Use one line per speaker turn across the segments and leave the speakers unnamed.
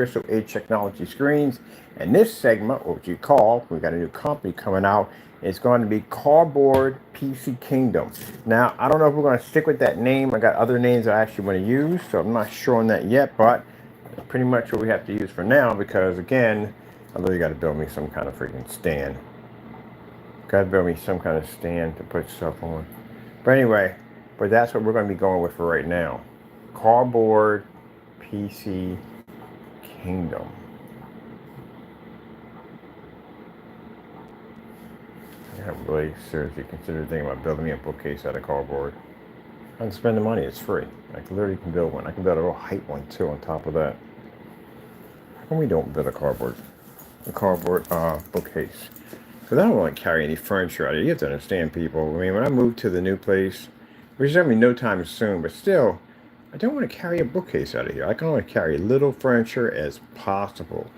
Crystal Edge Technology screens. And this segment, what you call, we got a new company coming out, it's going to be Cardboard PC Kingdom. Now, I don't know if we're going to stick with that name. I got other names I actually want to use, so I'm not sure on that yet, but pretty much what we have to use for now, because again, I really got to build me some kind of freaking stand. Got to build me some kind of stand to put stuff on. But anyway, but that's what we're going to be going with for right now. Cardboard PC Kingdom. I haven't really seriously considered thinking about building me a bookcase out of cardboard. I can spend the money, it's free. I literally can build one. I can build a real height one too on top of that. How come we don't build a cardboard bookcase? Because I don't want to carry any furniture out of here. You have to understand, people. I mean, when I move to the new place, which is going to be no time soon, but still, I don't want to carry a bookcase out of here. I can only carry little furniture as possible.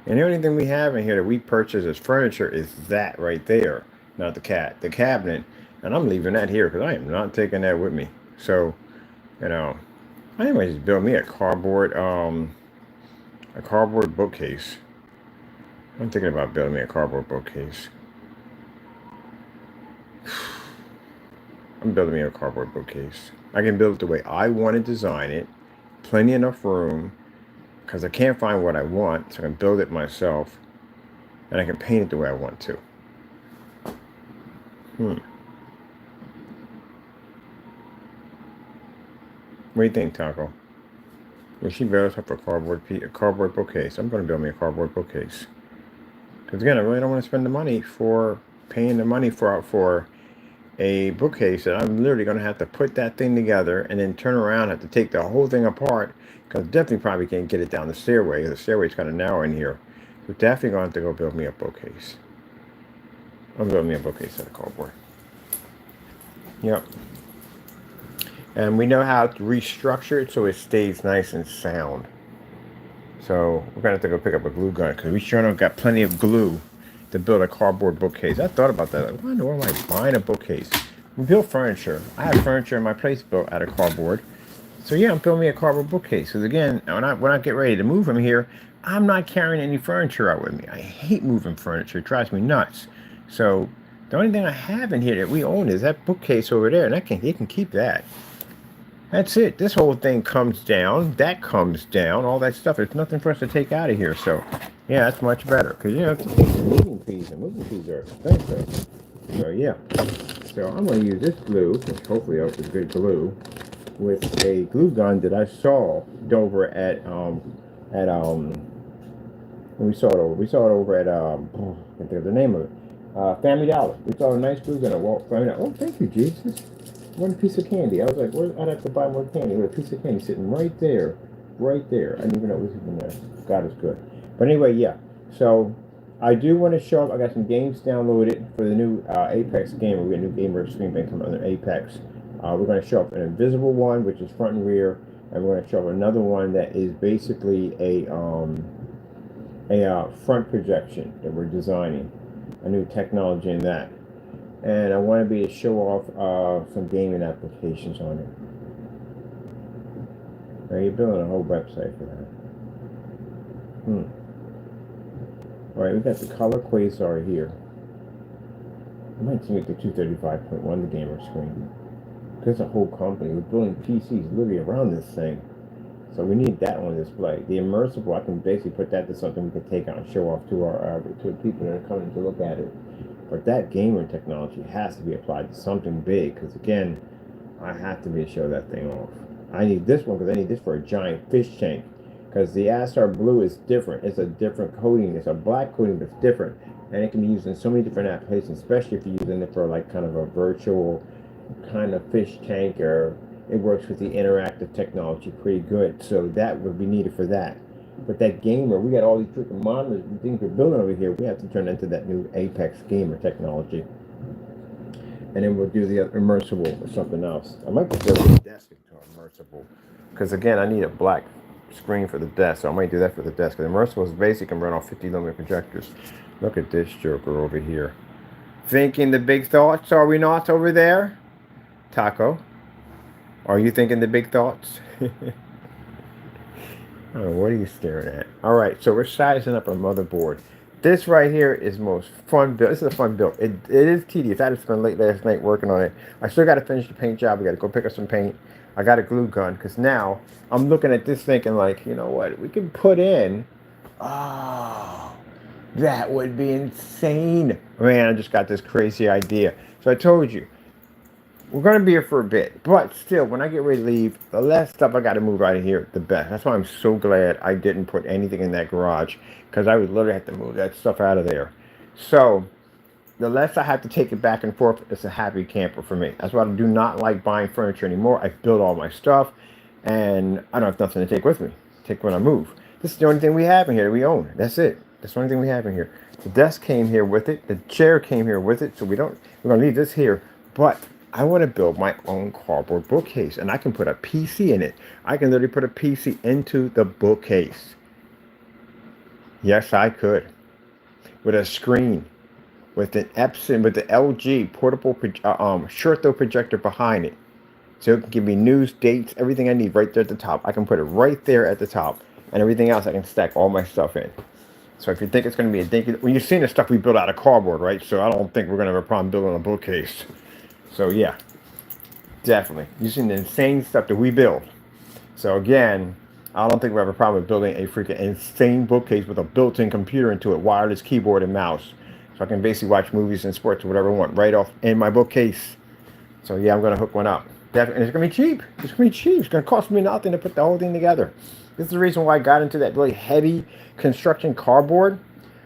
And the only thing we have in here that we purchase as furniture is that right there. Not the cabinet. And I'm leaving that here because I am not taking that with me. So, you know, I might just build me a cardboard bookcase. I'm thinking about building me a cardboard bookcase. I'm building me a cardboard bookcase. I can build it the way I want to design it. Plenty enough room. Because I can't find what I want. So I can build it myself. And I can paint it the way I want to. What do you think, Taco? Will she build us up a cardboard bookcase? I'm going to build me a cardboard bookcase. Because again, I really don't want to spend the money for paying the money for a bookcase that I'm literally going to have to put that thing together and then turn around, have to take the whole thing apart. Because definitely probably can't get it down the stairway. The stairway's kind of narrow in here. But definitely going to have to go build me a bookcase. I'm building me a bookcase out of cardboard. Yep. And we know how to restructure it so it stays nice and sound. So we're going to have to go pick up a glue gun because we sure enough got plenty of glue to build a cardboard bookcase. I thought about that. Like, why in the world am I buying a bookcase? We build furniture. I have furniture in my place built out of cardboard. So yeah, I'm building me a cardboard bookcase. Because again, when I get ready to move from here, I'm not carrying any furniture out with me. I hate moving furniture. It drives me nuts. So the only thing I have in here that we own is that bookcase over there, and you can keep that. That's it. This whole thing comes down. That comes down. All that stuff. There's nothing for us to take out of here. So, yeah, that's much better. Because you have to pay some moving fees, and moving fees are expensive. So, yeah. So, I'm going to use this glue, which hopefully is good glue, with a glue gun that I saw over at we saw it over at I can't think of the name of it. Family Dollar. We saw a nice glue gun at Family Dollar. Oh, thank you, Jesus. One piece of candy. I was like, I'd have to buy more candy. With a piece of candy sitting right there. Right there. I didn't even know it was even there. God is good. But anyway, yeah. So, I do want to show up. I got some games downloaded for the new Apex game. We got a new gamer screen bank coming under Apex. We're going to show up an invisible one, which is front and rear. And we're going to show up another one that is basically a front projection that we're designing. A new technology in that. And I want to be to show off some gaming applications on it. Now you're building a whole website for that. Alright, we got the color quasar here. I might take the 235.1, the gamer screen. Because the whole company, we're building PCs literally around this thing. So we need that on display. The immersible, I can basically put that to something we can take out and show off to to the people that are coming to look at it. But that gamer technology has to be applied to something big, because again, I have to be able to show that thing off. I need this one because I need this for a giant fish tank. Because the Astar Blue is different. It's a different coating. It's a black coating, but it's different. And it can be used in so many different applications, especially if you're using it for like kind of a virtual kind of fish tank, or it works with the interactive technology pretty good. So that would be needed for that. But that gamer, we got all these freaking monitors and things we're building over here. We have to turn into that new Apex gamer technology. And then we'll do the immersible or something else. I might build the desk into immersible. Because again, I need a black screen for the desk. So I might do that for the desk. Because immersible is basic and run off 50 lumen projectors. Look at this joker over here. Thinking the big thoughts, are we not, over there? Taco, are you thinking the big thoughts? Oh, what are you staring at? All right, so we're sizing up a motherboard. This right here is most fun build. This is a fun build. It is tedious. I had to spend late last night working on it. I still got to finish the paint job. We got to go pick up some paint. I got a glue gun because now I'm looking at this thinking like, you know what? We can put in. Oh, that would be insane. Man, I just got this crazy idea. So I told you, we're going to be here for a bit, but still, when I get ready to leave, the less stuff I got to move out of here, the best. That's why I'm so glad I didn't put anything in that garage, because I would literally have to move that stuff out of there. So, the less I have to take it back and forth, it's a happy camper for me. That's why I do not like buying furniture anymore. I built all my stuff, and I don't have nothing to take with me. Take when I move. This is the only thing we have in here that we own. That's it. That's the only thing we have in here. The desk came here with it. The chair came here with it. So we're gonna leave this here. But I want to build my own cardboard bookcase, and I can put a PC in it. I can literally put a PC into the bookcase. Yes, I could. With a screen, with an Epson, with the LG portable short throw projector behind it. So it can give me news, dates, everything I need right there at the top. I can put it right there at the top. And everything else I can stack all my stuff in. So if you think it's going to be a dinky... Well, you've seen the stuff we built out of cardboard, right? So I don't think we're going to have a problem building a bookcase. So yeah, definitely. You've seen the insane stuff that we build. So again, I don't think we have a problem with building a freaking insane bookcase with a built-in computer into it, wireless keyboard and mouse. So I can basically watch movies and sports or whatever I want right off in my bookcase. So yeah, I'm going to hook one up. Definitely. And it's going to be cheap. It's going to be cheap. It's going to cost me nothing to put the whole thing together. This is the reason why I got into that really heavy construction cardboard.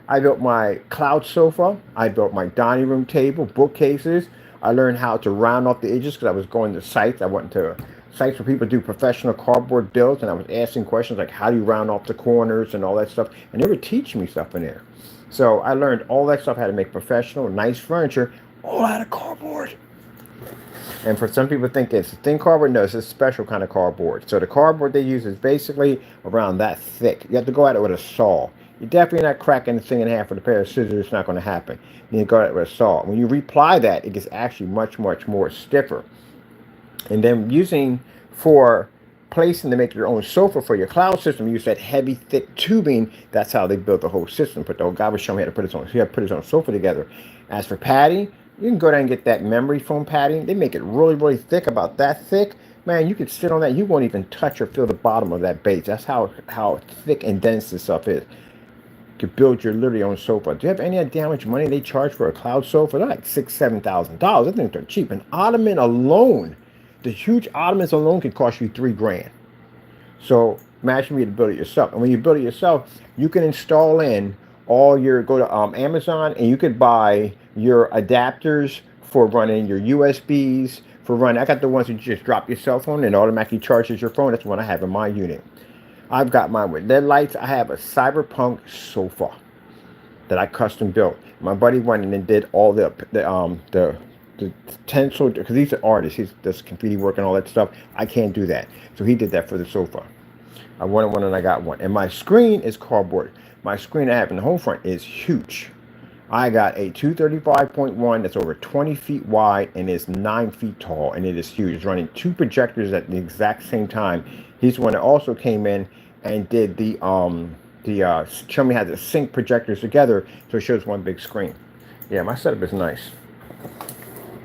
I built my cloud sofa. I built my dining room table, bookcases. I learned how to round off the edges because I was going to sites. I went to sites where people do professional cardboard builds, and I was asking questions like, how do you round off the corners and all that stuff? And they were teaching me stuff in there. So I learned all that stuff, how to make professional, nice furniture, all out of cardboard. And for some people think it's thin cardboard. No, it's a special kind of cardboard. So the cardboard they use is basically around that thick. You have to go at it with a saw. You're definitely not cracking the thing in half with a pair of scissors. It's not going to happen. You go at it with a saw. When you reply that, it gets actually much, much more stiffer. And then using for placing to make your own sofa for your cloud system, use that heavy, thick tubing. That's how they built the whole system. But the old guy was showing me how to put his own. So he had to put his own sofa together. As for padding, you can go down and get that memory foam padding. They make it really, really thick, about that thick. Man, you could sit on that. You won't even touch or feel the bottom of that base. That's how thick and dense this stuff is. You could build your literally own sofa. Do you have any idea how much money they charge for a cloud sofa? They're like $6,000, $7,000. I think they're cheap. An ottoman alone, the huge ottomans alone can cost you $3,000. So imagine me to build it yourself. And when you build it yourself, you can install in all your, go to Amazon, and you could buy your adapters for running your USBs, for running. I got the ones that you just drop your cell phone and automatically charges your phone. That's what I have in my unit. I've got mine with LED lights. I have a cyberpunk sofa that I custom built. My buddy went in and did all the tensile, because he's an artist. He does graffiti work and all that stuff. I can't do that. So he did that for the sofa. I wanted one and I got one. And my screen is cardboard. My screen I have in the home front is huge. I got a 235.1 that's over 20 feet wide and is 9 feet tall, and it is huge. It's running two projectors at the exact same time. He's the one that also came in and did show me how to sync projectors together so it shows one big screen. Yeah, my setup is nice.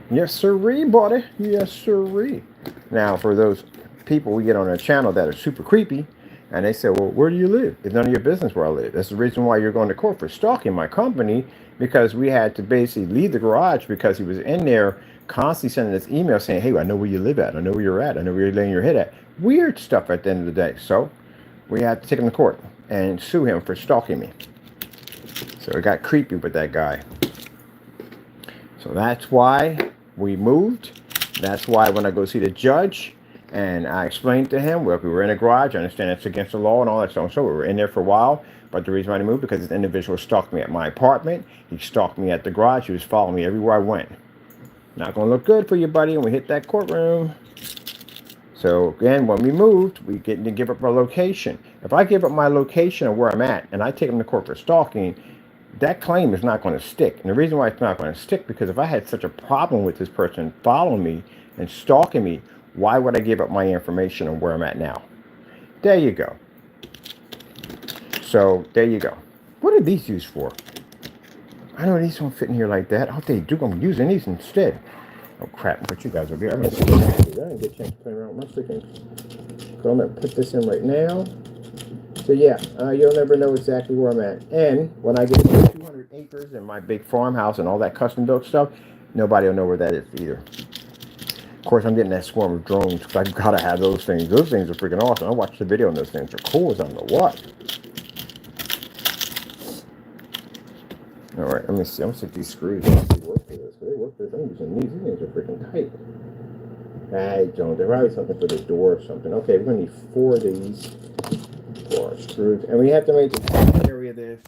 Yes, sirree, buddy. Yes, sirree. Now, for those people we get on our channel that are super creepy, and they say, well, where do you live? It's none of your business where I live. That's the reason why you're going to court for stalking my company, because we had to basically leave the garage because he was in there constantly sending us emails saying, hey, I know where you live at. I know where you're at. I know where you're laying your head at. Weird stuff at the end of the day. So we had to take him to court and sue him for stalking me. So it got creepy with that guy. So that's why we moved. That's why when I go see the judge, and I explained to him, well, if we were in a garage, I understand it's against the law and all that stuff. So we were in there for a while. But the reason why I moved, because this individual stalked me at my apartment. He stalked me at the garage. He was following me everywhere I went. Not going to look good for you, buddy, when we hit that courtroom. So again, when we moved, we get to give up our location. If I give up my location of where I'm at, and I take him to court for stalking, that claim is not going to stick. And the reason why it's not going to stick, because if I had such a problem with this person following me and stalking me, why would I give up my information on where I'm at now? There you go. So there you go. What are these used for? I know these don't fit in here like that. Oh, they do. I'm using these instead. Oh crap! But you guys over here. I'm gonna see what I didn't get a chance to play around with my freaking. So I'm gonna put this in right now. So yeah, you'll never know exactly where I'm at. And when I get 200 acres and my big farmhouse and all that custom built stuff, nobody will know where that is either. Of course, I'm getting that swarm of drones because I've got to have those things. Those things are freaking awesome. I watched the video on those things. They're cool as I don't know what. All right, let me see. I'm gonna stick these screws. They work for this. They work for this. I'm using these. These things are freaking tight. I don't. They're probably something for the door or something. Okay, we're gonna need 4 of these for our screws, and we have to make the area this.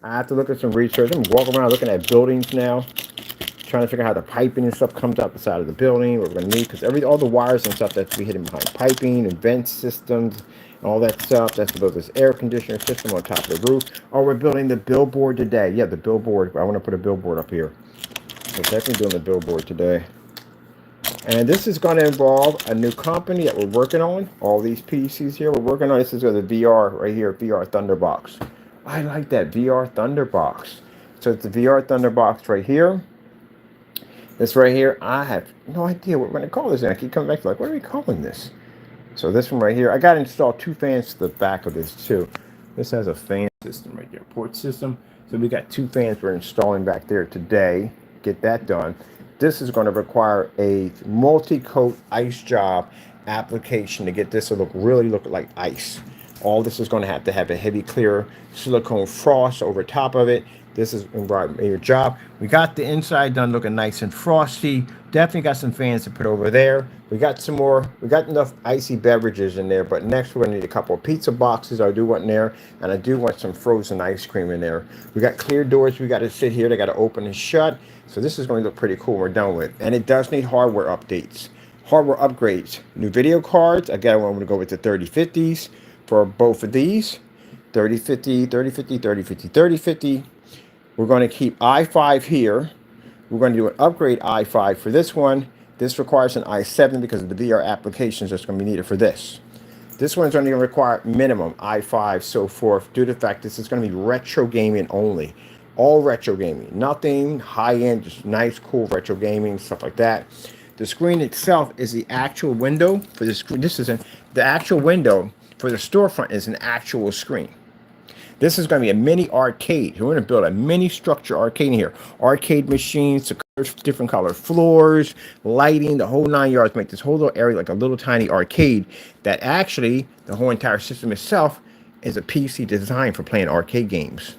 I have to look at some research. I'm walking around looking at buildings now, trying to figure out how the piping and stuff comes out the side of the building. What we're gonna need because all the wires and stuff that's be hidden behind piping and vent systems. All that stuff. That's to build this air conditioner system on top of the roof. Oh, we're building the billboard today. Yeah, the billboard. I want to put a billboard up here. So definitely doing the billboard today. And this is going to involve a new company that we're working on. All these PCs here we're working on. This is the VR right here, VR Thunderbox. I like that VR Thunderbox. So it's the VR Thunderbox right here. This right here, I have no idea what we're going to call this. And I keep coming back to like, what are we calling this? So this one right here, I got to install 2 fans to the back of this too. This has a fan system right there, port system. So we got 2 fans we're installing back there today. Get that done. This is going to require a multi-coat ice job application to get this to really look like ice. All this is going to have a heavy clear silicone frost over top of it. This is your job. We got the inside done looking nice and frosty. Definitely got some fans to put over there. We got some more. We got enough icy beverages in there, but next we're going to need a couple of pizza boxes. I do want in there, and I do want some frozen ice cream in there. We got clear doors. We got to sit here. They got to open and shut. So this is going to look pretty cool when we're done with. And it does need hardware updates. Hardware upgrades. New video cards. Again, I'm going to go with the 3050s for both of these. 3050, 3050, 3050, 3050. We're going to keep i5 here. We're going to do an upgrade i5 for this one. This requires an i7 because of the VR applications that's going to be needed for this. This one's only going to require minimum i5, so forth, due to the fact this is going to be retro gaming only. All retro gaming. Nothing high-end, just nice, cool retro gaming, stuff like that. The screen itself is the actual window for the screen. This isn't the actual window for the storefront is an actual screen. This is going to be a mini arcade. We're going to build a mini structure arcade in here. Arcade machines, different color floors, lighting, the whole 9 yards. Make this whole little area like a little tiny arcade that actually, the whole entire system itself is a PC designed for playing arcade games.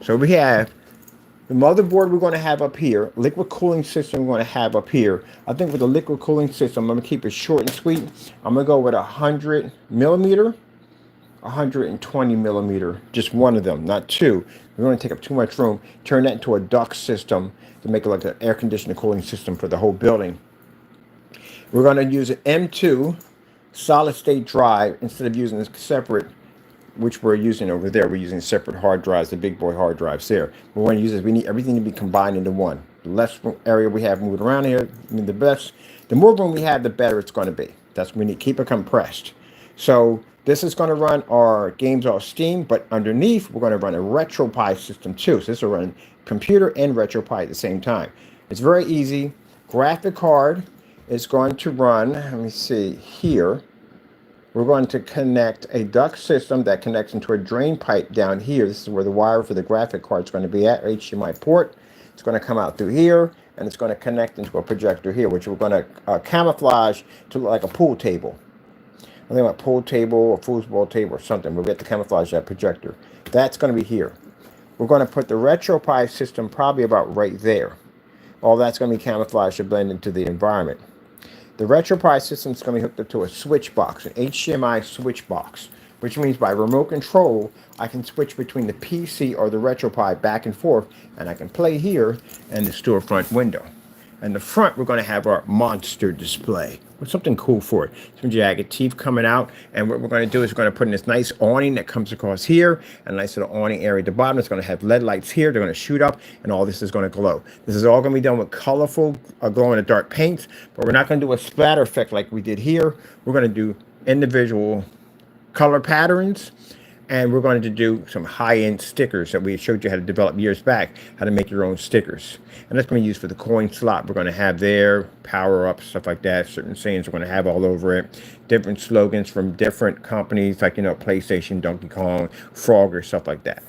So we have the motherboard we're going to have up here. Liquid cooling system we're going to have up here. I think with the liquid cooling system, I'm going to keep it short and sweet. I'm going to go with 100 millimeter. 120 millimeter, just one of them, not 2. We're going to take up too much room. Turn that into a duct system to make it like an air conditioning cooling system for the whole building. We're going to use an M2 solid state drive instead of using this separate, which we're using over there. We're using separate hard drives, the big boy hard drives there. We want to use this. We need everything to be combined into one. The less area we have moving around here, the more room we have, the better it's going to be. That's what we need. Keep it compressed. So this is going to run our games off Steam, but underneath, we're going to run a RetroPie system too. So this will run computer and RetroPie at the same time. It's very easy. Graphic card is going to run, let me see, here. We're going to connect a duct system that connects into a drain pipe down here. This is where the wire for the graphic card is going to be at, HDMI port. It's going to come out through here, and it's going to connect into a projector here, which we're going to camouflage to look like a pool table. I think a pool table or foosball table or something. We'll get to camouflage that projector. That's going to be here. We're going to put the RetroPie system probably about right there. All that's going to be camouflaged to blend into the environment. The RetroPie system is going to be hooked up to a switch box, an HDMI switch box, which means by remote control, I can switch between the PC or the RetroPie back and forth, and I can play here in the storefront window. And the front, we're going to have our monster display with something cool for it. Some jagged teeth coming out. And what we're going to do is we're going to put in this nice awning that comes across here. A nice little awning area at the bottom. It's going to have LED lights here. They're going to shoot up. And all this is going to glow. This is all going to be done with colorful glow-in-the-dark paints. But we're not going to do a splatter effect like we did here. We're going to do individual color patterns. And we're going to do some high-end stickers that we showed you how to develop years back, how to make your own stickers. And that's going to be used for the coin slot we're going to have there, power-ups, stuff like that, certain sayings we're going to have all over it, different slogans from different companies like, PlayStation, Donkey Kong, Frogger, stuff like that.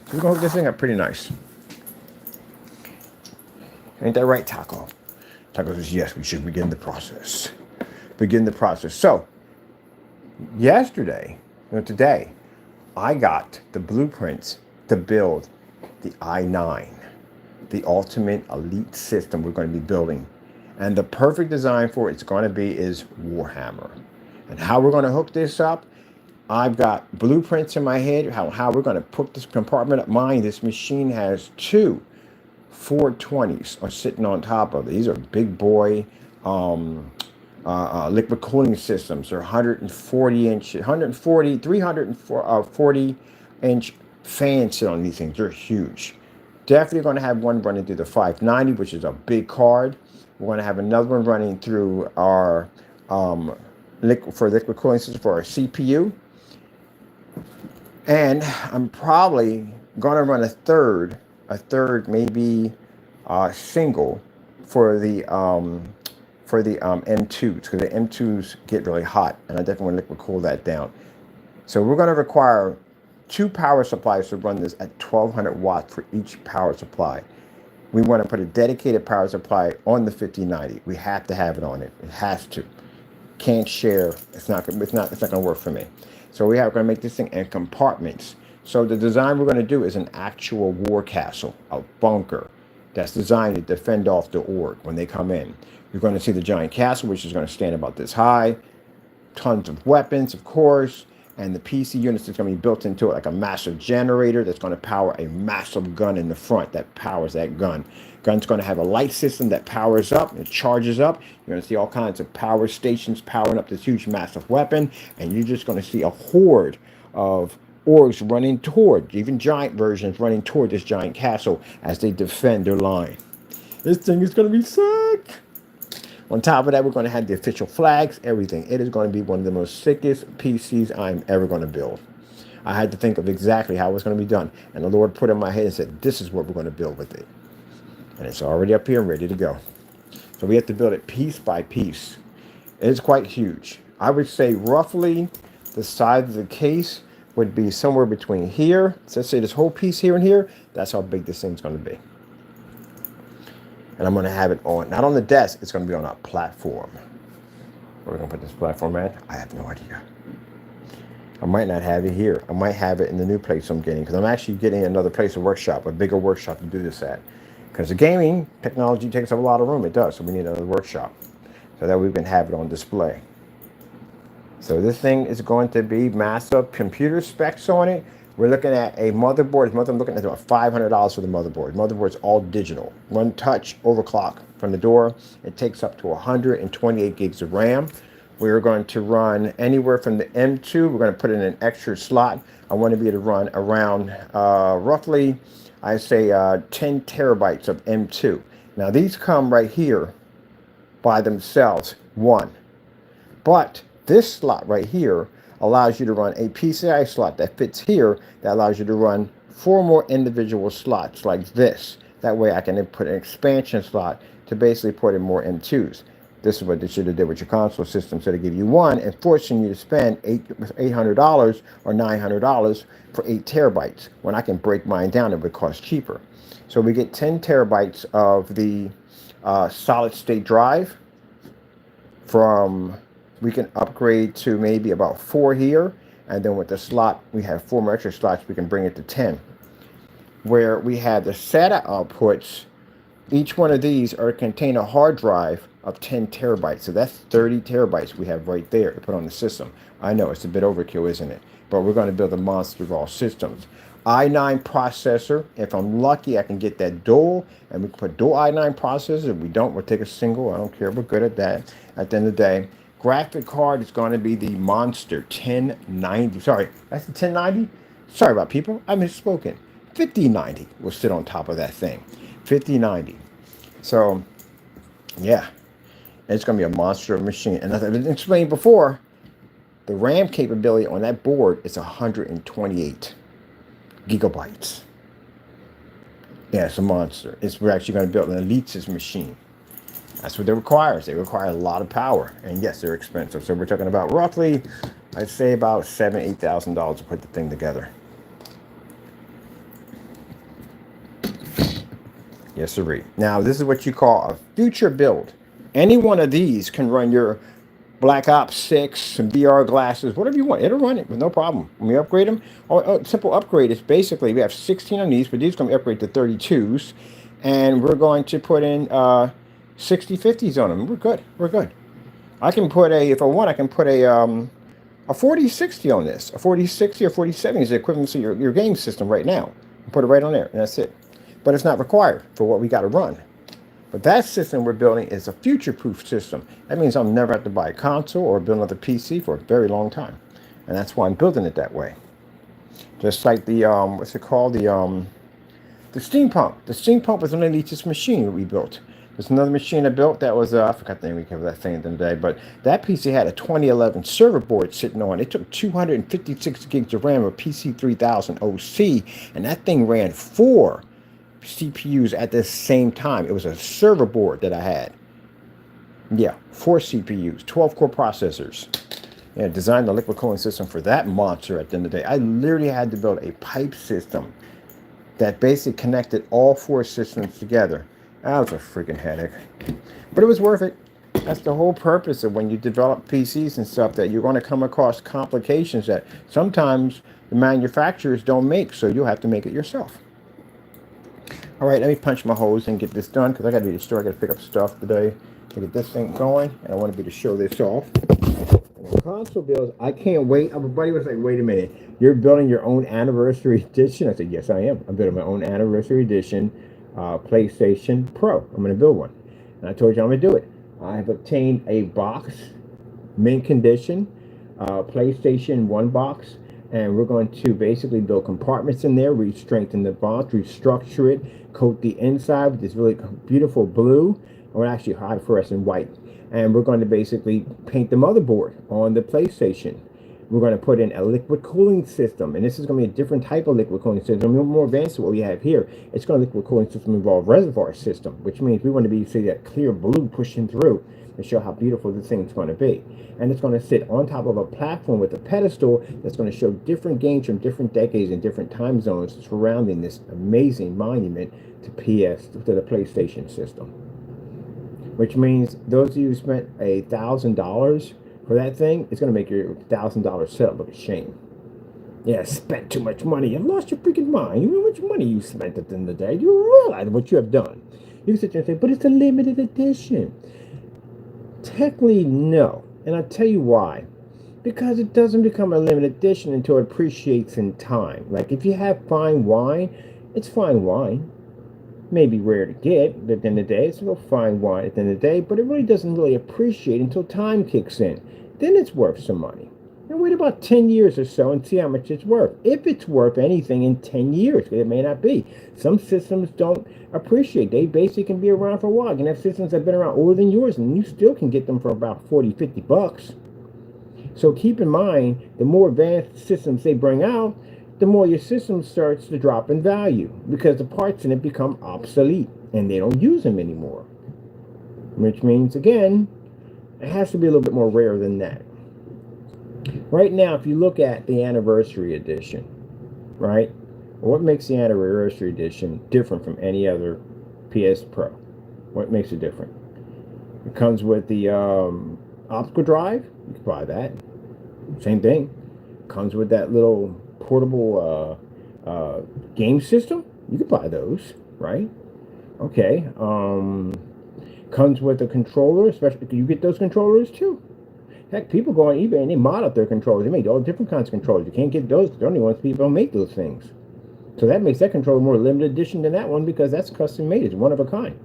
So we're going to hook this thing up pretty nice. Ain't that right, Taco? Taco says, yes, we should begin the process. Begin the process. So, today, I got the blueprints to build the i9, the ultimate elite system we're going to be building. And the perfect design for it's going to be is Warhammer. And how we're going to hook this up, I've got blueprints in my head, how we're going to put this compartment up. Mine, this machine has two 420s are sitting on top of it. These are big boy liquid cooling systems. They're 340-inch fans sit on these things. They're huge. Definitely going to have one running through the 590, which is a big card. We're going to have another one running through our liquid cooling system for our CPU. And I'm probably going to run a third maybe single for the M2s, because the M2s get really hot, and I definitely want to liquid cool that down. So we're going to require 2 power supplies to run this at 1200 watts for each power supply. We want to put a dedicated power supply on the 5090. We have to have it on it. It has to. Can't share. It's not going to work for me. So we are going to make this thing in compartments. So the design we're going to do is an actual war castle, a bunker that's designed to defend off the Orc when they come in. You're going to see the giant castle, which is going to stand about this high. Tons of weapons, of course. And the PC units is going to be built into it like a massive generator that's going to power a massive gun in the front that powers that gun. Gun's going to have a light system that powers up and charges up. You're going to see all kinds of power stations powering up this huge, massive weapon. And you're just going to see a horde of orcs running toward, even giant versions running toward this giant castle as they defend their line. This thing is going to be sick. On top of that, we're going to have the official flags, everything. It is going to be one of the most sickest PCs I'm ever going to build. I had to think of exactly how it was going to be done. And the Lord put it in my head and said, this is what we're going to build with it. And it's already up here and ready to go. So we have to build it piece by piece. It's quite huge. I would say roughly the size of the case would be somewhere between here. So let's say this whole piece here and here. That's how big this thing's going to be. And I'm going to have it on, not on the desk, it's going to be on a platform. Where are we going to put this platform at? I have no idea. I might not have it here. I might have it in the new place I'm getting, because I'm actually getting another place, a workshop, a bigger workshop to do this at. Because the gaming technology takes up a lot of room. It does. So we need another workshop so that we can have it on display. So this thing is going to be massive computer specs on it. We're looking at a motherboard. I'm looking at about $500 for the motherboard. Motherboard's all digital. One touch overclock from the door. It takes up to 128 gigs of RAM. We're going to run anywhere from the M2. We're going to put in an extra slot. I want to be able to run around roughly, I say 10 terabytes of M2. Now these come right here by themselves, one. But this slot right here allows you to run a PCI slot that fits here that allows you to run 4 more individual slots like this. That way I can then put an expansion slot to basically put in more M2s. This is what they should have did with your console system. So they give you one and forcing you to spend $800 or $900 for 8 terabytes when I can break mine down. It would cost cheaper. So we get 10 terabytes of the solid state drive from... We can upgrade to maybe about 4 here. And then with the slot, we have 4 more extra slots. We can bring it to 10. Where we have the SATA outputs, each one of these contain a hard drive of 10 terabytes. So that's 30 terabytes we have right there to put on the system. I know it's a bit overkill, isn't it? But we're going to build a monster of all systems. i9 processor. If I'm lucky, I can get that dual. And we can put dual i9 processors. If we don't, we'll take a single. I don't care. We're good at that at the end of the day. Graphic card is going to be the Monster 1090. Sorry, that's the 1090? Sorry about people. I misspoken. 5090 will sit on top of that thing. 5090. So, yeah. It's going to be a monster machine. And as I've explained before, The RAM capability on that board is 128 gigabytes. Yeah, it's a monster. We're actually going to build an Elite's machine. That's what they require. They require a lot of power, and yes, they're expensive. So we're talking about roughly, I'd say about $7,000-8,000 to put the thing together. Yes, sir. Now this is what you call a future build. Any one of these can run your Black Ops 6, some VR glasses, whatever you want. It'll run it with no problem. When we upgrade them, simple upgrade is basically we have 16 of these, but these are going to be upgraded to 32s, and we're going to put in 6050s on them. We're good. We're good. I can put if I want, I can put a 4060 on this. A 4060 or 4070 is the equivalent to your game system right now. Put it right on there, and that's it. But it's not required for what we got to run. But that system we're building is a future-proof system. That means I'll never have to buy a console or build another PC for a very long time. And that's why I'm building it that way. Just like the, what's it called? The steam pump. The steam pump was an elitist machine that we built. There's another machine I built that was, I forgot the name of that thing the other day, but that PC had a 2011 server board sitting on. It took 256 gigs of RAM, a PC 3000 OC, and that thing ran 4 CPUs at the same time. It was a server board that I had. Yeah, 4 CPUs, 12 core processors. And designed the liquid cooling system for that monster at the end of the day. I literally had to build a pipe system that basically connected all 4 systems together. That was a freaking headache. But it was worth it. That's the whole purpose of when you develop PCs and stuff, that you're going to come across complications that sometimes the manufacturers don't make, so you'll have to make it yourself. All right, let me punch my holes and get this done, because I got to be to the store. I got to pick up stuff today to get this thing going, and I want to be to show this off. And console builds, I can't wait. My buddy was like, wait a minute, you're building your own anniversary edition? I said, yes, I am. I'm building my own anniversary edition PlayStation Pro. I'm going to build one. And I told you I'm going to do it. I have obtained a box, mint condition, PlayStation 1 box, and we're going to basically build compartments in there, re-strengthen the box, restructure it, coat the inside with this really beautiful blue, or actually high fluorescent white. And we're going to basically paint the motherboard on the PlayStation. We're going to put in a liquid cooling system, and this is going to be a different type of liquid cooling system, more advanced than what we have here. It's going to liquid cooling system involve reservoir system, which means we want to see that clear blue pushing through to show how beautiful this thing's going to be. And it's going to sit on top of a platform with a pedestal that's going to show different games from different decades and different time zones surrounding this amazing monument to the PlayStation system. Which means those of you who spent $1,000 for that thing, it's going to make your $1,000 setup look a shame. Yeah, spent too much money. You lost your freaking mind. You know how much money you spent at the end of the day. You realize what you have done. You can sit there and say, but it's a limited edition. Technically, no. And I'll tell you why. Because it doesn't become a limited edition until it appreciates in time. Like if you have fine wine, it's fine wine. Maybe rare to get at the end of the day. It's still fine wine at the end of the day, but it really doesn't really appreciate until time kicks in. Then it's worth some money. And wait about 10 years or so and see how much it's worth. If it's worth anything in 10 years, it may not be. Some systems don't appreciate. They basically can be around for a while. You can have systems that have been around older than yours, and you still can get them for about 40, 50 bucks. So keep in mind, the more advanced systems they bring out, the more your system starts to drop in value, because the parts in it become obsolete and they don't use them anymore. Which means, again, it has to be a little bit more rare than that. Right now, if you look at the anniversary edition, right? What makes the anniversary edition different from any other PS Pro? What makes it different? It comes with the optical drive. You can buy that. Same thing. Comes with that little portable game system. You can buy those, right? Okay. Comes with a controller, especially you get those controllers too. Heck, people go on eBay and they mod up their controllers. They make all different kinds of controllers. You can't get those. The only ones people don't make those things. So that makes that controller more limited edition than that one, because that's custom made. It's one of a kind.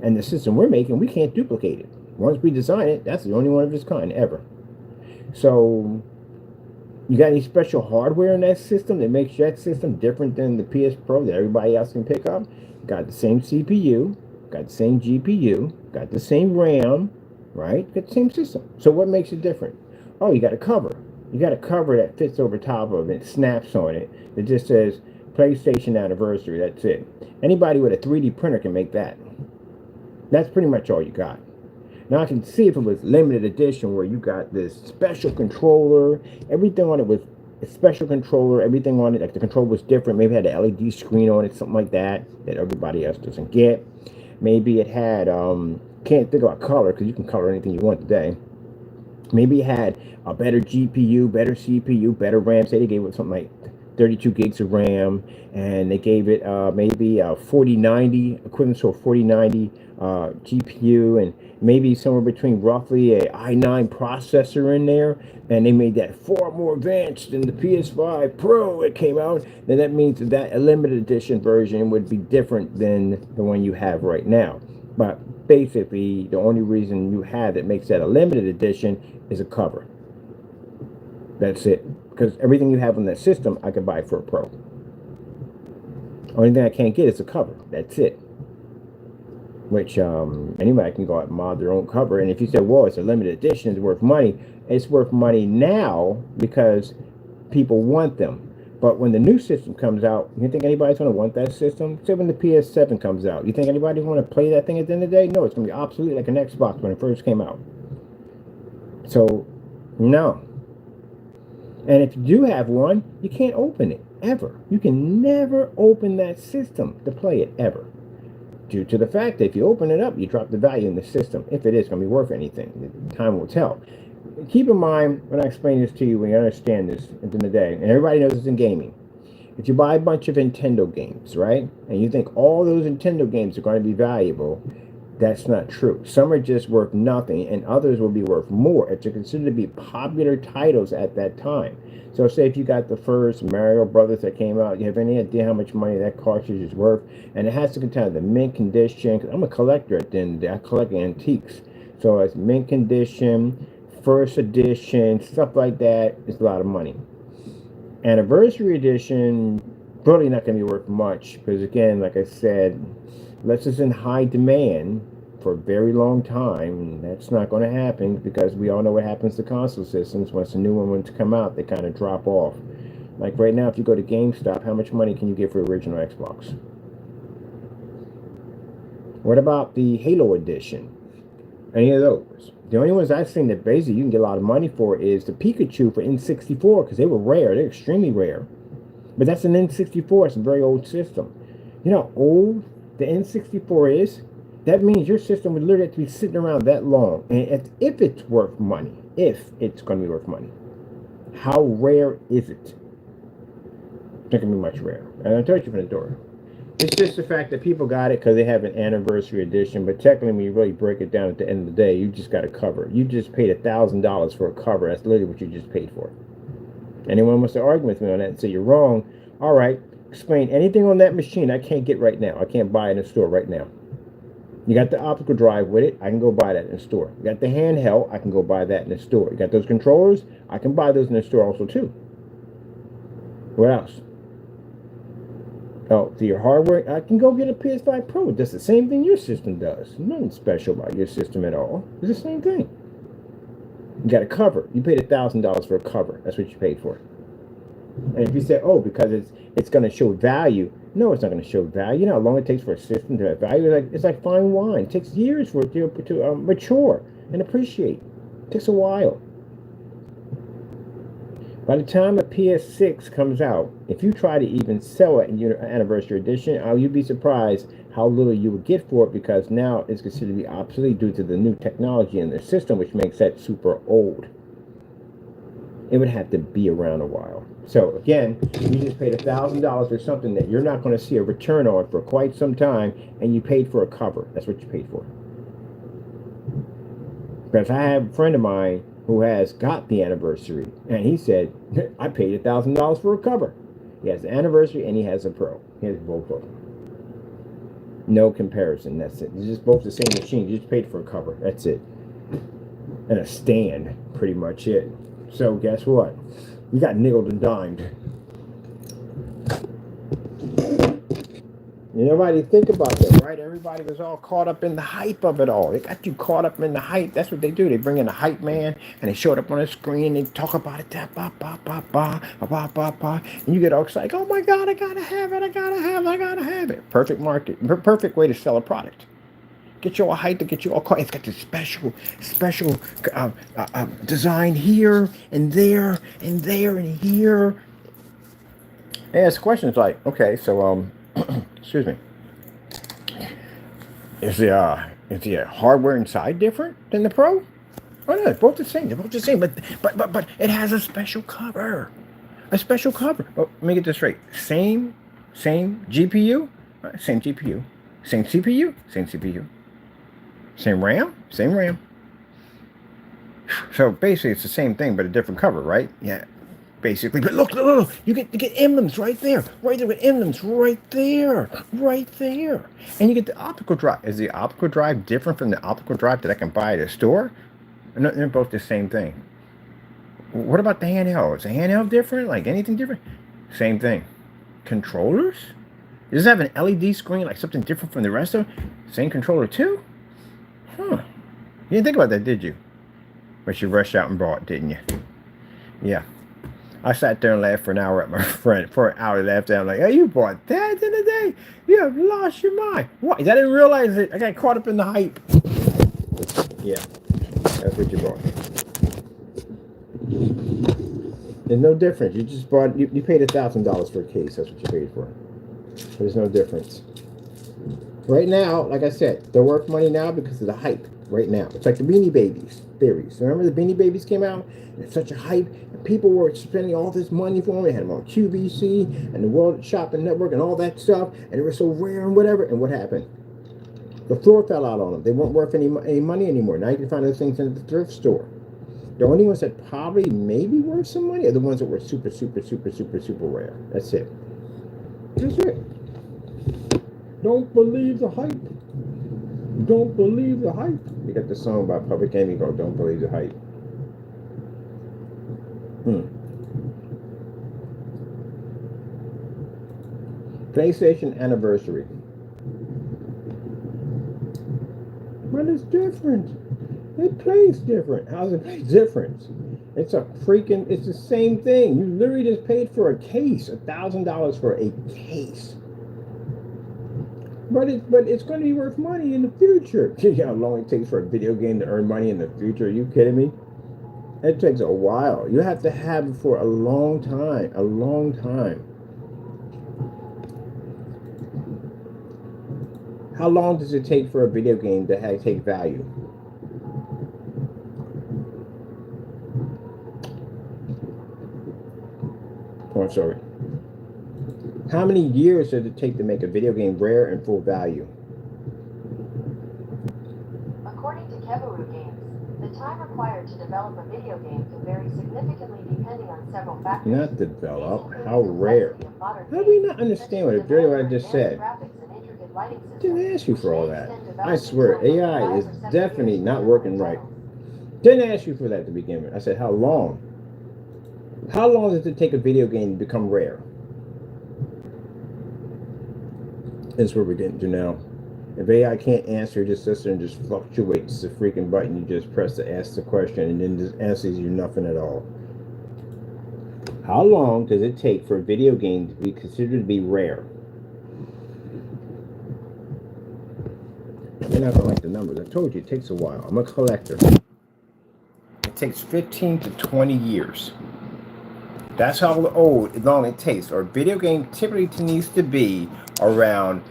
And the system we're making, we can't duplicate it. Once we design it, that's the only one of its kind ever. So you got any special hardware in that system that makes that system different than the PS Pro that everybody else can pick up? Got the same CPU, got the same GPU, got the same RAM, right? Got the same system. So what makes it different? Oh, you got a cover. You got a cover that fits over top of it, snaps on it. It just says PlayStation Anniversary. That's it. Anybody with a 3D printer can make that. That's pretty much all you got. Now I can see if it was limited edition where you got this special controller, everything on it was a special controller, everything on it, like the controller was different. Maybe it had an LED screen on it, something like that everybody else doesn't get. Maybe it had, can't think about color because you can color anything you want today. Maybe it had a better GPU, better CPU, better RAM. Say they gave it something like 32 gigs of RAM, and they gave it maybe a 4090, equivalent to a 4090 GPU, and maybe somewhere between roughly a i9 processor in there, and they made that far more advanced than the PS5 Pro that came out. Then that means that a limited edition version would be different than the one you have right now. But basically, the only reason you have that makes that a limited edition is a cover. That's it. Because everything you have on that system, I could buy for a Pro. Only thing I can't get is a cover. That's it. Which anybody can go out and mod their own cover. And if you say, well, it's a limited edition, it's worth money. It's worth money now because people want them. But when the new system comes out, you think anybody's going to want that system? Say when the PS7 comes out, you think anybody's going to play that thing at the end of the day? No, it's going to be obsolete like an Xbox when it first came out. So, no. And if you do have one, you can't open it, ever. You can never open that system to play it, ever. Due to the fact that if you open it up, you drop the value in the system. If it is going to be worth anything, time will tell. Keep in mind, when I explain this to you, when you understand this at the end of the day, and everybody knows it's in gaming. If you buy a bunch of Nintendo games, right, and you think all those Nintendo games are going to be valuable, that's not true. Some are just worth nothing, and others will be worth more if they're considered to be popular titles at that time. So say if you got the first Mario Brothers that came out, you have any idea how much money that cartridge is worth? And it has to contain the mint condition, because I'm a collector at the end of the day. I collect antiques. So it's mint condition, first edition, stuff like that. It's a lot of money. Anniversary edition, probably not going to be worth much, because again, like I said, unless it's in high demand for a very long time, that's not going to happen, because we all know what happens to console systems. Once the new ones come out, they kind of drop off. Like right now, if you go to GameStop, how much money can you get for original Xbox? What about the Halo edition? Any of those? The only ones I've seen that basically you can get a lot of money for is the Pikachu for N64, because they were rare. They're extremely rare. But that's an N64. It's a very old system. You know how old the N64 is? That means your system would literally have to be sitting around that long. And if it's worth money, if it's going to be worth money, how rare is it? It's not going to be much rare. And I'll tell you from the door. It's just the fact that people got it because they have an anniversary edition, but technically when you really break it down at the end of the day, you just got a cover. You just paid $1,000 for a cover. That's literally what you just paid for. Anyone wants to argue with me on that and say you're wrong, all right, explain anything on that machine I can't get right now. I can't buy it in a store right now. You got the optical drive with it, I can go buy that in the store. You got the handheld, I can go buy that in the store. You got those controllers, I can buy those in the store also too. What else? Oh, to your hardware, I can go get a PS5 Pro. It does the same thing your system does. Nothing special about your system at all. It's the same thing. You got a cover. You paid $1,000 for a cover. That's what you paid for. And if you say, oh, because it's going to show value. No, it's not going to show value. You know how long it takes for a system to have value? It's like fine wine. It takes years for it to mature and appreciate. It takes a while. By the time a PS6 comes out, if you try to even sell it in your anniversary edition, you'd be surprised how little you would get for it, because now it's considered to be obsolete due to the new technology in the system, which makes that super old. It would have to be around a while. So again, you just paid $1,000 for something that you're not going to see a return on for quite some time, and you paid for a cover. That's what you paid for. Because I have a friend of mine who has got the anniversary, and he said, I paid $1,000 for a cover. He has the anniversary and he has a Pro. He has both of them. No comparison. That's it. It's just both the same machine. You just paid for a cover. That's it. And a stand. Pretty much it. So guess what? You got nickeled and dimed. Nobody think about that, right? Everybody was all caught up in the hype of it all. They got you caught up in the hype. That's what they do. They bring in the hype man, and they show it up on the screen. They talk about it, ba ba ba ba ba ba ba, and you get all excited. Oh my God, I gotta have it! I gotta have it! I gotta have it! Perfect market, perfect way to sell a product. Get you all hyped to get you all caught. It's got this special design here and there and there and here. And ask questions like, okay, so excuse me. Is the hardware inside different than the Pro? Oh no, it's both the same. They're both the same, but it has a special cover. A special cover. Oh, let me get this straight. Same GPU, same GPU, same CPU, same CPU, same RAM, same RAM. So basically, it's the same thing, but a different cover, right? Yeah, basically. But look, you get emblems right there, with emblems right there, and you get the optical drive. Is the optical drive different from the optical drive that I can buy at a store? No, they're both the same thing. What about the handheld? Is the handheld different? Like anything different? Same thing. Controllers? Does it have an LED screen, like something different from the rest of them? Same controller too? Huh. You didn't think about that, did you? But you rushed out and bought, didn't you? Yeah. I sat there and laughed for an hour at my friend. For an hour, I laughed at him like, "Hey, you bought that the other day? You have lost your mind." What? I didn't realize it. I got caught up in the hype. Yeah, that's what you bought. There's no difference. You just bought. You paid $1,000 for a case. That's what you paid for. There's no difference. Right now, like I said, they're worth money now because of the hype. Right now, it's like the Beanie Babies theories. Remember the Beanie Babies came out? It's such a hype. And people were spending all this money for them. They had them on QVC and the World Shopping Network and all that stuff. And they were so rare and whatever. And what happened? The floor fell out on them. They weren't worth any money anymore. Now you can find those things in the thrift store. The only ones that probably maybe worth some money are the ones that were super rare. That's it. That's it. Don't believe the hype. Don't believe the hype. You got the song by Public Enemy called "Don't Believe the Hype." PlayStation anniversary. But it's different. It plays different. How's it play different? It's the same thing. You literally just paid for a case, $1,000 for a case. But it's going to be worth money in the future. You know how long it takes for a video game to earn money in the future? Are you kidding me? It takes a while. You have to have it for a long time. A long time. How long does it take for a video game to take value? Oh, sorry. How many years does it take to make a video game rare and full value?
According to Kebaru Games, the time required to develop a video game can vary significantly depending on several factors.
Not develop, how rare. How do you not understand what I just said? Didn't ask you for all that. I swear, AI is definitely not working right. Didn't ask you for that to begin with. I said, how long? How long does it take a video game to become rare? That's what we're getting to now. If AI can't answer, just sits there and just fluctuates the freaking button. You just press to ask the question and then just answers you nothing at all. How long does it take for a video game to be considered to be rare? You're not going to like the numbers. I told you it takes a while. I'm a collector. It takes 15 to 20 years. That's how long it takes. Or a video game typically needs to be around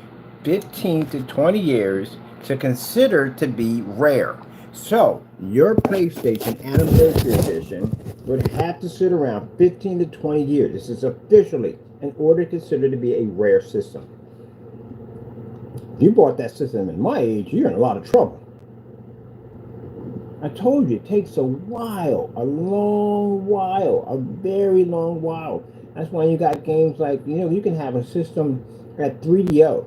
15 to 20 years to consider to be rare. So your PlayStation Anniversary Edition would have to sit around 15 to 20 years. This is officially in order to consider to be a rare system. If you bought that system in my age, you're in a lot of trouble. I told you, it takes a while, a long while, a very long while. That's why you got games like, you can have a system at 3DO.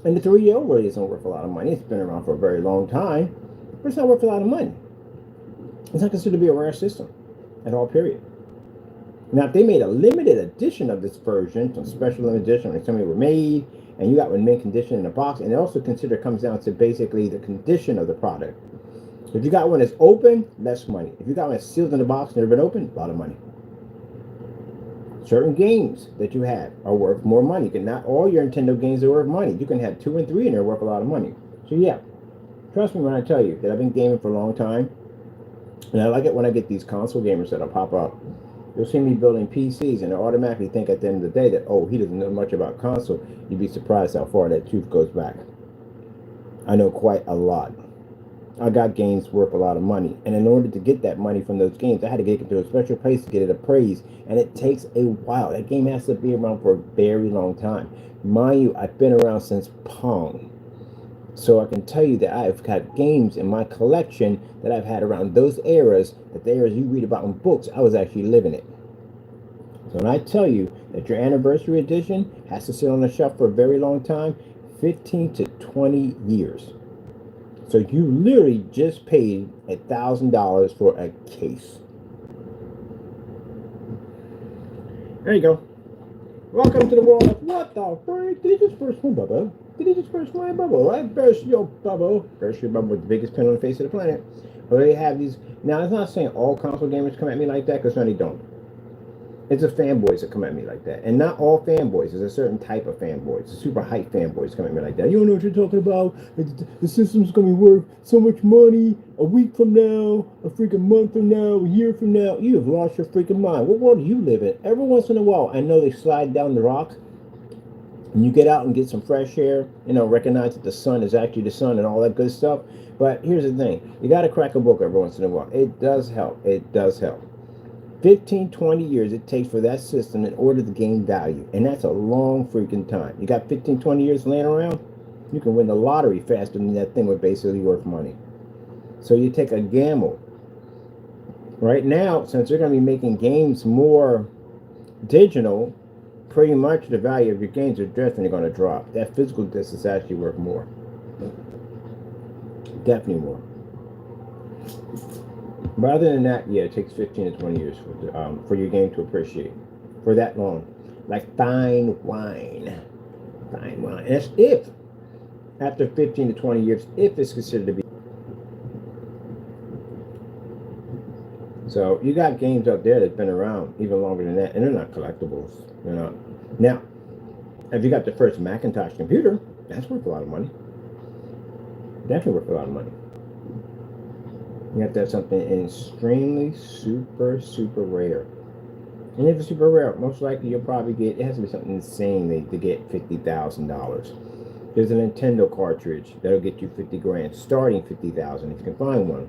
And the 3DO really isn't worth a lot of money. It's been around for a very long time, but it's not worth a lot of money. It's not considered to be a rare system at all, period. Now, if they made a limited edition of this version, some special limited edition, like some of them were made, and you got one mint condition in the box, and it also comes down to basically the condition of the product. If you got one that's open, less money. If you got one that's sealed in the box, never been opened, a lot of money. Certain games that you have are worth more money. Not all your Nintendo games are worth money. You can have 2 and 3 and they're worth a lot of money. So yeah, trust me when I tell you that I've been gaming for a long time, and I like it when I get these console gamers that'll pop up. You'll see me building PCs, and they automatically think at the end of the day that, oh, he doesn't know much about console. You'd be surprised how far that truth goes back. I know quite a lot. I got games worth a lot of money, and in order to get that money from those games, I had to get it to a special place to get it appraised, and it takes a while. That game has to be around for a very long time. Mind you, I've been around since Pong, so I can tell you that I've got games in my collection that I've had around those eras, that the eras you read about in books, I was actually living it. So when I tell you that your anniversary edition has to sit on the shelf for a very long time, 15 to 20 years. So you literally just paid $1,000 for a case. There you go. Welcome to the world of what the freak? Did he just burst my bubble? Did he just burst my bubble? I burst your bubble. Burst your bubble with the biggest pen on the face of the planet. Well, they have these. Now, it's not saying all console gamers come at me like that, because no, they don't. It's the fanboys that come at me like that. And not all fanboys. There's a certain type of fanboys. The super hype fanboys come at me like that. You don't know what you're talking about. The system's going to be worth so much money a week from now, a freaking month from now, a year from now. You have lost your freaking mind. What world do you live in? Every once in a while, I know they slide down the rock, and you get out and get some fresh air, recognize that the sun is actually the sun and all that good stuff. But here's the thing. You got to crack a book every once in a while. It does help. It does help. 15, 20 years it takes for that system in order to gain value. And that's a long freaking time. You got 15, 20 years laying around, you can win the lottery faster than that thing was basically worth money. So you take a gamble. Right now, since they're going to be making games more digital, pretty much the value of your games are definitely going to drop. That physical disc is actually worth more. Definitely more. But other than that, yeah, it takes 15 to 20 years for your game to appreciate. For that long. Like fine wine. Fine wine. And that's if, after 15 to 20 years, if it's considered to be. So you got games out there that's been around even longer than that, and they're not collectibles. They're not. Now, if you got the first Macintosh computer, that's worth a lot of money. Definitely worth a lot of money. You have to have something extremely super, super rare. And if it's super rare, most likely you'll probably get, it has to be something insane to get $50,000. There's a Nintendo cartridge that'll get you 50 grand, starting 50,000 if you can find one.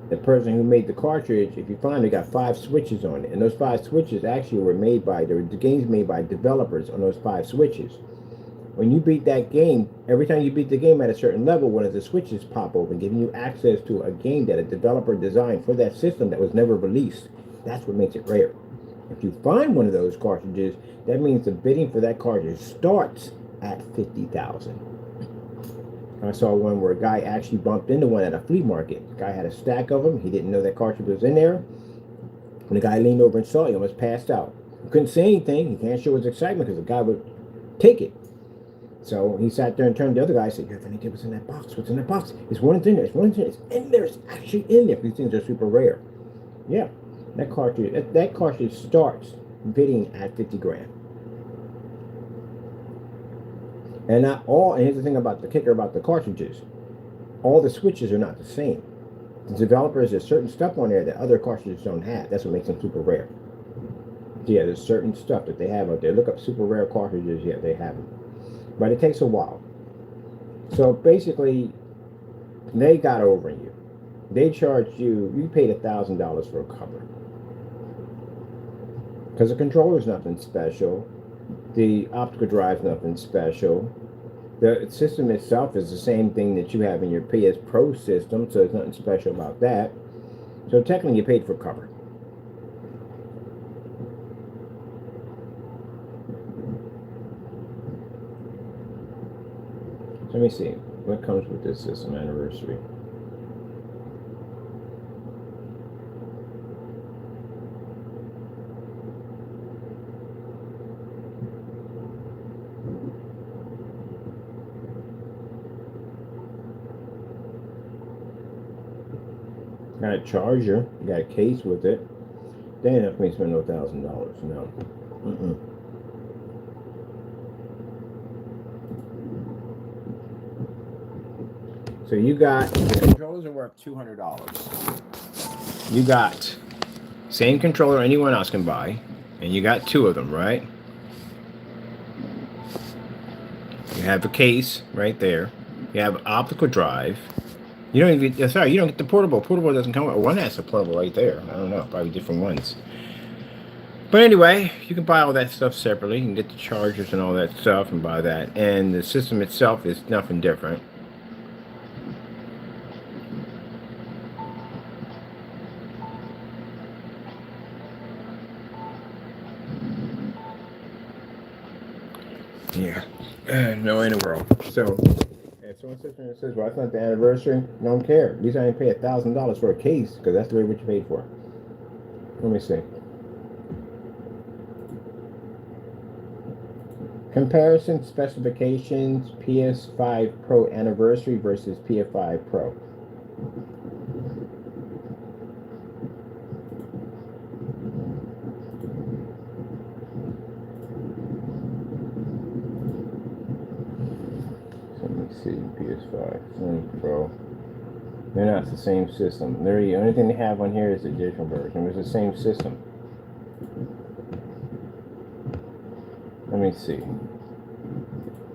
The person who made the cartridge, if you find it, got 5 switches on it. And those 5 switches actually were made by, the games made by developers on those 5 switches. When you beat that game, every time you beat the game at a certain level, one of the switches pop open, giving you access to a game that a developer designed for that system that was never released. That's what makes it rare. If you find one of those cartridges, that means the bidding for that cartridge starts at 50,000. I saw one where a guy actually bumped into one at a flea market. The guy had a stack of them. He didn't know that cartridge was in there. When the guy leaned over and saw it, he almost passed out. He couldn't say anything. He can't show his excitement because the guy would take it. So he sat there and turned to the other guy and said, "You have any idea what's in that box? What's in that box? It's one thing there. It's one thing. It's in there. It's actually in there. These things are super rare." Yeah, that cartridge starts bidding at 50 grand. And not all, and here's the thing about the kicker about the cartridges. All the switches are not the same. The developers, there's certain stuff on there that other cartridges don't have. That's what makes them super rare. Yeah, there's certain stuff that they have out there. Look up super rare cartridges. Yeah, they have them. But it takes a while. So basically, they got over you. They charged you, you paid $1,000 for a cover. Because the controller is nothing special. The optical drive is nothing special. The system itself is the same thing that you have in your PS Pro system, so there's nothing special about that. So technically you paid for cover. Let me see what comes with this system anniversary. Got a charger. You got a case with it. They ain't enough for me to spend no $1,000. No. Mm-mm. So you got the controllers are worth $200. You got same controller anyone else can buy, and you got two of them, right? You have a case right there. You have optical drive. You don't even get, sorry, you don't get the portable. Portable doesn't come with one. Has a portable right there. I don't know, probably different ones. But anyway, you can buy all that stuff separately. You can get the chargers and all that stuff and buy that. And the system itself is nothing different. Yeah, no way in the world. So, if someone sits there and says, "Well, it's not the anniversary," don't care. At least I didn't pay $1,000 for a case because that's the way what you paid for. Let me see. Comparison specifications: PS5 Pro Anniversary versus PS5 Pro. So let me see. PS5 Sony Pro. They're not the same system. They're the only thing they have on here is the digital version. It's the same system. Let me see.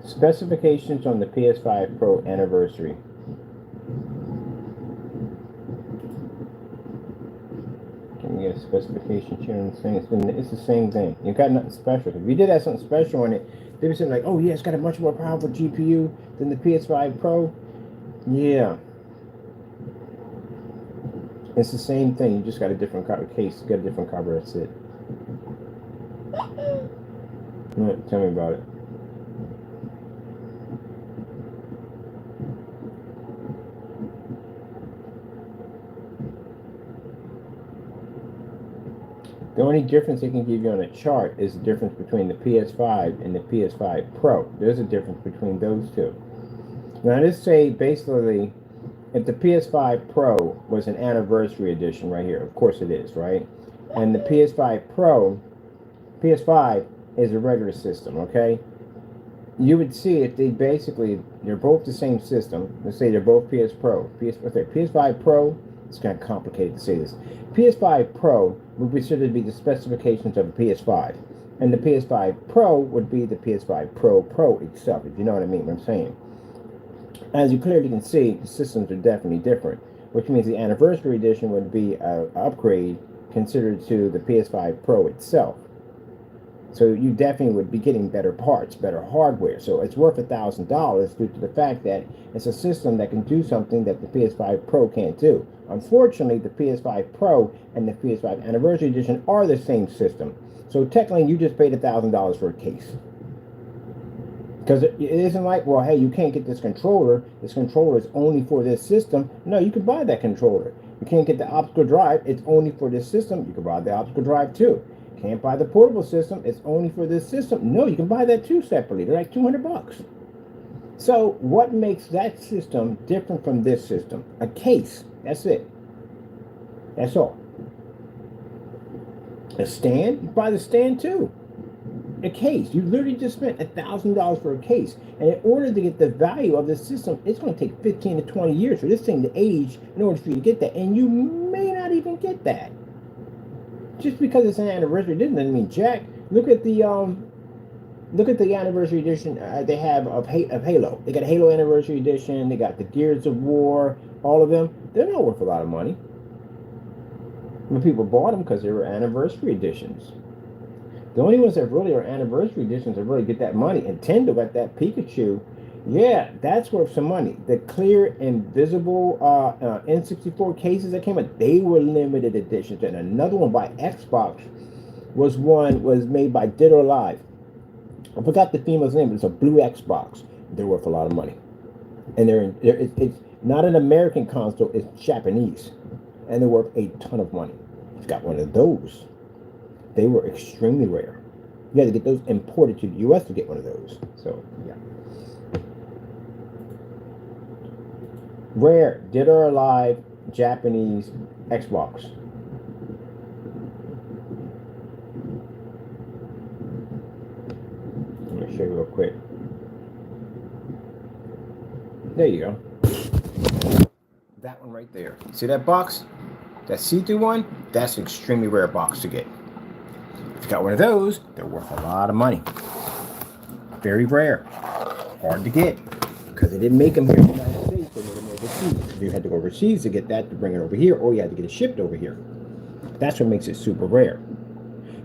Specifications on the PS5 Pro Anniversary. Can we get a specification here on the thing? It's the same thing. You got nothing special. If you did have something special on it, they'd be saying like, "Oh yeah, it's got a much more powerful GPU than the PS5 Pro." Yeah, it's the same thing. You just got a different case. You got a different cover. That's it. Tell me about it. The only difference they can give you on a chart is the difference between the PS5 and the PS5 Pro. There's a difference between those two. Now, let's say basically, if the PS5 Pro was an anniversary edition right here, of course it is, right? And the PS5 Pro, PS5 is a regular system, okay? You would see if they're both the same system. Let's say they're both PS5 Pro, it's kind of complicated to say this. PS5 Pro would be considered to be the specifications of the PS5. And the PS5 Pro would be the PS5 Pro itself, if you know what I mean, what I'm saying. As you clearly can see, the systems are definitely different, which means the anniversary edition would be an upgrade considered to the PS5 Pro itself. So you definitely would be getting better parts, better hardware. So it's worth $1,000 due to the fact that it's a system that can do something that the PS5 Pro can't do. Unfortunately, the PS5 Pro and the PS5 Anniversary Edition are the same system. So technically, you just paid $1,000 for a case. Because it isn't like, well, hey, you can't get this controller. This controller is only for this system. No, you can buy that controller. You can't get the optical drive. It's only for this system. You can buy the optical drive too. Can't buy the portable system. It's only for this system. No, you can buy that too separately. They're like $200. So what makes that system different from this system? A case. That's it. That's all. A stand. You buy the stand too. A case. You literally just spent $1,000 for a case. And in order to get the value of this system, it's going to take 15 to 20 years for this thing to age in order for you to get that. And you may not even get that. Just because it's an anniversary doesn't mean jack. Look at the anniversary edition they have of Halo. They got a Halo anniversary edition. They got the Gears of War. All of them. They're not worth a lot of money. But people bought them because they were anniversary editions. The only ones that really are anniversary editions that really get that money. Nintendo got that Pikachu. Yeah, that's worth some money. The clear invisible N64 cases that came out, they were limited editions. And another one by Xbox was made by Dead or Alive. I forgot the female's name, but it's a blue Xbox. They're worth a lot of money. And it's not an American console, it's Japanese. And they're worth a ton of money. It's got one of those. They were extremely rare. You had to get those imported to the US to get one of those. So, yeah. Rare, Dead or Alive, Japanese Xbox. I'm going to show you real quick. There you go. That one right there. See that box? That see-through one? That's an extremely rare box to get. If you got one of those, they're worth a lot of money. Very rare. Hard to get. Because they didn't make them here in the United States. They made them overseas. You had to go overseas to get that to bring it over here, or you had to get it shipped over here. That's what makes it super rare.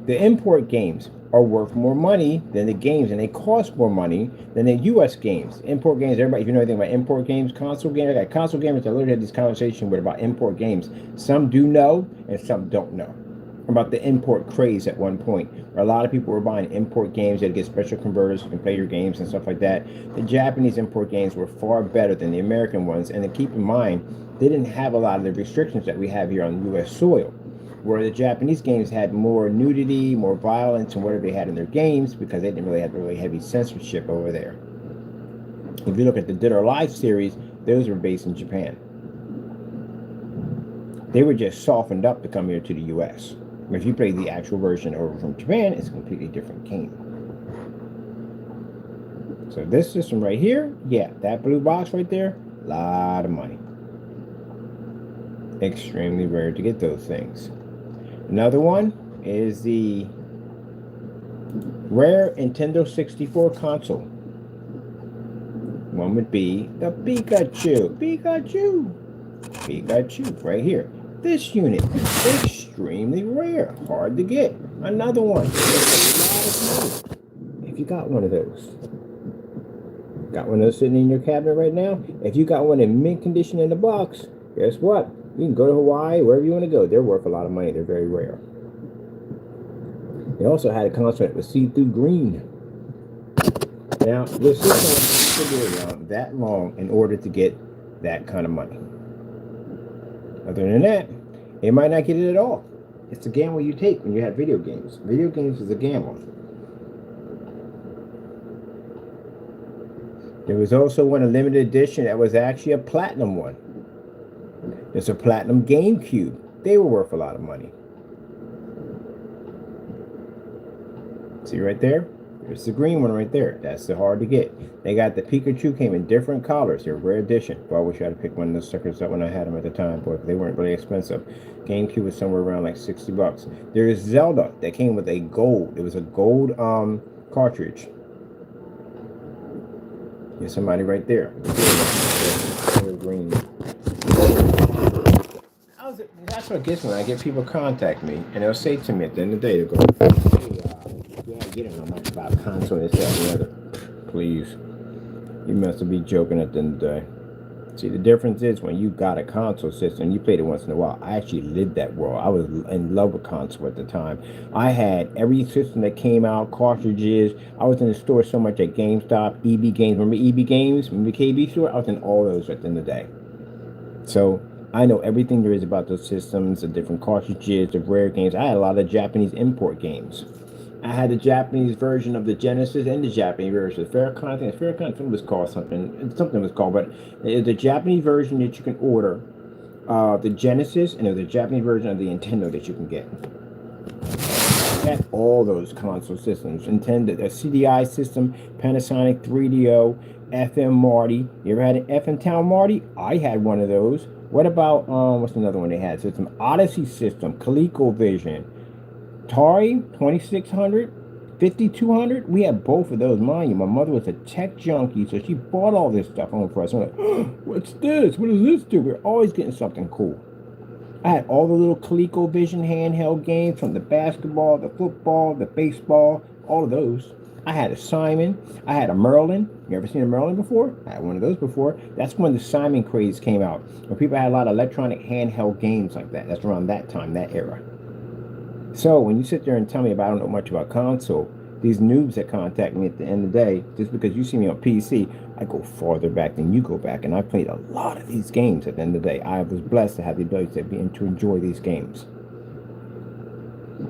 The import games are worth more money than the games, and they cost more money than the U.S. games. Import games, everybody, if you know anything about import games, console games, I got console gamers I literally had this conversation with about import games. Some do know, and some don't know about the import craze at one point, where a lot of people were buying import games that get special converters, you can play your games and stuff like that. The Japanese import games were far better than the American ones, and to keep in mind, they didn't have a lot of the restrictions that we have here on U.S. soil, where the Japanese games had more nudity, more violence, and whatever they had in their games, because they didn't really have really heavy censorship over there. If you look at the Dead or Alive series, those were based in Japan. They were just softened up to come here to the U.S. If you play the actual version over from Japan, it's a completely different game. So this system right here, yeah, that blue box right there, a lot of money. Extremely rare to get those things. Another one is the rare Nintendo 64 console. One would be the Pikachu. Pikachu, right here. This unit, extremely rare, hard to get. Another one, if you got one of those. Got one of those sitting in your cabinet right now? If you got one in mint condition in the box, guess what? You can go to Hawaii, wherever you want to go. They're worth a lot of money. They're very rare. They also had a console that was see-through green. Now, this system has to be around that long in order to get that kind of money. Other than that, you might not get it at all. It's a gamble you take when you have video games. Video games is a gamble. There was also one, a limited edition, that was actually a platinum one. There's a platinum GameCube. They were worth a lot of money. See right there? There's the green one right there. That's the hard to get. They got the Pikachu, came in different colors. They're rare edition. But I wish I had picked one of those suckers up when I had them at the time, boy. They weren't really expensive. GameCube was somewhere around like $60. There is Zelda that came with a gold. It was a gold cartridge. There's somebody right there. Green. That's what gets me when I get people contact me, and they'll say to me at the end of the day, they'll go, hey, you don't know much about console, this, that, and the other. Please. You must be joking at the end of the day. See, the difference is when you got a console system, you played it once in a while. I actually lived that world. I was in love with console at the time. I had every system that came out, cartridges. I was in the store so much at GameStop, EB Games. Remember EB Games? Remember the KB store? I was in all those at the end of the day. So I know everything there is about those systems, the different cartridges, the rare games. I had a lot of Japanese import games. I had the Japanese version of the Genesis and the Japanese version. The Farrakhan, I think the Farrakhan was called something. Something was called, but the Japanese version that you can order, the Genesis, and the Japanese version of the Nintendo that you can get. I had all those console systems. Nintendo, a CDI system, Panasonic 3DO, FM Marty. You ever had an FM Town Marty? I had one of those. What about, what's another one they had? System Odyssey system, ColecoVision. Atari 2600, 5200. We had both of those. Mind you, my mother was a tech junkie, so she bought all this stuff home for us. I'm like, oh, what's this? What does this do? We're always getting something cool. I had all the little ColecoVision handheld games, from the basketball, the football, the baseball, all of those. I had a Simon. I had a Merlin. You ever seen a Merlin before? I had one of those before. That's when the Simon craze came out, when people had a lot of electronic handheld games like that. That's around that time, that era. So when you sit there and tell me about I don't know much about console, these noobs that contact me at the end of the day, just because you see me on PC, I go farther back than you go back, and I played a lot of these games at the end of the day. I was blessed to have the ability to enjoy these games.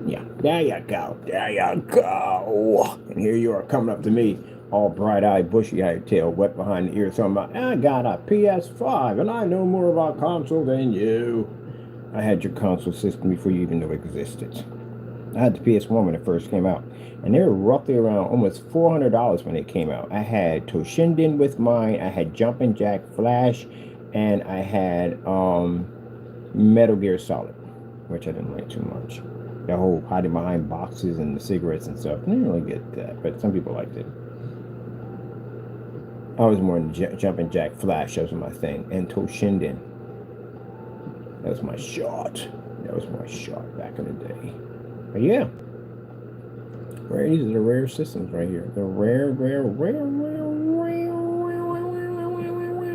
Yeah, there you go. There you go. And here you are coming up to me. all bright-eyed, bushy-eyed tail, wet behind the ears, talking about, I got a PS5 and I know more about console than you. I had your console system before you even knew it existed. I had the PS1 when it first came out, and they were roughly around almost $400 when it came out. I had Toshinden with mine, I had Jumpin' Jack Flash, and I had Metal Gear Solid, which I didn't like too much. The whole hiding behind boxes and the cigarettes and stuff. I didn't really get that, but some people liked it. I was more in Jumpin' Jack Flash. That was my thing. And Toshinden. That was my shot. That was my shot back in the day. But yeah. These are the rare systems right here. The rare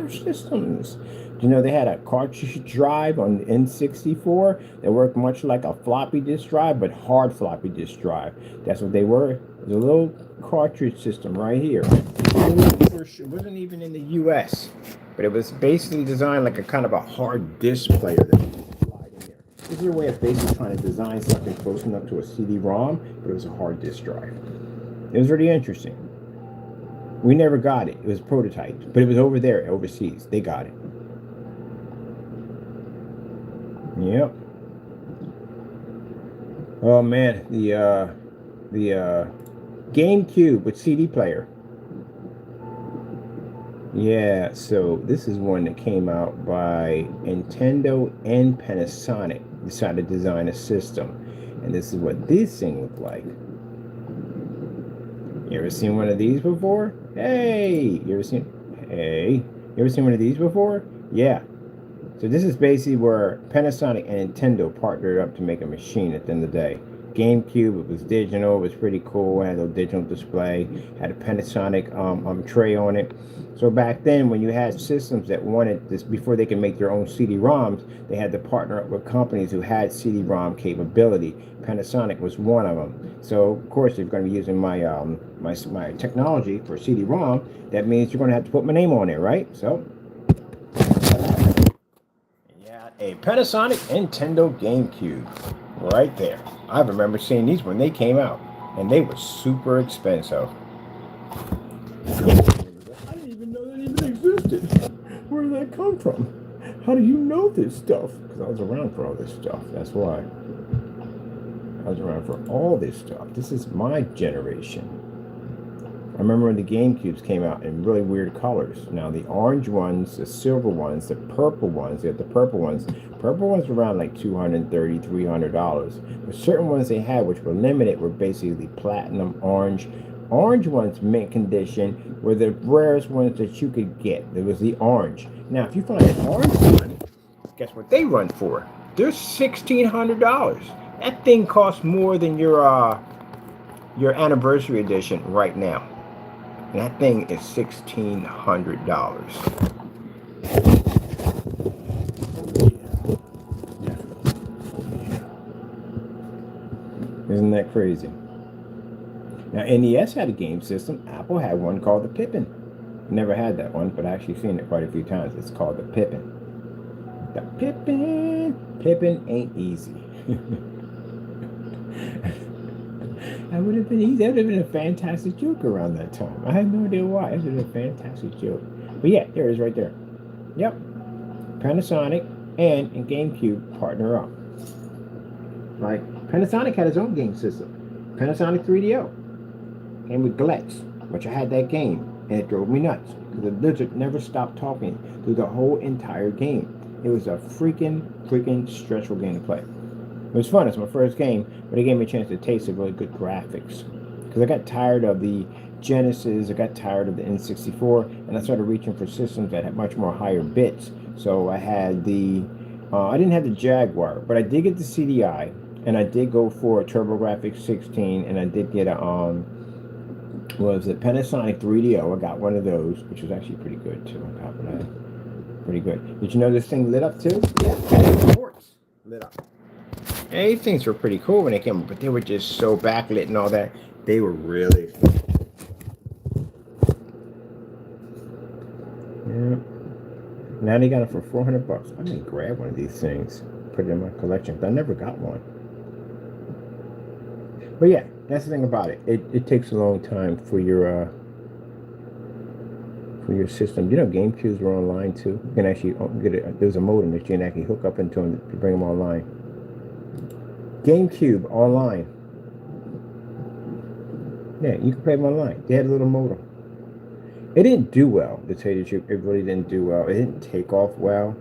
systems. You know, they had a cartridge drive on the N64 that worked much like a floppy disk drive, but hard floppy disk drive. That's what they were. The little cartridge system right here. It wasn't even in the US, but it was basically designed like a kind of a hard disk player that you could slide in there. This is a way of basically trying to design something close enough to a CD-ROM, but it was a hard disk drive. It was really interesting. We never got it. It was prototyped, but it was over there overseas. They got it. Yep. Oh man, the GameCube with CD player. Yeah, so this is one that came out by Nintendo and Panasonic. Decided to design a system, and this is what this thing looked like. You ever seen one of these before? Hey, you ever seen one of these before? Yeah. So this is basically where Panasonic and Nintendo partnered up to make a machine at the end of the day. GameCube, it was digital, it was pretty cool, it had a digital display, had a Panasonic tray on it. So back then, when you had systems that wanted this, before they could make their own CD-ROMs, they had to partner up with companies who had CD-ROM capability. Panasonic was one of them. So of course, if you're going to be using my my technology for CD-ROM, that means you're going to have to put my name on it, right? So yeah, a Panasonic Nintendo GameCube, right there. I remember seeing these when they came out, and they were super expensive. I didn't even know that even existed. Where did that come from? How do you know this stuff? Because I was around for all this stuff. That's why. I was around for all this stuff. This is my generation. I remember when the GameCubes came out in really weird colors. Now the orange ones, the silver ones, the purple ones, they had the purple ones. Purple ones were around like $230, $300. But certain ones they had, which were limited, were basically platinum orange. Orange ones, mint condition, were the rarest ones that you could get. There was the orange. Now, if you find an orange one, guess what they run for? They're $1,600. That thing costs more than your anniversary edition right now. And that thing is $1,600. Isn't that crazy? Now, NES had a game system. Apple had one called the Pippin. Never had that one, but I actually seen it quite a few times. It's called the Pippin. The Pippin. Pippin ain't easy. That would have been easy. That would have been a fantastic joke around that time. I had no idea why. It was a fantastic joke. But yeah, there it is right there. Yep. Panasonic and GameCube partner up. Like, Panasonic had its own game system. Panasonic 3DO. Came with Gletz, which I had that game. And it drove me nuts. Because the lizard never stopped talking through the whole entire game. It was a freaking stressful game to play. It was fun. It's my first game, but it gave me a chance to taste the really good graphics. Because I got tired of the Genesis, I got tired of the N64, and I started reaching for systems that had much more higher bits. So I had the, I didn't have the Jaguar, but I did get the CDI, and I did go for a TurboGrafx 16, and I did get a, was it Panasonic 3DO? I got one of those, which was actually pretty good too on top of that. Pretty good. Did you know this thing lit up too? Yeah, the ports lit up. And these things were pretty cool when they came, but they were just so backlit and all that. They were really. Yeah. Now they got it for $400. I may grab one of these things, put it in my collection. But I never got one. But yeah, that's the thing about it. It takes a long time for your for your system. You know, GameCubes were online too. You can actually get it. There's a modem that you can actually hook up into them to bring them online. GameCube online. Yeah, you can play them online. They had a little modem. It didn't do well, to tell you the truth. It really didn't do well. It didn't take off well.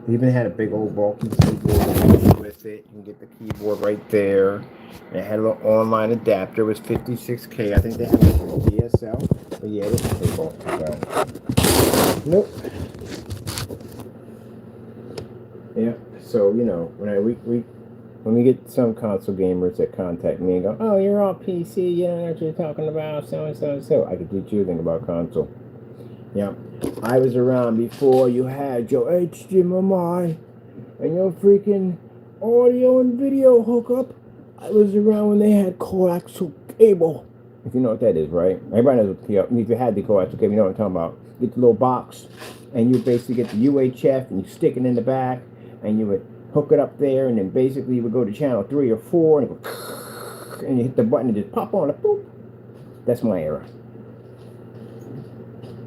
It even had a big old bulky keyboard with it. You can get the keyboard right there. And it had a little online adapter. It was 56K. I think they had a little DSL. But yeah, it didn't take off too well. Nope. Yeah. So, you know, when we get some console gamers that contact me and go, oh, you're all PC, you don't know what you're talking about, so and so and so, I could teach you a thing about console. Yeah. I was around before you had your HDMI and your freaking audio and video hookup. I was around when they had coaxial cable. If you know what that is, right? Everybody knows what if you had the coaxial cable, you know what I'm talking about. Get the little box, and you basically get the UHF, and you stick it in the back, and you would hook it up there, and then basically you would go to channel 3 or 4, and, and you hit the button and just pop on it. Boop. That's my era.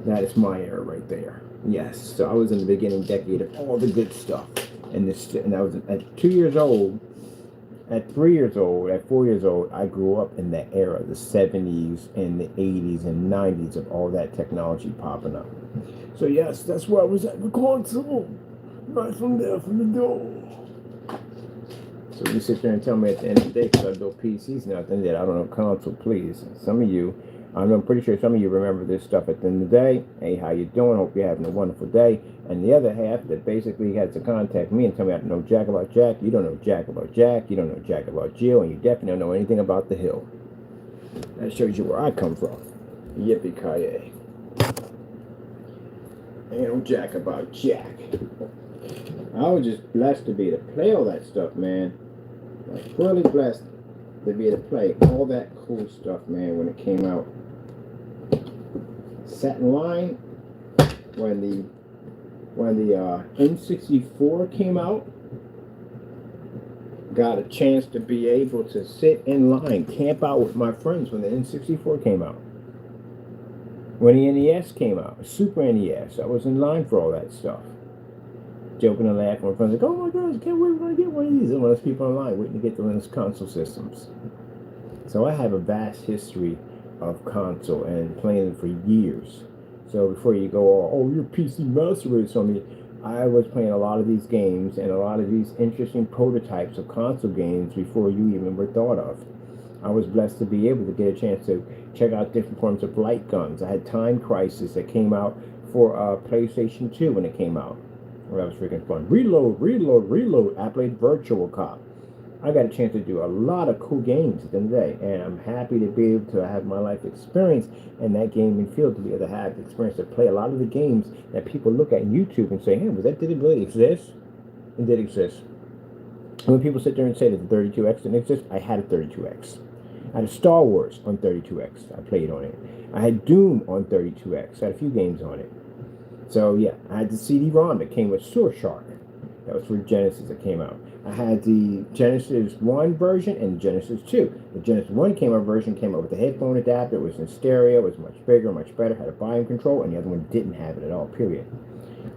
That is my era right there. Yes. So I was in the beginning decade of all the good stuff. And I was at 2 years old, at 3 years old, at 4 years old, I grew up in that era, the 70s and the 80s and 90s of all that technology popping up. So yes, that's where I was at the console. Right from there, from the door. So you sit there and tell me at the end of the day, because I built PCs now, at the end of the day, I don't know console, please. Some of you, I'm pretty sure some of you remember this stuff at the end of the day. Hey, how you doing? Hope you're having a wonderful day. And the other half that basically had to contact me and tell me I don't know jack about Jack. You don't know jack about Jack. You don't know jack about Jill. And you definitely don't know anything about the Hill. That shows you where I come from. Yippee-ki-yay. Ain't no jack about Jack. I was just blessed to be able to play all that stuff, man. Like, really blessed to be able to play all that cool stuff, man, when it came out. Sat in line when the N64 came out. Got a chance to be able to sit in line, camp out with my friends when the N64 came out. When the NES came out, Super NES, I was in line for all that stuff. Joking and laughing with friends like, oh my gosh, I can't wait, we're going to get one of these. And one of those people online waiting to get the latest console systems. So I have a vast history of console and playing them for years. So before you go, oh, you're PC master race on me, I was playing a lot of these games and a lot of these interesting prototypes of console games before you even were thought of. I was blessed to be able to get a chance to check out different forms of light guns. I had Time Crisis that came out for PlayStation 2 when it came out. Well, that was freaking fun. Reload. I played Virtual Cop. I got a chance to do a lot of cool games at the end of the day, and I'm happy to be able to have my life experience in that gaming field, to be able to have the experience to play a lot of the games that people look at YouTube and say, hey, did it really exist? It did exist. And when people sit there and say that the 32X didn't exist, I had a 32X. I had a Star Wars on 32X. I played on it. I had Doom on 32X. I had a few games on it. So yeah, I had the CD-ROM that came with Shark. That was for Genesis that came out. I had the Genesis 1 version and Genesis 2. The Genesis 1 version came out with the headphone adapter. It was in stereo. It was much bigger, much better. Had a volume control, and the other one didn't have it at all, period.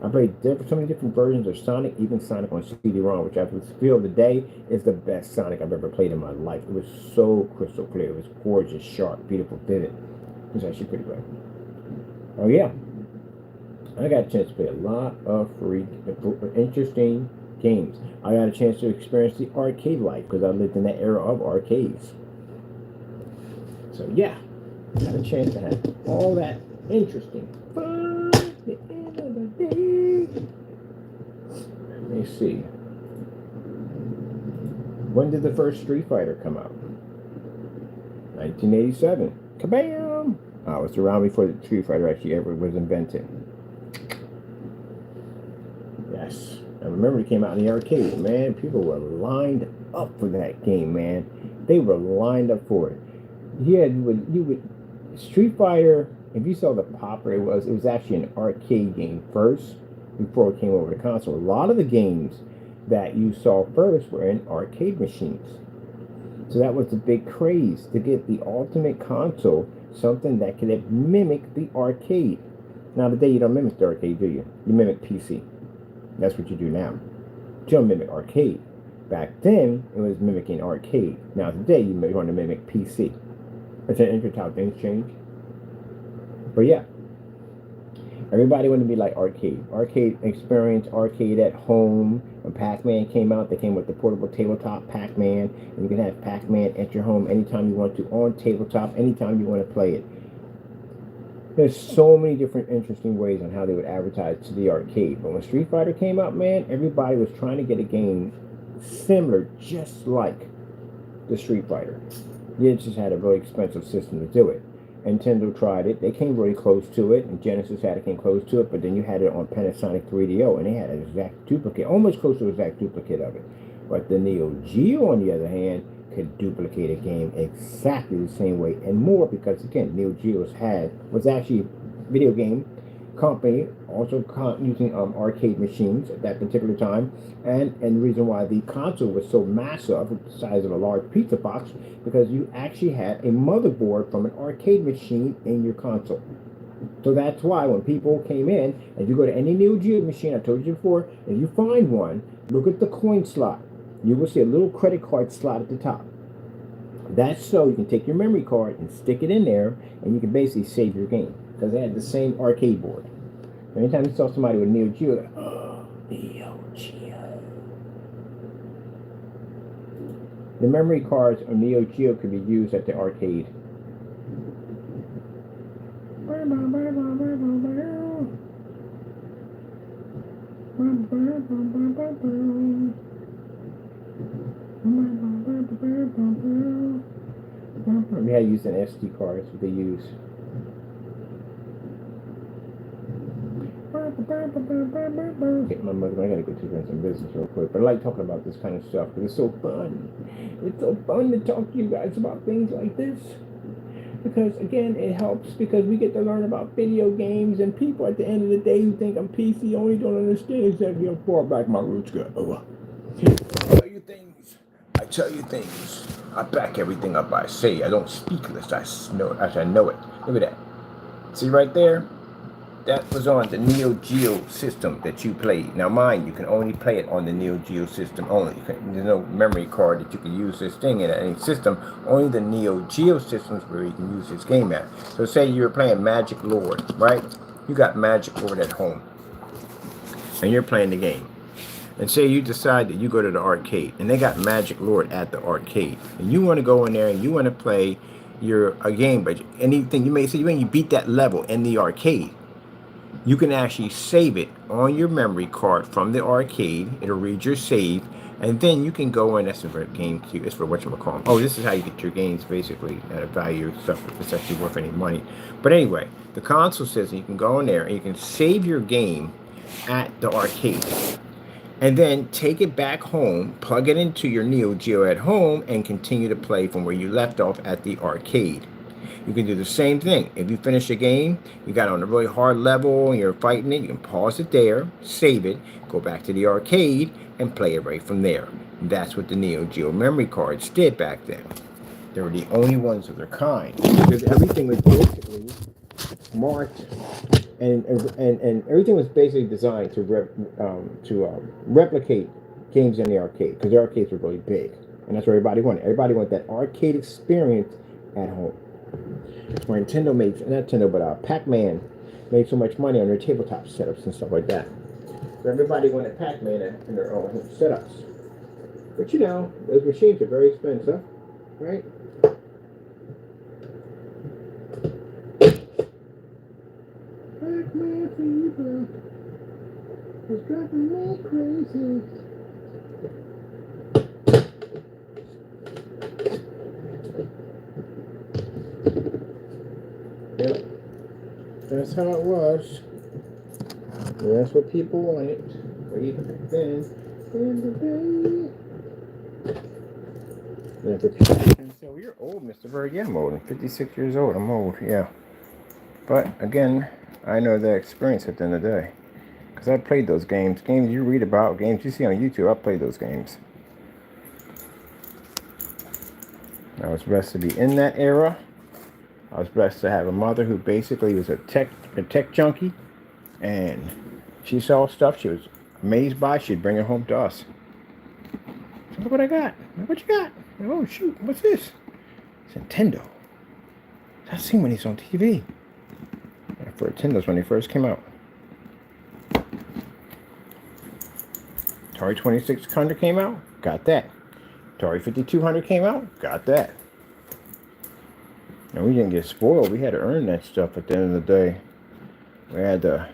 I played so many different versions of Sonic, even Sonic on CD-ROM, which I feel today is the best Sonic I've ever played in my life. It was so crystal clear. It was gorgeous, sharp, beautiful, vivid. It was actually pretty good. Oh yeah. I got a chance to play a lot of free, interesting games. I got a chance to experience the arcade life because I lived in that era of arcades. So yeah, I got a chance to have all that interesting fun at the end of the day. Let me see. When did the first Street Fighter come out? 1987. Kabam! I was around before the Street Fighter actually ever was invented. Yes. I remember it came out in the arcade, man. People were lined up for that game, man. They were lined up for it. Yeah, you would Street Fighter, if you saw the popper it was actually an arcade game first before it came over to console. A lot of the games that you saw first were in arcade machines. So that was the big craze to get the ultimate console, something that could mimic the arcade. Now today you don't mimic the arcade, do you? You mimic PC. That's what you do now. You don't mimic arcade. Back then, it was mimicking arcade. Now today, you want to mimic PC. It's an interesting how things change. But yeah, everybody wanted to be like arcade. Arcade experience, arcade at home. When Pac-Man came out, they came with the portable tabletop Pac-Man. And you can have Pac-Man at your home anytime you want to, on tabletop, anytime you want to play it. There's so many different interesting ways on how they would advertise to the arcade. But when Street Fighter came out, man, everybody was trying to get a game similar, just like the Street Fighter. They just had a really expensive system to do it. Nintendo tried it. They came really close to it, and Genesis came close to it, but then you had it on Panasonic 3DO, and they had an exact duplicate, almost close to an exact duplicate of it. But the Neo Geo, on the other hand, could duplicate a game exactly the same way and more, because again, Neo Geo was actually a video game company, also using arcade machines at that particular time, and the reason why the console was so massive, the size of a large pizza box, because you actually had a motherboard from an arcade machine in your console. So that's why when people came in, if you go to any Neo Geo machine, I told you before, if you find one, look at the coin slot. You will see a little credit card slot at the top. That's so you can take your memory card and stick it in there, and you can basically save your game, because they had the same arcade board. Anytime you saw somebody with Neo Geo, like, oh, Neo Geo. The memory cards of Neo Geo could be used at the arcade. We had to use an SD card, that's what they use. Okay, my mother, I gotta go take care of some business real quick. But I like talking about this kind of stuff because it's so fun. It's so fun to talk to you guys about things like this. Because again, it helps because we get to learn about video games, and people at the end of the day who think I'm PC only don't understand exactly how far back my roots go. I tell you things. I tell you things. I back everything up I say. I don't speak unless I know it. Look at that. See right there? That was on the Neo Geo system that you played. Now mine, you can only play it on the Neo Geo system only. There's no memory card that you can use this thing in any system. Only the Neo Geo systems where you can use this game at. So say you were playing Magic Lord, right? You got Magic Lord at home. And you're playing the game. And say you decide that you go to the arcade. And they got Magic Lord at the arcade. And you want to go in there and you want to play a game. But anything you may say, when you beat that level in the arcade, you can actually save it on your memory card from the arcade. It'll read your save, and then you can go in. That's for GameCube. It's for whatchamacallit. Oh, this is how you get your games basically at a value stuff if it's actually worth any money. But anyway, the console says you can go in there and you can save your game at the arcade, and then take it back home, plug it into your Neo Geo at home, and continue to play from where you left off at the arcade. You can do the same thing. If you finish a game, you got on a really hard level and you're fighting it, you can pause it there, save it, go back to the arcade, and play it right from there. That's what the Neo Geo memory cards did back then. They were the only ones of their kind, because everything was basically marked, and everything was basically designed to replicate games in the arcade, because the arcades were really big, and that's what everybody wanted. Everybody wanted that arcade experience at home. Where Nintendo made, not Nintendo, but Pac-Man made so much money on their tabletop setups and stuff like that. So everybody wanted Pac-Man in their own setups. But you know, those machines are very expensive, right? Pac-Man fever is driving me crazy. Yep, that's how it was. That's what people wanted. Way back then, in the day. And for people can say, "Well, you're old, Mr. Bird." Yeah, I'm old. I'm 56 years old. I'm old, yeah. But again, I know the experience at the end of the day. Because I played those games. Games you read about, games you see on YouTube, I played those games. I was blessed to be in that era. I was blessed to have a mother who basically was a tech junkie, and she saw stuff she was amazed by. She'd bring it home to us. So look what I got. Look what you got. Oh shoot, what's this? It's Nintendo. I've seen when he's on TV. For Nintendos when they first came out. Atari 2600 came out, got that. Atari 5200 came out, got that. And we didn't get spoiled. We had to earn that stuff at the end of the day. We had to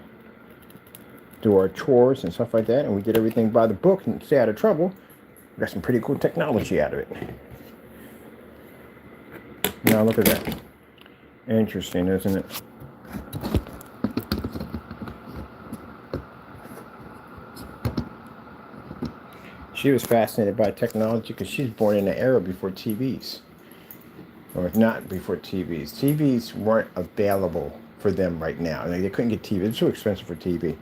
do our chores and stuff like that, and we did everything by the book and stay out of trouble. We got some pretty cool technology out of it. Now look at that. Interesting, isn't it? She was fascinated by technology because she's born in an era before TVs. Or not before TVs. TVs weren't available for them right now. Like, they couldn't get TV. It's too expensive for TV.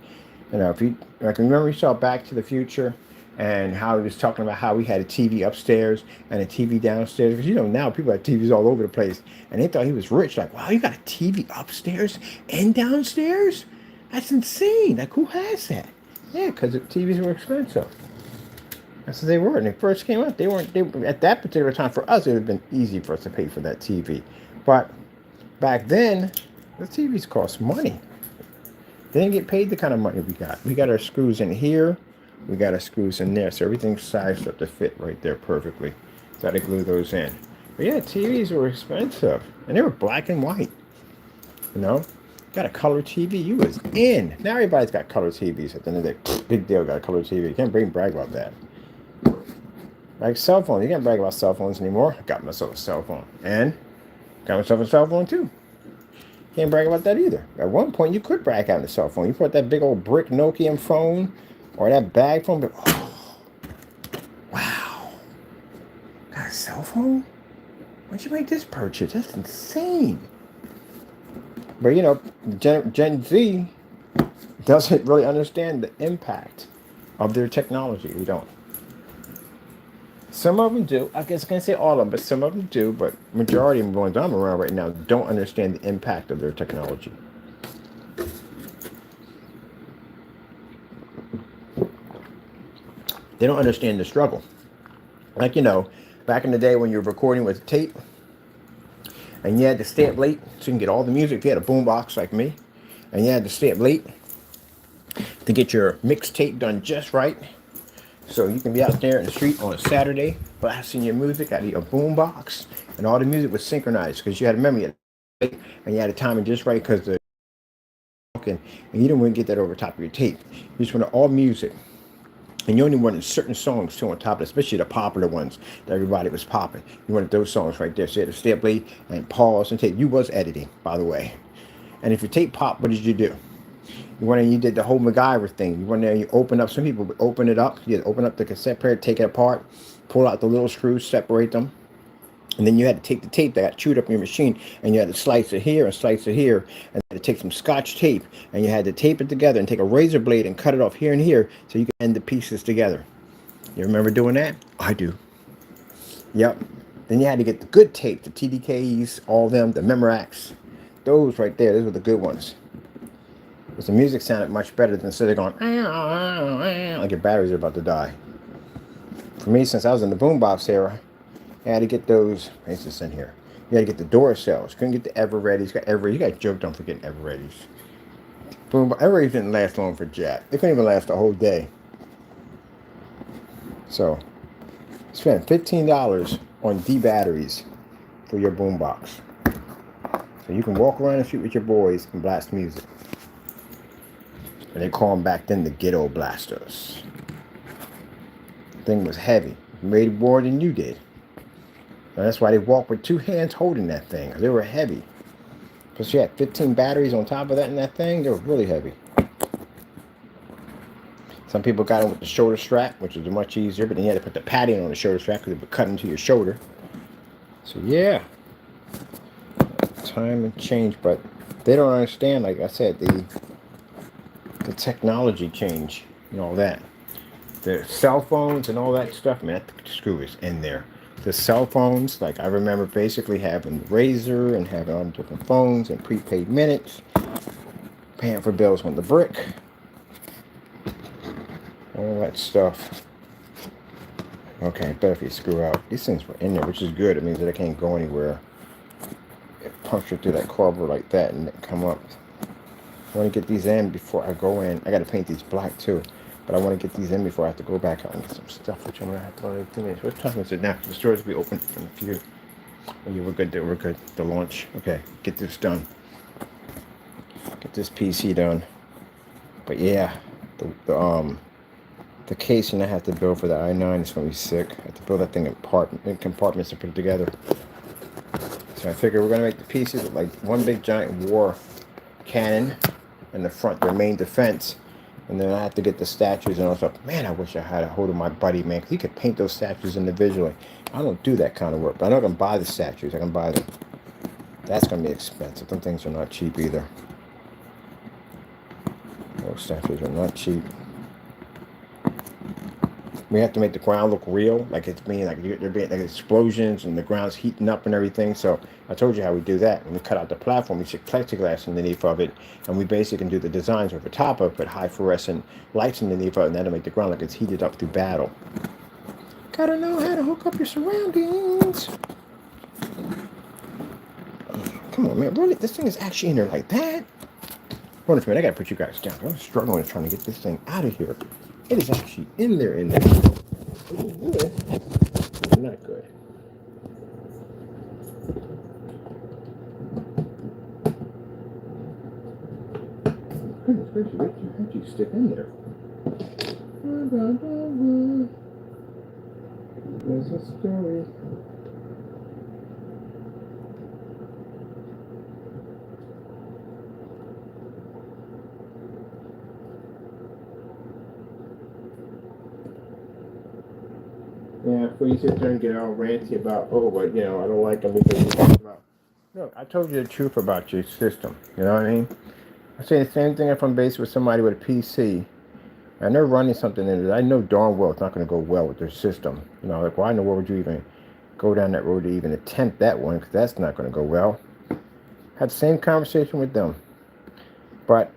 You know, if you like, remember you saw Back to the Future and how he was talking about how we had a TV upstairs and a TV downstairs. Because, you know, now people have TVs all over the place. And they thought he was rich. Like, wow, you got a TV upstairs and downstairs? That's insane. Like, who has that? Yeah, because TVs were expensive. That's what they were. When they first came out, they weren't. At that particular time, for us, it would have been easy for us to pay for that TV. But back then, the TVs cost money. They didn't get paid the kind of money we got. We got our screws in here. We got our screws in there. So everything's sized up to fit right there perfectly. So I had to glue those in. But yeah, TVs were expensive. And they were black and white. You know? Got a color TV. You was in. Now everybody's got color TVs at the end of the day. Big deal, got a color TV. You can't brag about that. Like cell phone. You can't brag about cell phones anymore. I got myself a cell phone. And got myself a cell phone too. Can't brag about that either. At one point, you could brag out a cell phone. You put that big old brick Nokia phone or that bag phone. But, oh, wow. Got a cell phone? Why'd you make this purchase? That's insane. But, you know, Gen Z doesn't really understand the impact of their technology. We don't. Some of them do. I guess I can't say all of them, but some of them do. But majority of the ones I'm around right now don't understand the impact of their technology. They don't understand the struggle. Like, you know, back in the day when you were recording with tape and you had to stay up late so you can get all the music. If you had a boombox like me and you had to stay up late to get your mixtape done just right. So you can be out there in the street on a Saturday, blasting your music out of your boombox, and all the music was synchronized because you had to remember it, and you had to time it just right because the and you didn't want to get that over top of your tape. You just wanted all music, and you only wanted certain songs too on top of it, especially the popular ones that everybody was popping. You wanted those songs right there. So you had to stay up late and pause and tape. You was editing, by the way. And if your tape popped, what did you do? You did the whole MacGyver thing. You went there, you open up. Some people would open it up. You open up the cassette player, take it apart, pull out the little screws, separate them, and then you had to take the tape that got chewed up in your machine, and you had to slice it here and slice it here, and you had to take some Scotch tape, and you had to tape it together and take a razor blade and cut it off here and here so you could end the pieces together. You remember doing that? I do. Yep. Then you had to get the good tape, the TDKs, all them, the Memorax. Those right there, those were the good ones. Because the music sounded much better than instead of going like your batteries are about to die. For me, since I was in the boombox era, I had to get those. What's this in here? You had to get the Duracells. Couldn't get the Ever-Readys. You got joked on for getting Ever-Readys. Ever-Readys didn't last long for Jack. They couldn't even last a whole day. So, spend $15 on D batteries for your boombox. So you can walk around the street with your boys and blast music. And they call them back then the ghetto blasters. The thing was heavy. It made more than you did. And that's why they walked with two hands holding that thing. They were heavy. Plus you had 15 batteries on top of that in that thing. They were really heavy. Some people got it with the shoulder strap, which was much easier. But then you had to put the padding on the shoulder strap because it would cut into your shoulder. So yeah. Time and change. But they don't understand, like I said, the technology change and all that. The cell phones and all that stuff, man, that screw is in there. the cell phones. Like I remember basically having Razor and having all the different phones and prepaid minutes, paying for bills on the brick, all that stuff. Okay, better if you screw out. These things were in there, which is good. It means that I can't go anywhere. It puncture through that cardboard like that and come up. I want to get these in before I go in. I got to paint these black too. But I want to get these in before I have to go back out and get some stuff, which I'm going to have to already finish. What time is it now? The stores will be open in a few. Oh, yeah, we're good. We're good. The launch. Okay, get this done. Get this PC done. But yeah, the casing I have to build for the i9 is going to be sick. I have to build that thing in compartments to put it together. So I figure we're going to make the pieces with like one big giant war cannon in the front, their main defense. And then I have to get the statues and all stuff. Man, I wish I had a hold of my buddy, man, because he could paint those statues individually. I don't do that kind of work, but I'm not going to buy the statues. I can buy them. That's going to be expensive. Them things are not cheap either. Those statues are not cheap. We have to make the ground look real, like it's being like there being like explosions and the ground's heating up and everything. So I told you how we do that. When we cut out the platform, we stick plexiglass underneath of it, and we basically can do the designs over top of it, put high fluorescent lights underneath of it, and that'll make the ground like it's heated up through battle. Gotta know how to hook up your surroundings. Come on, man. Really? This thing is actually in there like that? Hold on a minute. I gotta put you guys down. I'm struggling with trying to get this thing out of here. It is actually in there. Not good. Goodness gracious, how'd you stick in there? There's a story. Yeah, before you sit there and get all ranty about, oh, but I don't like them because you talk about. Look, I told you the truth about your system. You know what I mean? I say the same thing if I'm based with somebody with a PC and they're running something in it. I know darn well it's not going to go well with their system. Like, why in the world would you even go down that road to even attempt that one? Because that's not going to go well. Had the same conversation with them. But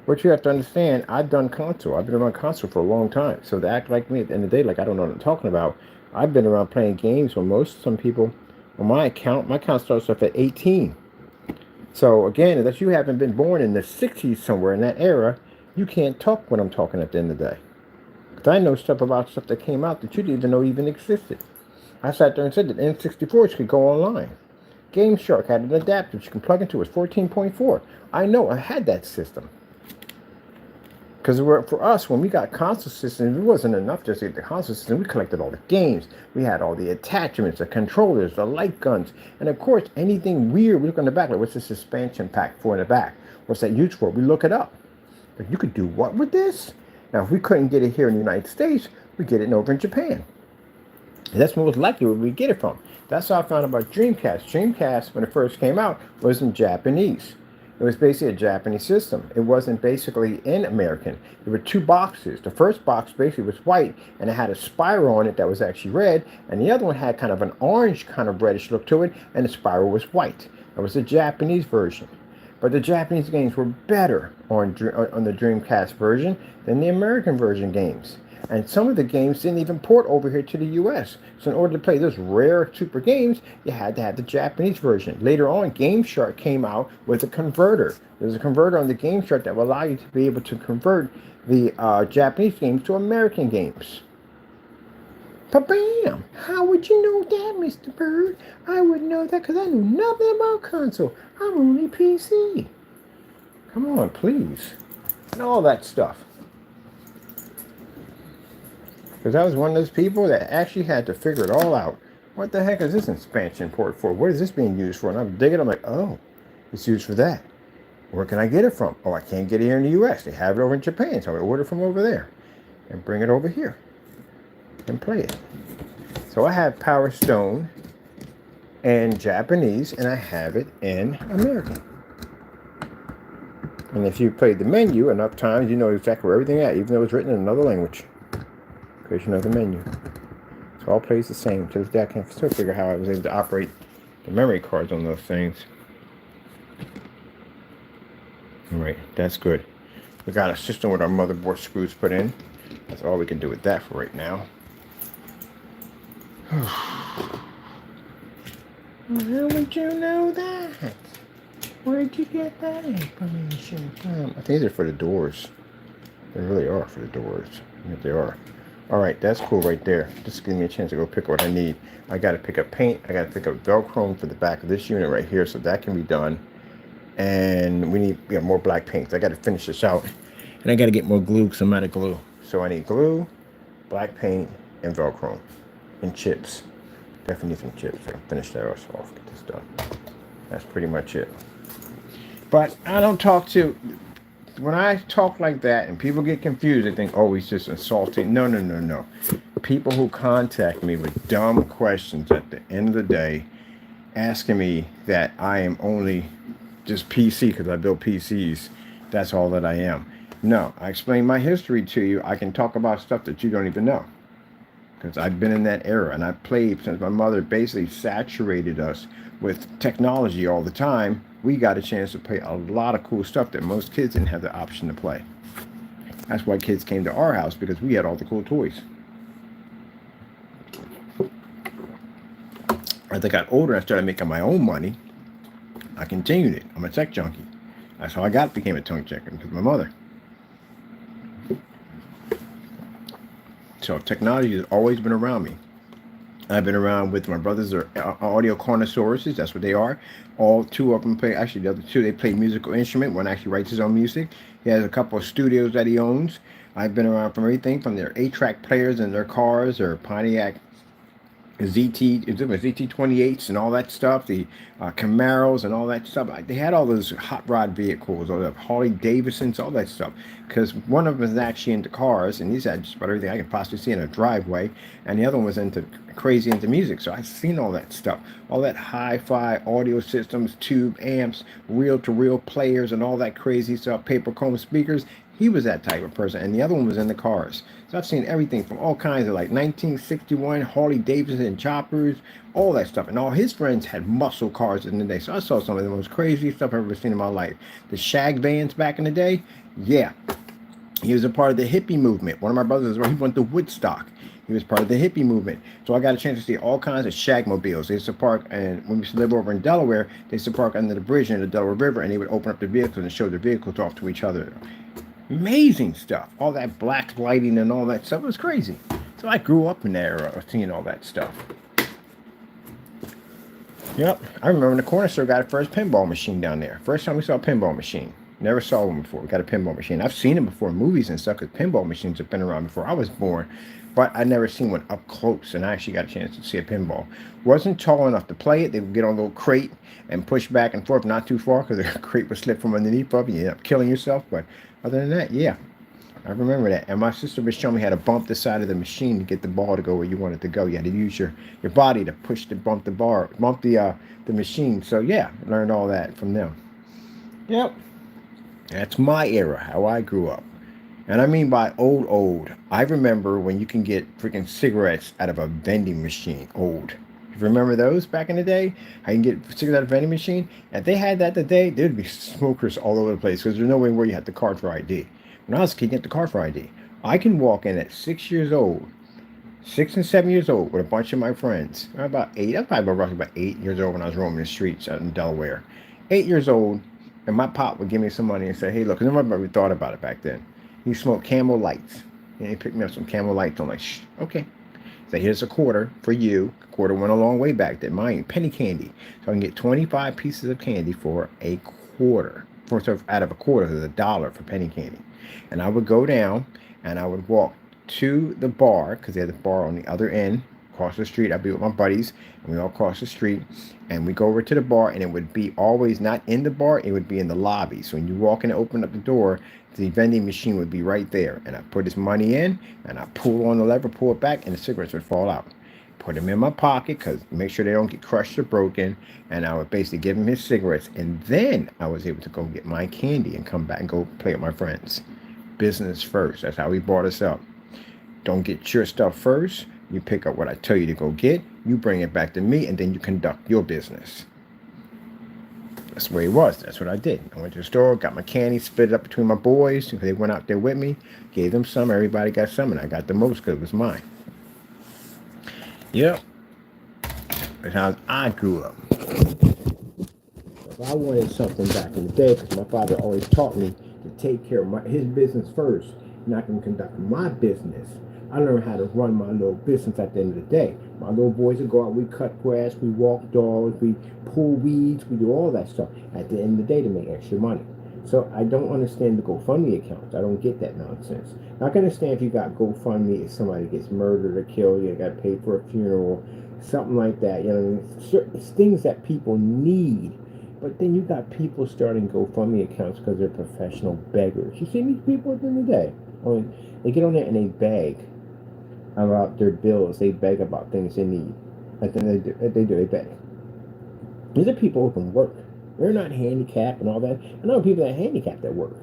what you have to understand, I've done console. I've been around console for a long time. So to act like me at the end of the day, like I don't know what I'm talking about, I've been around playing games when some people, on my account starts off at 18. So again, unless you haven't been born in the 60s somewhere in that era, you can't talk when I'm talking at the end of the day. Because I know stuff about stuff that came out that you didn't even know even existed. I sat there and said that N64s could go online. Game Shark had an adapter you can plug into. It's 14.4. I know, I had that system. Because for us, when we got console systems, it wasn't enough just to get the console system. We collected all the games. We had all the attachments, the controllers, the light guns. And of course, anything weird, we look on the back, like what's this expansion pack for in the back? What's that used for? We look it up. Like, you could do what with this? Now, if we couldn't get it here in the United States, we get it over in Japan. And that's most likely where we get it from. That's how I found out about Dreamcast. Dreamcast, when it first came out, was in Japanese. It was basically a Japanese system. It wasn't basically in American. There were two boxes. The first box basically was white, and it had a spiral on it that was actually red, and the other one had kind of an orange kind of reddish look to it, and the spiral was white. That was the Japanese version. But the Japanese games were better on the Dreamcast version than the American version games. And some of the games didn't even port over here to the US. So in order to play those rare super games, you had to have the Japanese version. Later on, Game Shark came out with a converter. There's a converter on the Game Shark that will allow you to be able to convert the Japanese games to American games. Bam! How would you know that, Mr. Bird? I wouldn't know that because I knew nothing about console. I'm only PC. Come on, please. And all that stuff. Because I was one of those people that actually had to figure it all out. What the heck is this expansion port for? What is this being used for? And I'm digging. I'm like, oh, it's used for that. Where can I get it from? Oh, I can't get it here in the U.S. They have it over in Japan, so I order from over there and bring it over here and play it. So I have Power Stone in Japanese, and I have it in American. And if you played the menu enough times, you know exactly where everything is at, even though it's written in another language. Creation of the menu. So It all plays the same. To this day, I can still figure how I was able to operate the memory cards on those things. All right, that's good. We got a system with our motherboard screws put in. That's all we can do with that for right now. How would you know that? Where did you get that information from? I think they're for the doors. They really are for the doors. I think they are. All right, that's cool right there. Just give me a chance to go pick up what I need. I got to pick up paint. I got to pick up Velcro for the back of this unit right here, so that can be done. And we got more black paints. I got to finish this out. And I got to get more glue because I'm out of glue. So I need glue, black paint, and Velcro. And chips. Definitely need some chips. I can finish that off. Get this done. That's pretty much it. But I don't talk to... When I talk like that and people get confused, they think, oh, he's just insulting. No, no, no, no. People who contact me with dumb questions at the end of the day, asking me that I am only just PC because I build PCs. That's all that I am. No, I explain my history to you. I can talk about stuff that you don't even know. Because I've been in that era and I've played since my mother basically saturated us with technology all the time. We got a chance to play a lot of cool stuff that most kids didn't have the option to play. That's why kids came to our house, because we had all the cool toys. As I got older, I started making my own money. I continued it. I'm a tech junkie. That's how I became a tech junkie, because of my mother. So technology has always been around me. I've been around with my brothers, are audio connoisseurs. That's what they are. All two of them play. Actually, the other two, they play musical instrument. One actually writes his own music. He has a couple of studios that he owns. I've been around from everything from their 8-track players in their cars, or Pontiac ZT28s and all that stuff, the Camaros and all that stuff. They had all those hot rod vehicles, all the Harley Davidsons, all that stuff. Because one of them is actually into cars, and he's had just about everything I can possibly see in a driveway, and the other one was crazy into music. So I've seen all that stuff, all that hi-fi audio systems, tube amps, reel-to-reel players, and all that crazy stuff, paper comb speakers. He was that type of person, and the other one was in the cars. So I've seen everything from all kinds of like 1961 Harley Davidson choppers, all that stuff. And all his friends had muscle cars in the day. So I saw some of the most crazy stuff I've ever seen in my life. The shag vans back in the day, yeah. He was a part of the hippie movement. One of my brothers, he went to Woodstock. He was part of the hippie movement. So I got a chance to see all kinds of shagmobiles. They used to park, and when we used to live over in Delaware, they used to park under the bridge in the Delaware River, and they would open up the vehicles and show the vehicles off to each other. Amazing stuff. All that black lighting and all that stuff was crazy. So I grew up in that era of seeing all that stuff. Yep. I remember in the corner store got a first pinball machine down there. First time we saw a pinball machine. Never saw one before. We got a pinball machine. I've seen them before in movies and stuff, because pinball machines have been around before I was born. But I never seen one up close, and I actually got a chance to see a pinball. Wasn't tall enough to play it. They would get on a little crate and push back and forth, not too far, because the crate would slip from underneath of you. You end up killing yourself. But other than that, yeah, I remember that. And my sister was showing me how to bump the side of the machine to get the ball to go where you want it to go. You had to use your body to push bump the machine. So yeah, I learned all that from them. Yep. That's my era, how I grew up. And I mean by old. I remember when you can get freaking cigarettes out of a vending machine, old. You remember those back in the day? How you can get cigarettes out of a vending machine? If they had that today, there'd be smokers all over the place, because there's no way where you had the card for ID. When I was a kid, you get the card for ID. I can walk in at 6 years old, 6 and 7 years old, with a bunch of my friends. About 8, I was probably roughly about 8 years old when I was roaming the streets out in Delaware. 8 years old, and my pop would give me some money and say, hey, look, because nobody thought about it back then. He smoked Camel Lights. And he picked me up some Camel Lights. I'm like, shh, okay. So here's a quarter for you. A quarter went a long way back then. Mine, penny candy. So I can get 25 pieces of candy for a quarter. Out of a quarter, there's $1 for penny candy. And I would go down and I would walk to the bar, because they had the bar on the other end, across the street. I'd be with my buddies, and we all cross the street, and we go over to the bar, and it would be always not in the bar, it would be in the lobby. So when you walk in and open up the door, the vending machine would be right there, and I put his money in, and I pull on the lever, pull it back, and the cigarettes would fall out. Put them in my pocket, because make sure they don't get crushed or broken, and I would basically give him his cigarettes, and then I was able to go get my candy and come back and go play with my friends. Business first. That's how he brought us up. Don't get your stuff first. You pick up what I tell you to go get, you bring it back to me, and then you conduct your business. That's the way it was. That's what I did. I went to the store, got my candy, split it up between my boys. They went out there with me, gave them some. Everybody got some, and I got the most because it was mine. Yep. That's how I grew up. If I wanted something back in the day, because my father always taught me to take care of his business first, and I can conduct my business. I learned how to run my little business at the end of the day. My little boys would go out, we cut grass, we walk dogs, we pull weeds, we do all that stuff at the end of the day to make extra money. So I don't understand the GoFundMe accounts. I don't get that nonsense. I can understand if you got GoFundMe, if somebody gets murdered or killed, you got to pay for a funeral, something like that. You know, certain things that people need. But then you got people starting GoFundMe accounts because they're professional beggars. You see these people at the end of the day. I mean, they get on there and they beg about their bills. They beg about things they need. And then they beg. These are people who can work. They're not handicapped and all that. I know people that are handicapped that work.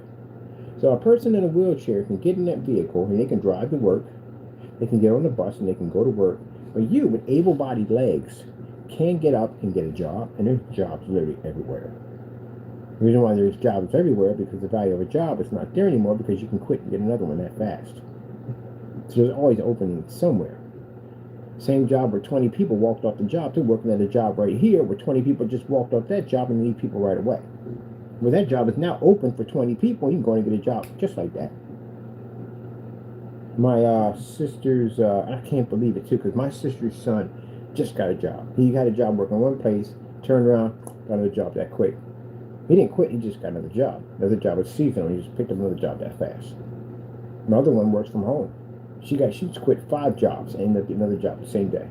So a person in a wheelchair can get in that vehicle and they can drive to work. They can get on the bus and they can go to work. But you, with able-bodied legs, can get up and get a job, and there's jobs literally everywhere. The reason why there's jobs everywhere because the value of a job is not there anymore because you can quit and get another one that fast. So there's always openings somewhere. Same job where 20 people walked off the job, they're working at a job right here where 20 people just walked off that job and need people right away. Well, that job is now open for 20 people, you can go and get a job just like that. My sister's, I can't believe it too, because my sister's son just got a job. He got a job working one place, turned around, got another job that quick. He didn't quit, he just got another job. Another job was seasonal, he just picked up another job that fast. My other one works from home. She's quit 5 jobs and another job the same day.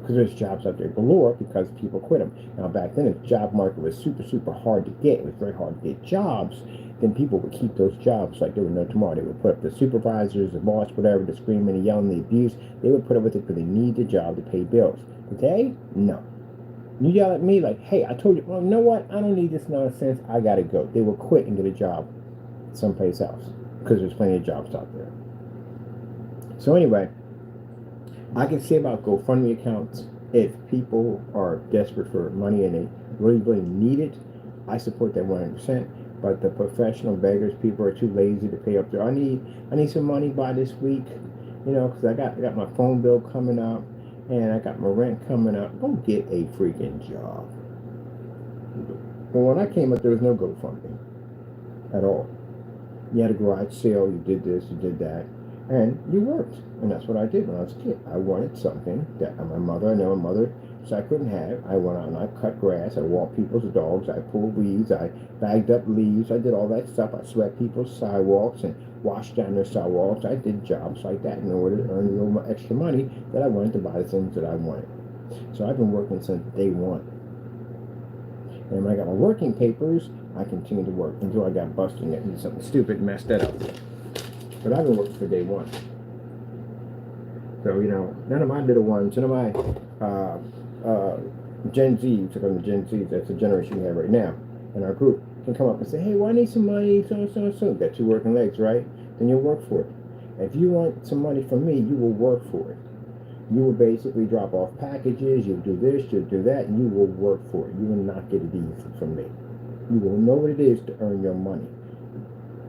Because there's jobs out there galore because people quit them. Now back then, if the job market was super hard to get, it was very hard to get jobs, then people would keep those jobs like there were no tomorrow. They would put up the supervisors, the boss, whatever, the screaming, the yelling, the abuse. They would put up with it because they need the job to pay bills. Today, no. You yell at me like, hey, I told you, well, you know what? I don't need this nonsense. I got to go. They will quit and get a job someplace else because there's plenty of jobs out there. So anyway, I can say about GoFundMe accounts, if people are desperate for money and they really need it, I support that 100%. But the professional beggars, people are too lazy to pay up there. I need some money by this week, you know, because I got my phone bill coming up and I got my rent coming up. Go get a freaking job. Well, when I came up, there was no GoFundMe at all. You had a garage sale, you did this, you did that, and you worked. And that's what I did when I was a kid. I wanted something that my mother so I couldn't have. I went out and I cut grass, I walked people's dogs, I pulled weeds, I bagged up leaves, I did all that stuff. I swept people's sidewalks and washed down their sidewalks. I did jobs like that in order to earn a little extra money that I wanted to buy the things that I wanted. So I've been working since day one. And when I got my working papers, I continued to work until I got busted and did something stupid and messed that up. But I've been working for day one. So, you know, none of my little ones, none of my Gen Z, took on the Gen Z, that's the generation we have right now in our group, can come up and say, hey, well, I need some money, so. Got 2 working legs, right? Then you'll work for it. If you want some money from me, you will work for it. You will basically drop off packages, you'll do this, you'll do that, and you will work for it. You will not get it easy from me. You will know what it is to earn your money.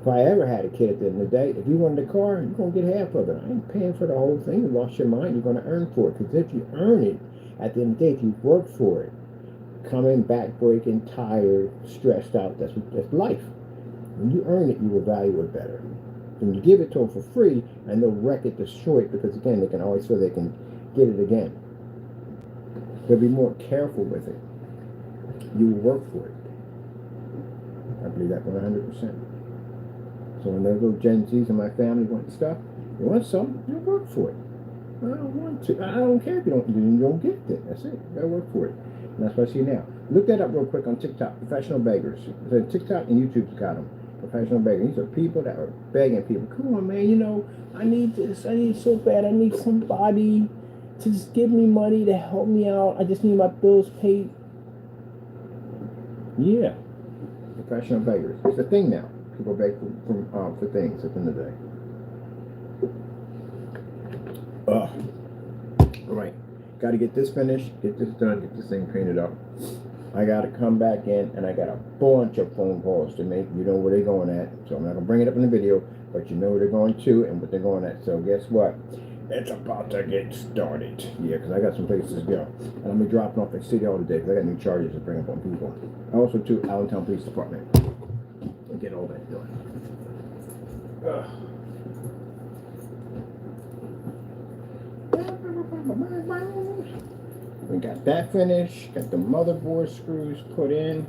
If I ever had a kid at the end of the day, if you wanted a car, you're going to get half of it. I ain't paying for the whole thing. You lost your mind, you're going to earn for it. Because if you earn it, at the end of the day, if you work for it, coming back breaking, tired, stressed out, that's life. When you earn it, you will value it better. When you give it to them for free, and they'll wreck it, destroy it, because again, they can always feel they can get it again. They'll be more careful with it. You will work for it. I believe that 100%. So when those little Gen Zs in my family want stuff, you want something, you work for it. I don't want to. I don't care if you don't get it. That's it. You gotta work for it. And that's what I see now. Look that up real quick on TikTok. Professional beggars. So TikTok and YouTube's got them. Professional beggars. These are people that are begging people. Come on, man. You know, I need this. I need so bad. I need somebody to just give me money to help me out. I just need my bills paid. Yeah. Professional beggars. It's a thing now. People beg for things at the end of the day. Ugh. got to get this finished, get this done, get this thing painted up. I got to come back in, and I got a bunch of phone calls to make. You know where they're going at, so I'm not gonna bring it up in the video, but you know where they're going to and what they're going at. So guess what? It's about to get started. Yeah, because I got some places to go, and I'm gonna be dropping off at City Hall today because I got new charges to bring up on people. Also to Allentown Police Department and get all that done. Ugh. We got that finished, got the motherboard screws put in.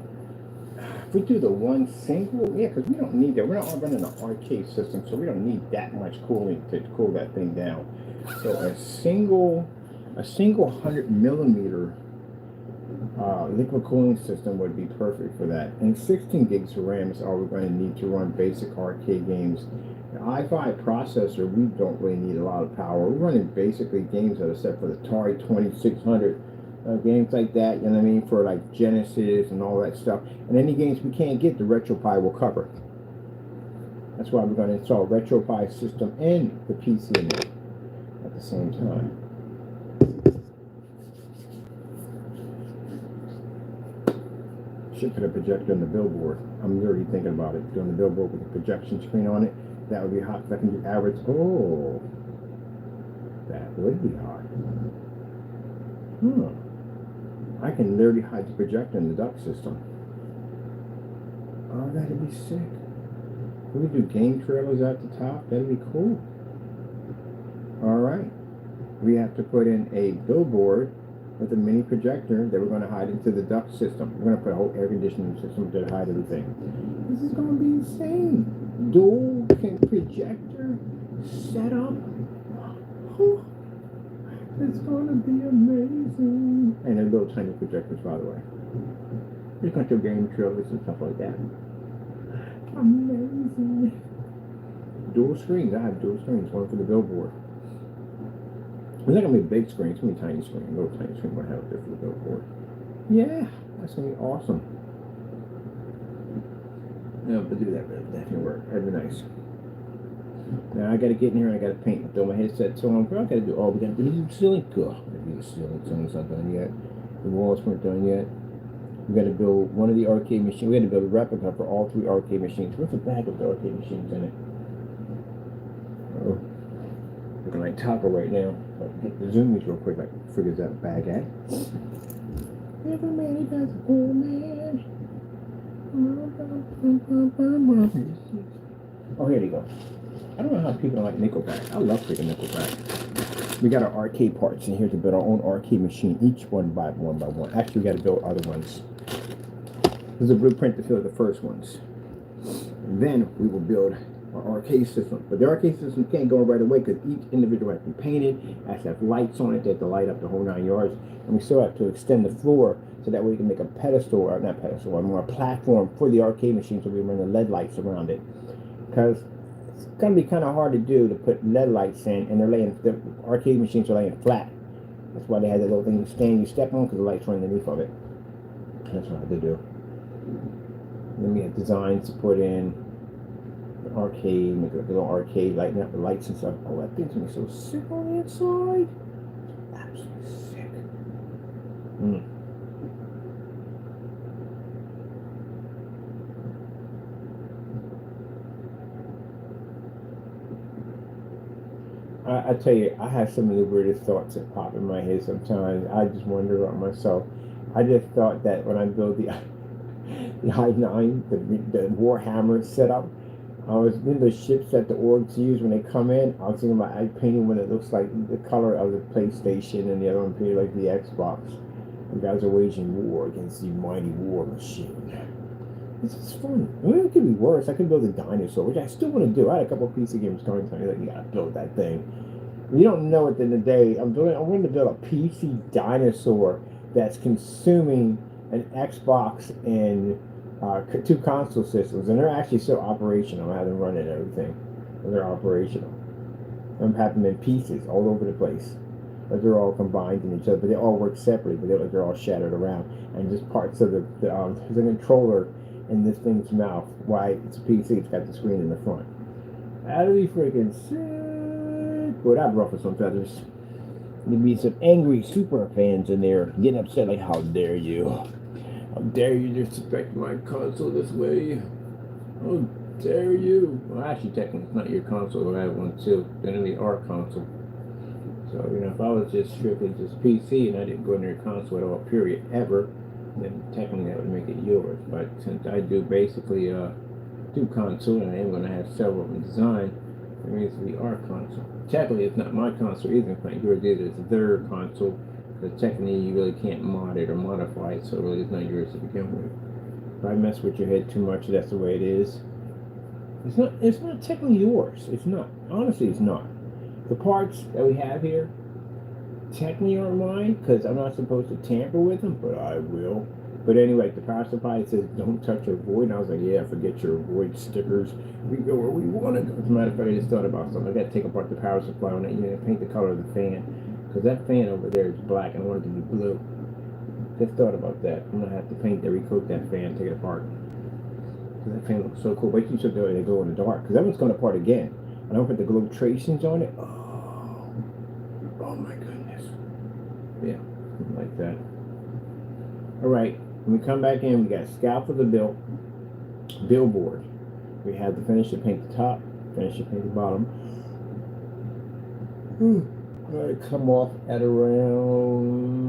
If we do the one single, yeah, because we don't need that. We're not running an arcade system, so we don't need that much cooling to cool that thing down. So a single 100 millimeter liquid cooling system would be perfect for that. And 16 gigs of RAM is all we're going to need to run basic arcade games. The i5 processor, we don't really need a lot of power. We're running basically games that are set for the Atari 2600. Games like that, you know what I mean, for like Genesis and all that stuff. And any games we can't get, the RetroPie will cover. That's why we're going to install RetroPie system and the PC in it at the same time. Should put a projector on the billboard. I'm already thinking about it. Doing the billboard with a projection screen on it. That would be hot. If I can do average. Oh, that would be hot. I can literally hide the projector in the duct system. Oh, that'd be sick. We could do game trailers at the top. That'd be cool. Alright. We have to put in a billboard with a mini projector that we're going to hide into the duct system. We're going to put a whole air conditioning system to hide everything. This is going to be insane. Dual projector setup. Oh. It's gonna be amazing. And they're little tiny projectors, by the way. Just going to do game trailers and stuff like that. Amazing. Dual screens. I have dual screens. One for the billboard. It's not gonna be a big screen. It's gonna be a tiny screen. A little tiny screen. We're gonna have it there for the billboard. Yeah, that's gonna be awesome. No, but do that. That can work. That'd be nice. Now I gotta get in here and I gotta paint. Throw my headset on. I gotta do all we gotta do the ceiling. Gosh, gotta do the ceiling. Ceiling's not done yet. The walls weren't done yet. We gotta build one of the arcade machines. We gotta build a replica for all 3 arcade machines. Where's the bag of the arcade machines in it? Oh, looking like taco right now. Get the zoomies real quick. Like figures that bag at. Every man does a poor man. Oh, here you go. I don't know how people like Nickelback. I love freaking Nickelback. We got our arcade parts in here to build our own arcade machine, each one by one. Actually, we got to build other ones. There's a blueprint to fill the first ones. And then we will build our arcade system. But the arcade system can't go right away because each individual has to be painted, has to have lights on it, they have to light up the whole 9 yards. And we still have to extend the floor so that way we can make a pedestal, or not pedestal, or more platform for the arcade machine so we run the LED lights around it. Because it's going to be kind of hard to do to put LED lights in, and the arcade machines are laying flat. That's why they had that little thing to stand you step on because the lights are underneath of it. That's what I had to do. Then we have designs to put in the arcade, make a little arcade lighting up the lights and stuff. Oh, that thing's going to be so sick on the inside. Absolutely sick. I tell you, I have some of the weirdest thoughts that pop in my head sometimes. I just wonder about myself. I just thought that when I built the I-9, the Warhammer setup, I was in the ships that the orcs use when they come in. I was thinking about painting one that looks like the color of the PlayStation, and the other one painted like the Xbox. You guys are waging war against the mighty war machine. This is fun. I mean, it could be worse. I could build a dinosaur, which I still want to do. I had a couple of PC games coming to me like, you gotta build that thing. You don't know at the end of the day. I'm going to build a PC dinosaur that's consuming an Xbox and 2 console systems, and they're actually still operational. I have them running everything, and they're operational. I'm having them in pieces all over the place, but they're all combined in each other. But they all work separately, but they're all shattered around, and just parts of the controller in this thing's mouth. Why it's a PC? It's got the screen in the front. That'd be freaking sick. Boy, that'd ruffle some feathers. There'd be some angry super fans in there getting upset like, how dare you? How dare you disrespect my console this way? How dare you? Well, actually, technically, it's not your console. I have one too. It's going to be our console. So, if I was just strictly just PC and I didn't go into your console at all, period, ever, then technically that would make it yours. But since I do basically do console and I am going to have several in design, it means to be our console. Technically, it's not my console either. It's not yours either. It's their console. Because technically, you really can't mod it or modify it, so really it's not yours to begin with. If I mess with your head too much, that's the way it is. It's not technically yours. It's not. Honestly, it's not. The parts that we have here technically aren't mine because I'm not supposed to tamper with them, but I will. But anyway, the power supply says don't touch your void, and I was like, yeah, forget your void stickers. We go where we want to go. As a matter of fact, I just thought about something. I got to take apart the power supply on that unit and paint the color of the fan, because that fan over there is black and I want it to be blue. Just thought about that. I'm gonna have to recoat that fan, take it apart. Because that fan looks so cool. Wait till you show they glow in the dark, because that one's going apart again. I don't put the glow tracings on it. Oh my goodness. Yeah, like that. All right. When we come back in, we got scalp of the billboard. We have to finish to paint the top, finish to paint the bottom. Gonna come off at around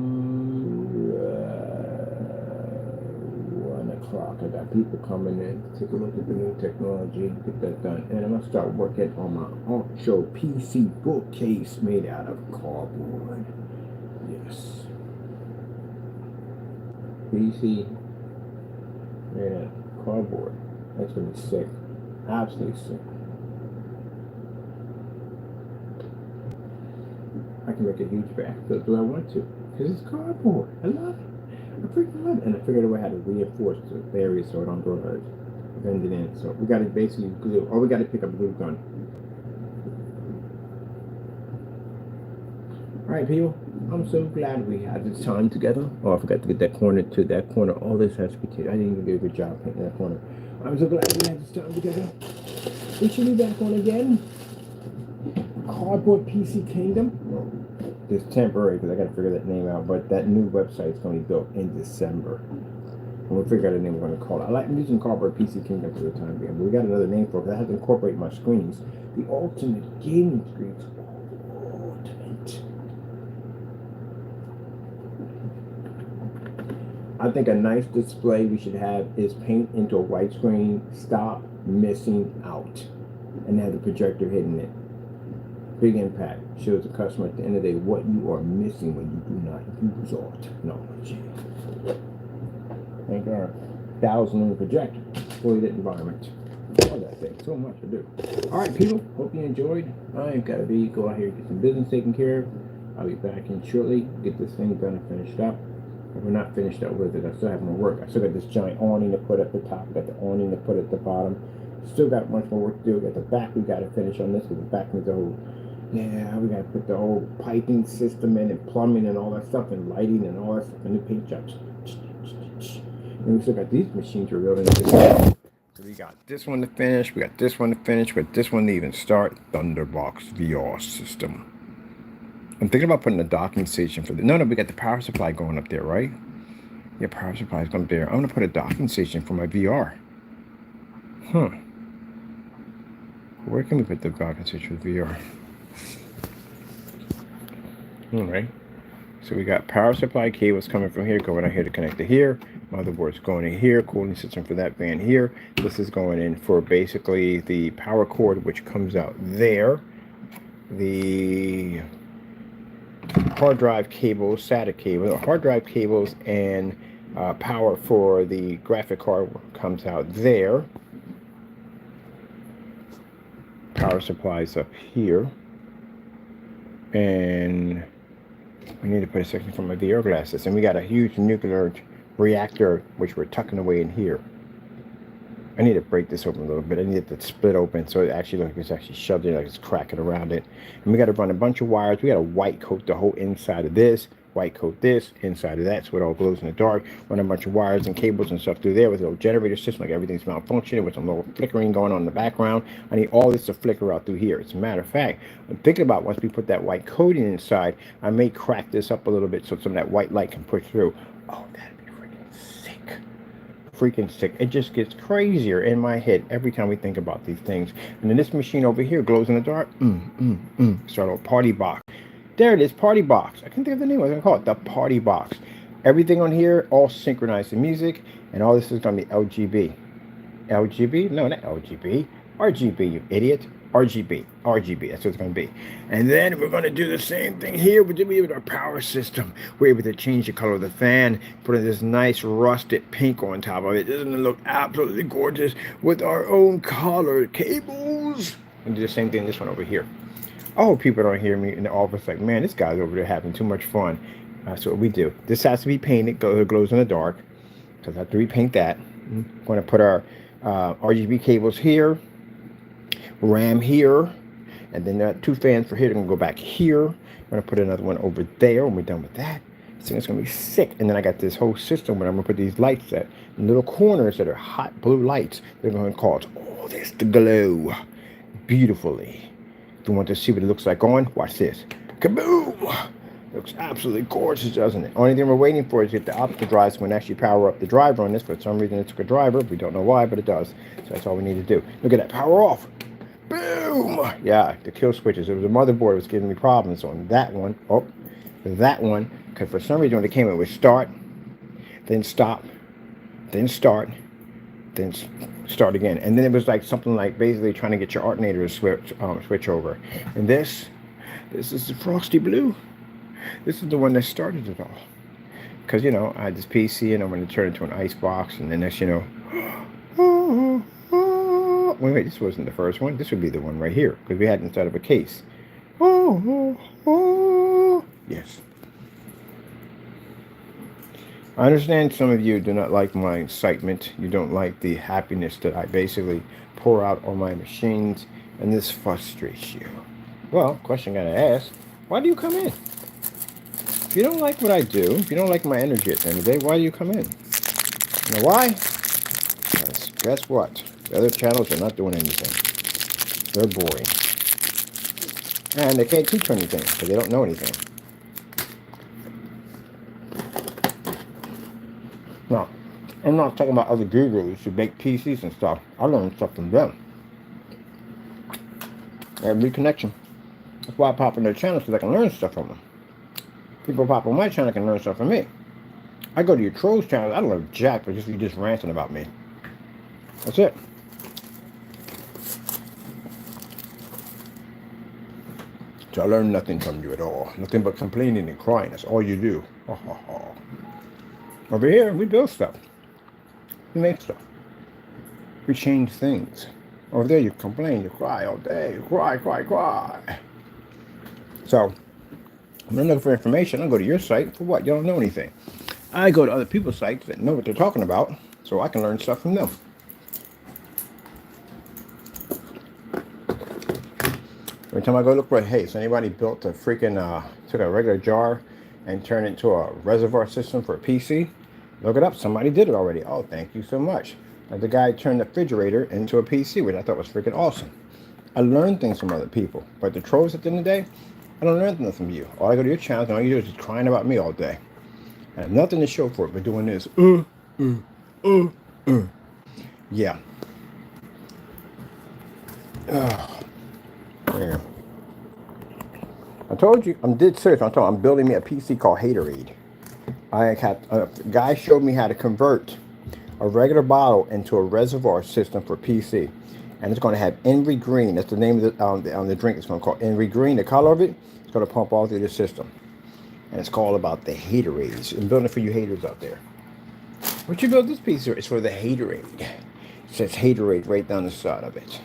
1 o'clock. I got people coming in to take a look at the new technology, get that done, and I'm gonna start working on my Ultra PC bookcase made out of cardboard. Yes. PC, yeah, cardboard. That's gonna be sick. Absolutely sick. I can make a huge backflip do I want to. Because it's cardboard. I love it. I freaking love it. And I figured out how to reinforce the area so it don't go bend it in. So we gotta basically glue, or we gotta pick up a glue gun. Alright, people. I'm so glad we had this time together. Oh, I forgot to get that corner to that corner. All this has to be taken. I didn't even do a good job painting that corner. I'm so glad we had this time together. We should be back on again. Cardboard PC Kingdom. It's temporary because I got to figure that name out. But that new website is going to be built in December. And we'll figure out a name we're going to call it. I'm using Cardboard PC Kingdom for the time being. But we got another name for it because I have to incorporate my screens. The ultimate gaming screens. Ultimate. I think a nice display we should have is paint into a white screen, stop missing out, and have the projector hitting it. Big impact. Shows the customer at the end of the day what you are missing when you do not use all technology. Thank God. 1,000 on the projector. Fully lit environment. All that thing. So much to do. Alright, people. Hope you enjoyed. I've got to go out here and get some business taken care of. I'll be back in shortly. Get this thing done and finished up. If we're not finished up with it, I still have more work. I still got this giant awning to put at the top. Got the awning to put at the bottom. Still got much more work to do. Got the back we got to finish on this. Because the back needs a whole... Yeah, we got to put the whole piping system in and plumbing and all that stuff and lighting and all that stuff and the paint jobs. And we still got these machines we're building. So we got this one to finish. We got this one to finish. We got this one to even start. Thunderbox VR system. I'm thinking about putting a docking station for the... No, we got the power supply going up there, right? Yeah, power supply is going up there. I'm going to put a docking station for my VR. Where can we put the docking station for VR? Alright. So we got power supply cables coming from here, going out here to connect to here. Motherboard's going in here. Cooling system for that fan here. This is going in for basically the power cord, which comes out there. The hard drive cables, SATA cable, hard drive cables, and power for the graphic card comes out there. Power supplies up here, and we need to put a section for my VR glasses, and we got a huge nuclear reactor which we're tucking away in here. I need to break this open a little bit. I need it to split open so it actually looks like it's actually shoved in, like it's cracking around it. And we got to run a bunch of wires. We got to white coat the whole inside of this. white coat this, inside of that, so it all glows in the dark. Run a bunch of wires and cables and stuff through there with a little generator system, like everything's malfunctioning with some little flickering going on in the background. I need all this to flicker out through here. As a matter of fact, I'm thinking about once we put that white coating inside, I may crack this up a little bit so some of that white light can push through. Oh, that'd be freaking sick. Freaking sick. It just gets crazier in my head every time we think about these things. And then this machine over here glows in the dark. Start a party box. There it is, party box. I can't think of the name. I was gonna call it the party box. Everything on here all synchronized to music, and all this is gonna be LGB. LGB? No, not LGB. RGB, you idiot. RGB. RGB. That's what it's going to be. And then we're going to do the same thing here. We're doing it with our power system. We're able to change the color of the fan, putting this nice rusted pink on top of it. Doesn't it look absolutely gorgeous with our own colored cables? And do the same thing this one over here. I hope people don't hear me in the office like, man, this guy's over there having too much fun. That's what we do. This has to be painted. It glows in the dark, because I have to repaint that. We're going to put our RGB cables here, RAM here, and then there are 2 fans for here. They're going to go back here. I'm going to put another one over there when we're done with that. This thing is going to be sick. And then I got this whole system where I'm going to put these lights at little corners that are hot blue lights. They're going to cause all this to glow beautifully. If you want to see what it looks like on, watch this. Kaboom! Looks absolutely gorgeous, doesn't it? Only thing we're waiting for is get the optical drive so we can actually power up the driver on this. For some reason, it took a driver. We don't know why, but it does. So that's all we need to do. Look at that. Power off. Boom! Yeah, the kill switches. It was the motherboard that was giving me problems on that one. Oh, that one. Because for some reason, when it came, it would start, then stop, then start, then start again. And then it was like something like basically trying to get your alternator to switch over. And this is the frosty blue. This is the one that started it all. Because, you know, I had this PC and I'm going to turn it into an ice box. And then next, you know, wait, this wasn't the first one. This would be the one right here. Because we had it inside of a case. Yes. I understand some of you do not like my excitement. You don't like the happiness that I basically pour out on my machines. And this frustrates you. Well, question I gotta ask. Why do you come in? If you don't like what I do, if you don't like my energy at the end of the day, why do you come in? You know why? Because guess what? The other channels are not doing anything. They're boring. And they can't teach you anything because they don't know anything. Now, I'm not talking about other gurus who make PCs and stuff. I learned stuff from them. Every connection. That's why I pop on their channels so I can learn stuff from them. People pop on my channel can learn stuff from me. I go to your trolls channel, I don't learn jack, but you just ranting about me. That's it. So I learned nothing from you at all. Nothing but complaining and crying. That's all you do. Over here, we build stuff. We make stuff. We change things. Over there, you complain, you cry all day. You cry. So, I'm not looking for information. I go to your site for what? You don't know anything. I go to other people's sites that know what they're talking about, so I can learn stuff from them. Every time I go look for, hey, so anybody built a freaking, took a regular jar and turned it into a reservoir system for a PC? Look it up. Somebody did it already. Oh, thank you so much. The guy turned the refrigerator into a PC, which I thought was freaking awesome. I learned things from other people, but the trolls at the end of the day, I don't learn nothing from you. All I go to your channel, and all you do is just crying about me all day. I have nothing to show for it but doing this. Yeah. Yeah. I told you, I'm dead serious. I'm building me a PC called Haterade. A guy showed me how to convert a regular bottle into a reservoir system for PC. And it's going to have Envy Green. That's the name of the drink. It's going to call Envy Green. The color of it, it's going to pump all through the system. And it's called about the Haterades. I'm building it for you haters out there. What you build this piece for? It's for the Haterade. It says Haterade right down the side of it.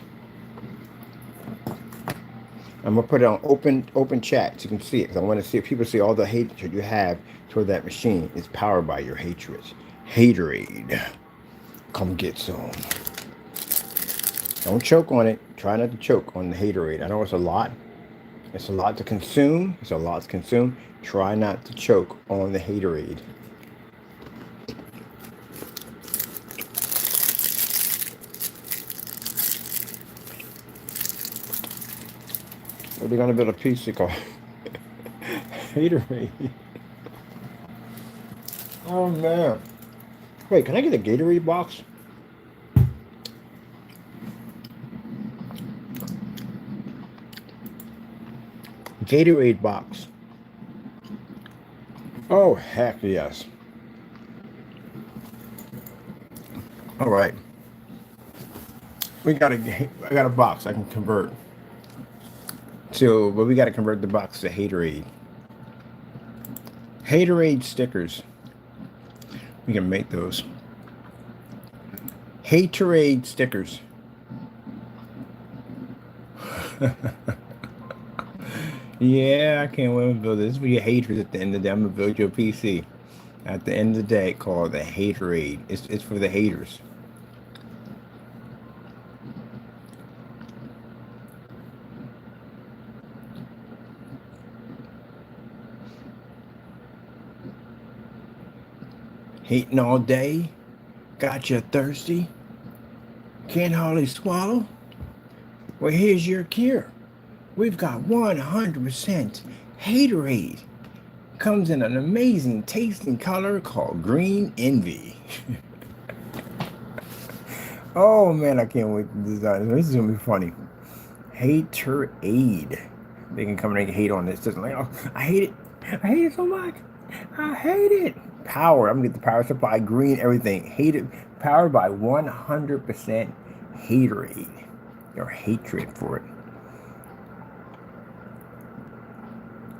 I'm going to put it on open chat so you can see it. Because I want to see if people see all the hatred you have toward that machine is powered by your hatred. Haterade. Come get some. Don't choke on it. Try not to choke on the Haterade. I know it's a lot. It's a lot to consume. Try not to choke on the haterade. What are they gonna build a pizza called? Haterade. Oh man. Wait, can I get a Gatorade box? Gatorade box. Oh heck yes. All right. I got a box I can convert. So, but we got to convert the box to Haterade. Haterade stickers. We can make those. Haterade stickers. Yeah, I can't wait to build this. This is for your haters at the end of the day. I'm going to build your PC. At the end of the day, called the Haterade. It's for the haters. Hating all day? Got you thirsty? Can't hardly swallow? Well, here's your cure. We've got 100% Haterade. Comes in an amazing tasting color called Green Envy. Oh man, I can't wait to design this. This is gonna be funny. Haterade. They can come and hate on this. Just like, oh, I hate it. I hate it so much. I hate it. Power. I'm gonna get the power supply, green, everything. Hate it. Powered by 100% Haterade. Or hatred for it.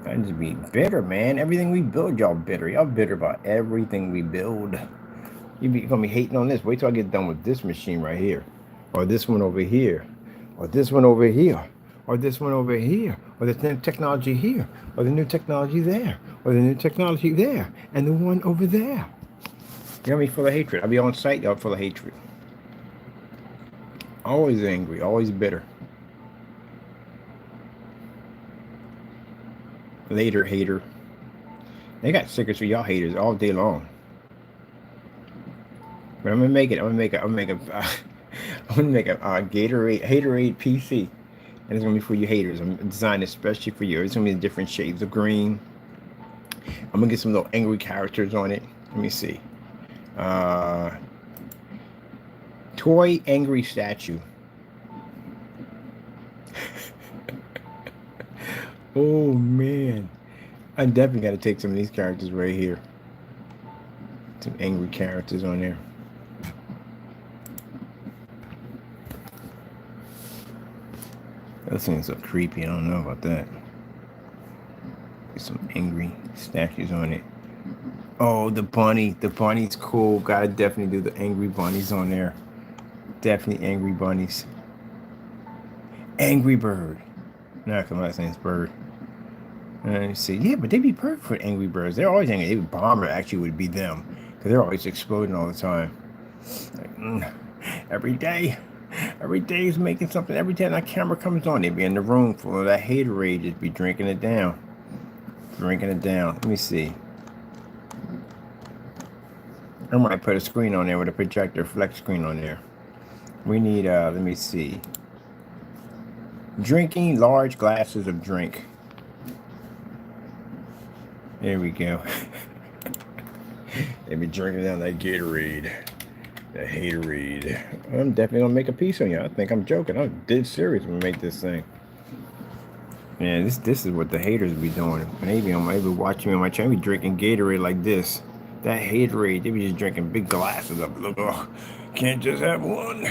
I just be bitter, man. Everything we build, y'all bitter. Y'all bitter about everything we build. You're gonna be hating on this. Wait till I get done with this machine right here. Or this one over here. Or this one over here. Or this one over here. Or the new technology here. Or the new technology there. Or the new technology there. And the one over there. You're gonna be full of hatred. I'll be on site, y'all full of hatred. Always angry, always bitter. Later, hater. They got stickers for y'all haters all day long. But I'm gonna make a Gatorade Haterade PC, and it's gonna be for you haters. I'm designed especially for you. It's gonna be different shades of green. I'm gonna get some little angry characters on it. Let me see. Toy angry statue. Oh man, I definitely got to take some of these characters right here. Some angry characters on there. Those things are creepy. I don't know about that. Get some angry statues on it. Oh, the bunny. The bunny's cool. Gotta definitely do the angry bunnies on there. Definitely angry bunnies. Angry bird. No, come on, last name's bird. Let me see. Yeah, but they'd be perfect for Angry Birds. They're always angry. Bomber actually would be them. Because they're always exploding all the time. Like, every day is making something. Every time that camera comes on, they'd be in the room full of that haterade. Just be drinking it down. Drinking it down. Let me see. I might put a screen on there with a projector, flex screen on there. We need, let me see. Drinking large glasses of drink. There we go. They be drinking down that Gatorade. That haterade. I'm definitely gonna make a piece on you. I think I'm joking. I'm dead serious when we make this thing. Yeah, this is what the haters be doing. Maybe watching me on my channel, be drinking Gatorade like this. That haterade, they be just drinking big glasses of it. Look, oh, can't just have one.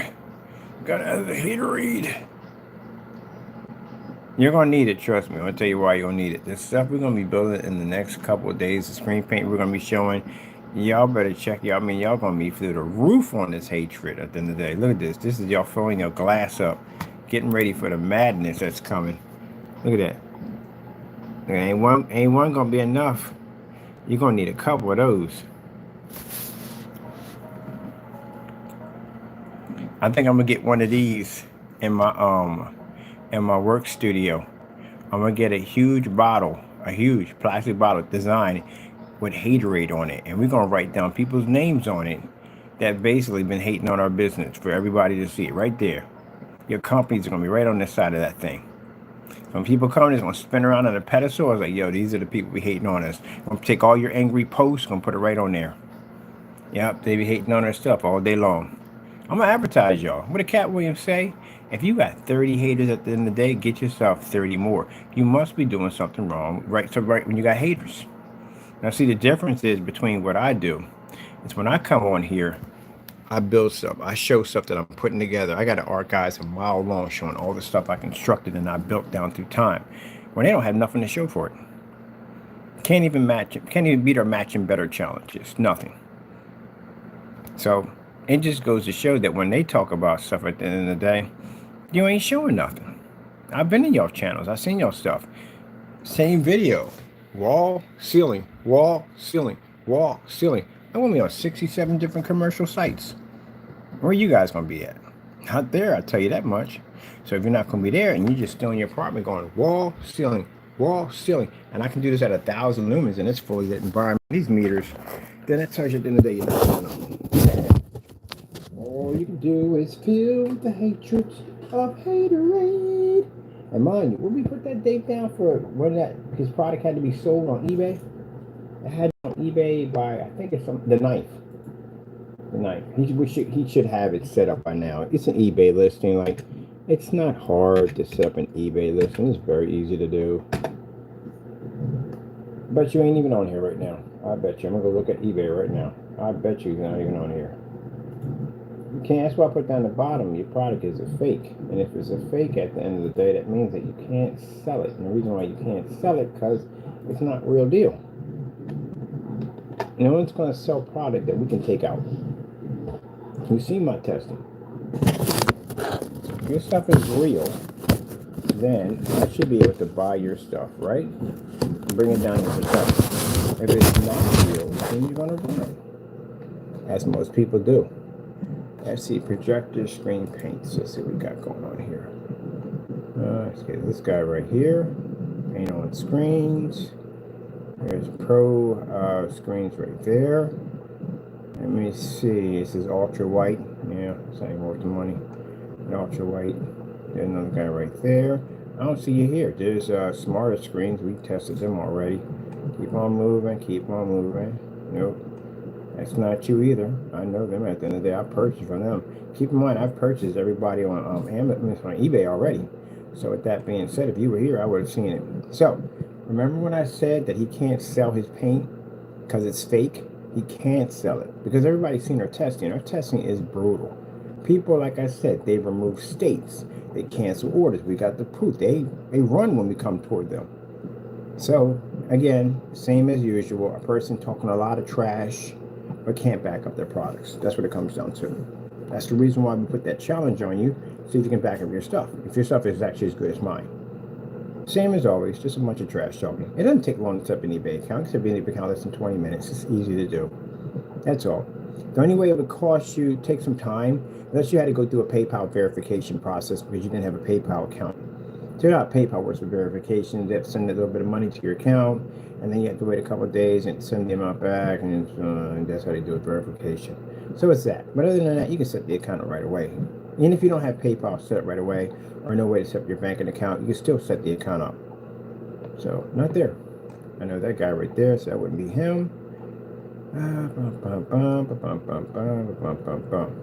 Gotta have the haterade. You're gonna need it, trust me. I'll tell you why you're gonna need it. The stuff we're gonna be building in the next couple of days, the screen paint we're gonna be showing. Y'all better check y'all. I mean, y'all gonna be through the roof on this hatred at the end of the day. Look at this. This is y'all filling your glass up, getting ready for the madness that's coming. Look at that. Ain't one gonna be enough. You're gonna need a couple of those. I think I'm gonna get one of these in my work studio. I'm gonna get a huge bottle, a huge plastic bottle design with haterade on it, and we're gonna write down people's names on it that basically been hating on our business for everybody to see it right there. Your companies are gonna be right on the side of that thing. When people come, it's gonna spin around on a pedestal. It's like, yo, these are the people be hating on us. I'm gonna take all your angry posts, gonna put it right on there. Yep, they be hating on our stuff all day long. I'm gonna advertise y'all. What did Cat Williams say? If you got 30 haters at the end of the day, get yourself 30 more. You must be doing something wrong, right? So right when you got haters. Now see, the difference is between what I do is when I come on here, I build stuff. I show stuff that I'm putting together. I got an archives a mile long showing all the stuff I constructed and I built down through time. When they don't have nothing to show for it. Can't even match it. Can't even beat our matching better challenges. Nothing. So it just goes to show that when they talk about stuff at the end of the day, you ain't showing nothing. I've been in y'all channels. I've seen y'all stuff. Same video. Wall, ceiling, wall, ceiling, wall, ceiling. I'm only on 67 different commercial sites. Where are you guys going to be at? Not there, I'll tell you that much. So if you're not going to be there and you're just still in your apartment going wall, ceiling, and I can do this at 1,000 lumens and it's fully lit environment, these meters, then that tells you at the end of the day you're not doing nothing. All you can do is feel the hatred of haterade. And mind you, when we put that date down for when his product had to be sold on eBay, it had on eBay by, I think it's the 9th. The 9th. He should have it set up by now. It's an eBay listing. Like, it's not hard to set up an eBay listing. It's very easy to do. But you ain't even on here right now. I bet you. I'm going to go look at eBay right now. I bet you he's not even on here. You can't. That's why I put down the bottom. Your product is a fake. And if it's a fake at the end of the day, that means that you can't sell it. And the reason why you can't sell it, because it's not real deal. No one's going to sell product that we can take out. You see my testing. If your stuff is real, then I should be able to buy your stuff, right? Bring it down to percent. If it's not real, then you're going to run it. As most people do. Let's see, projector screen paints. Let's see what we got going on here. Let's get this guy right here. Paint on screens. There's pro screens right there. Let me see. This is ultra white. Yeah, it's not even worth the money. Ultra white. There's another guy right there. I don't see you here. There's smarter screens. We tested them already. Keep on moving. Keep on moving. Nope. That's not you either. I know them at the end of the day. I purchased from them. Keep in mind, I've purchased everybody on Amazon, on eBay already. So with that being said, if you were here, I would have seen it. So remember when I said that he can't sell his paint because it's fake? He can't sell it because everybody's seen our testing. Our testing is brutal. People, like I said, they remove states. They cancel orders. We got the proof. They run when we come toward them. So again, same as usual. A person talking a lot of trash but can't back up their products. That's what it comes down to. That's the reason why we put that challenge on you, so you can back up your stuff. If your stuff is actually as good as mine. Same as always, just a bunch of trash talking. It doesn't take long to set up an eBay account. Set up an eBay account less than 20 minutes. It's easy to do. That's all. The only way it would cost you, take some time, unless you had to go through a PayPal verification process because you didn't have a PayPal account. So you know how PayPal works with verification. They have to send a little bit of money to your account, and then you have to wait a couple of days and send the amount back, and that's how they do it, verification. So it's that. But other than that, you can set the account up right away. Even if you don't have PayPal set up right away, or no way to set up your banking account, you can still set the account up. So, not there. I know that guy right there, so that wouldn't be him.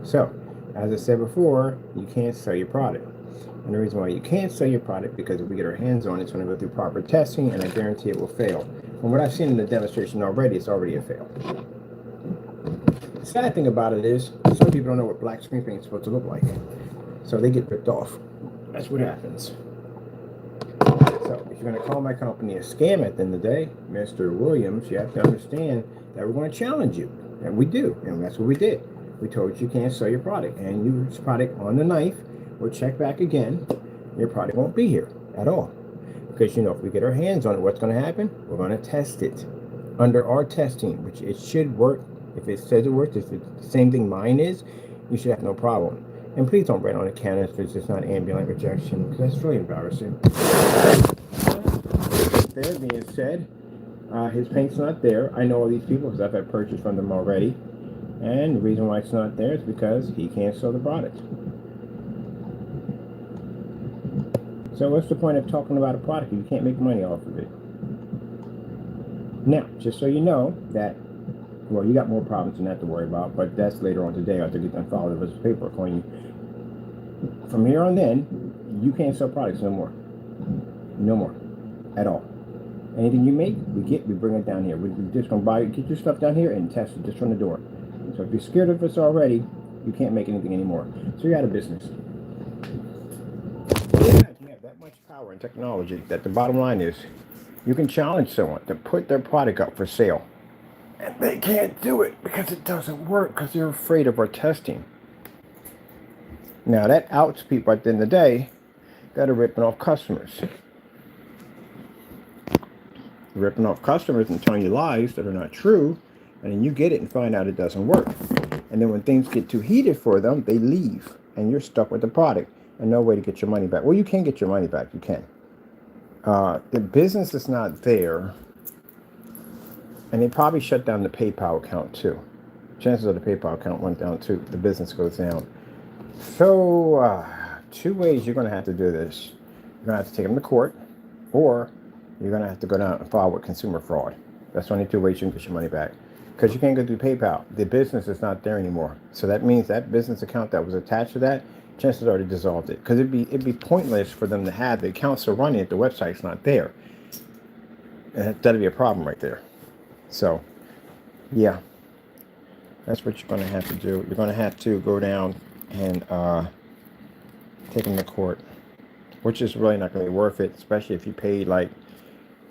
So, as I said before, you can't sell your product. And the reason why you can't sell your product, because if we get our hands on it, it's going to go through proper testing, and I guarantee it will fail. From what I've seen in the demonstration already, it's already a fail. The sad thing about it is, some people don't know what black screen paint is supposed to look like. So they get ripped off. That's what happens. So if you're going to call my company a scam at the end of the day, Mr. Williams, you have to understand that we're going to challenge you. And we do. And that's what we did. We told you can't sell your product. And your product on the knife, we'll check back again. Your product won't be here at all. Because, you know, if we get our hands on it, what's going to happen? We're going to test it under our testing, which it should work. If it says it works, if it's the same thing mine is, you should have no problem. And please don't write on the can if it's just not ambient rejection, because that's really embarrassing. there being said, his paint's not there. I know all these people because I've had purchased from them already. And the reason why it's not there is because he can't sell the product. So what's the point of talking about a product if you can't make money off of it? Now, just so you know that, well, you got more problems than that to worry about, but that's later on today after I get done following the paperwork on you. From here on in, you can't sell products no more. No more. At all. Anything you make, we bring it down here. We're just going to get your stuff down here and test it just from the door. So if you're scared of us already, you can't make anything anymore. So you're out of business. You have that much power and technology that the bottom line is you can challenge someone to put their product up for sale. And they can't do it because it doesn't work because they're afraid of our testing. Now that outs people at the end of the day that are ripping off customers. Ripping off customers and telling you lies that are not true, and then you get it and find out it doesn't work. And then when things get too heated for them, they leave, and you're stuck with the product and no way to get your money back. Well, you can get your money back. You can. The business is not there, and they probably shut down the PayPal account too. Chances are the PayPal account went down too. The business goes down. So, two ways you're going to have to do this. You're going to have to take them to court, or you're going to have to go down and file with consumer fraud. That's the only two ways you can get your money back. Because you can't go through PayPal. The business is not there anymore. So that means that business account that was attached to that, chances are they dissolved it. Because it'd be pointless for them to have the accounts are running if the website's not there. And that'd be a problem right there. So, yeah. That's what you're going to have to do. You're going to have to go down and take them to court. Which is really not going to be worth it. Especially if you paid like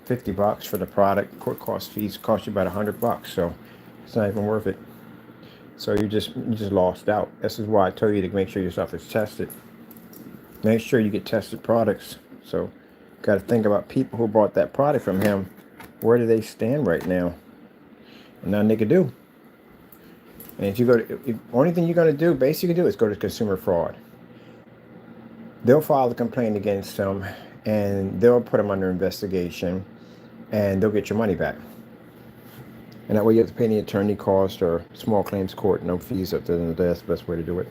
$50 for the product. Court fees cost you about $100. So it's not even worth it. So you just lost out. This is why I tell you to make sure your stuff is tested. Make sure you get tested products. So got to think about people who bought that product from him. Where do they stand right now? And nothing they can do. And if you go to, only thing you're going to do, basically do, is go to consumer fraud. They'll file a complaint against them, and they'll put them under investigation, and they'll get your money back. And that way you have to pay any attorney cost or small claims court, no fees at the end of the day. That's the best way to do it.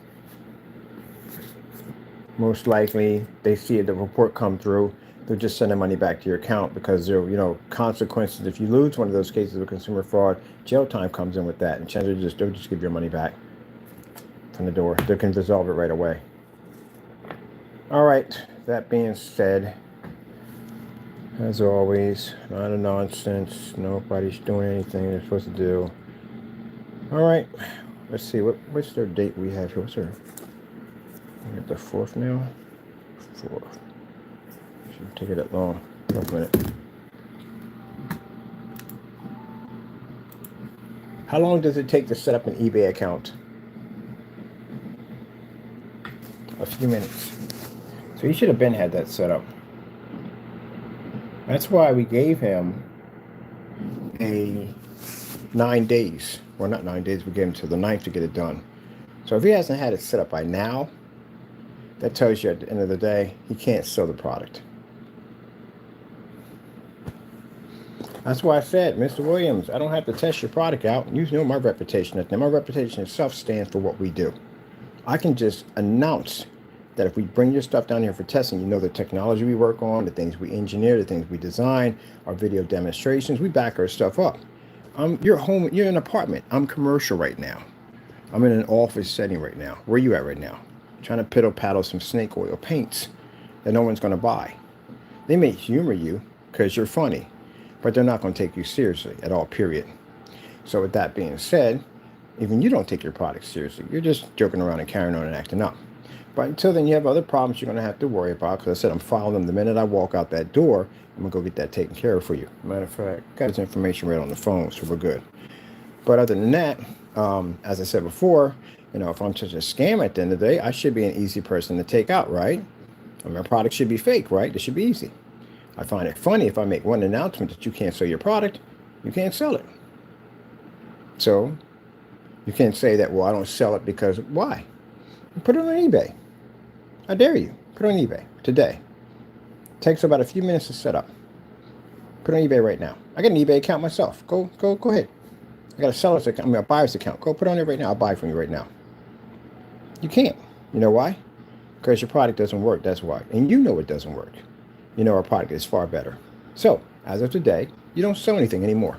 Most likely, they see the report come through, they'll just send the money back to your account because there are, consequences. If you lose one of those cases of consumer fraud, jail time comes in with that, and chances they'll just give your money back from the door. They can resolve it right away. All right, that being said, as always, not a nonsense. Nobody's doing anything they're supposed to do. All right, let's see. What's their date we have here? What's their? We're at the 4th now. 4th. Shouldn't take it that long. Wait a minute. How long does it take to set up an eBay account? A few minutes. So he should have had that set up. That's why we gave him a 9 days. Well, not 9 days. We gave him till the 9th to get it done. So if he hasn't had it set up by now, that tells you at the end of the day, he can't sell the product. That's why I said, Mr. Williams, I don't have to test your product out. You know my reputation. My reputation itself stands for what we do. I can just announce that if we bring your stuff down here for testing, you know the technology we work on, the things we engineer, the things we design, our video demonstrations, we back our stuff up. You're home, you're in an apartment. I'm commercial right now. I'm in an office setting right now. Where are you at right now? Trying to piddle paddle some snake oil paints that no one's going to buy. They may humor you because you're funny, but they're not going to take you seriously at all, period. So with that being said, even you don't take your product seriously. You're just joking around and carrying on and acting up. But until then, you have other problems you're going to have to worry about. Because I said I'm filing them the minute I walk out that door. I'm going to go get that taken care of for you. Matter of fact, got his information right on the phone, so we're good. But other than that, as I said before, if I'm such a scam at the end of the day, I should be an easy person to take out, right? My product should be fake, right? It should be easy. I find it funny if I make one announcement that you can't sell your product, you can't sell it. So you can't say that, well, I don't sell it because why? Put it on eBay. I dare you. Put it on eBay today. Takes about a few minutes to set up. Put it on eBay right now. I got an eBay account myself. Go ahead. I got a seller's account, a buyer's account. Go put it on there right now. I'll buy from you right now. You can't. You know why? Because your product doesn't work. That's why. And you know it doesn't work. You know our product is far better. So, as of today, you don't sell anything anymore.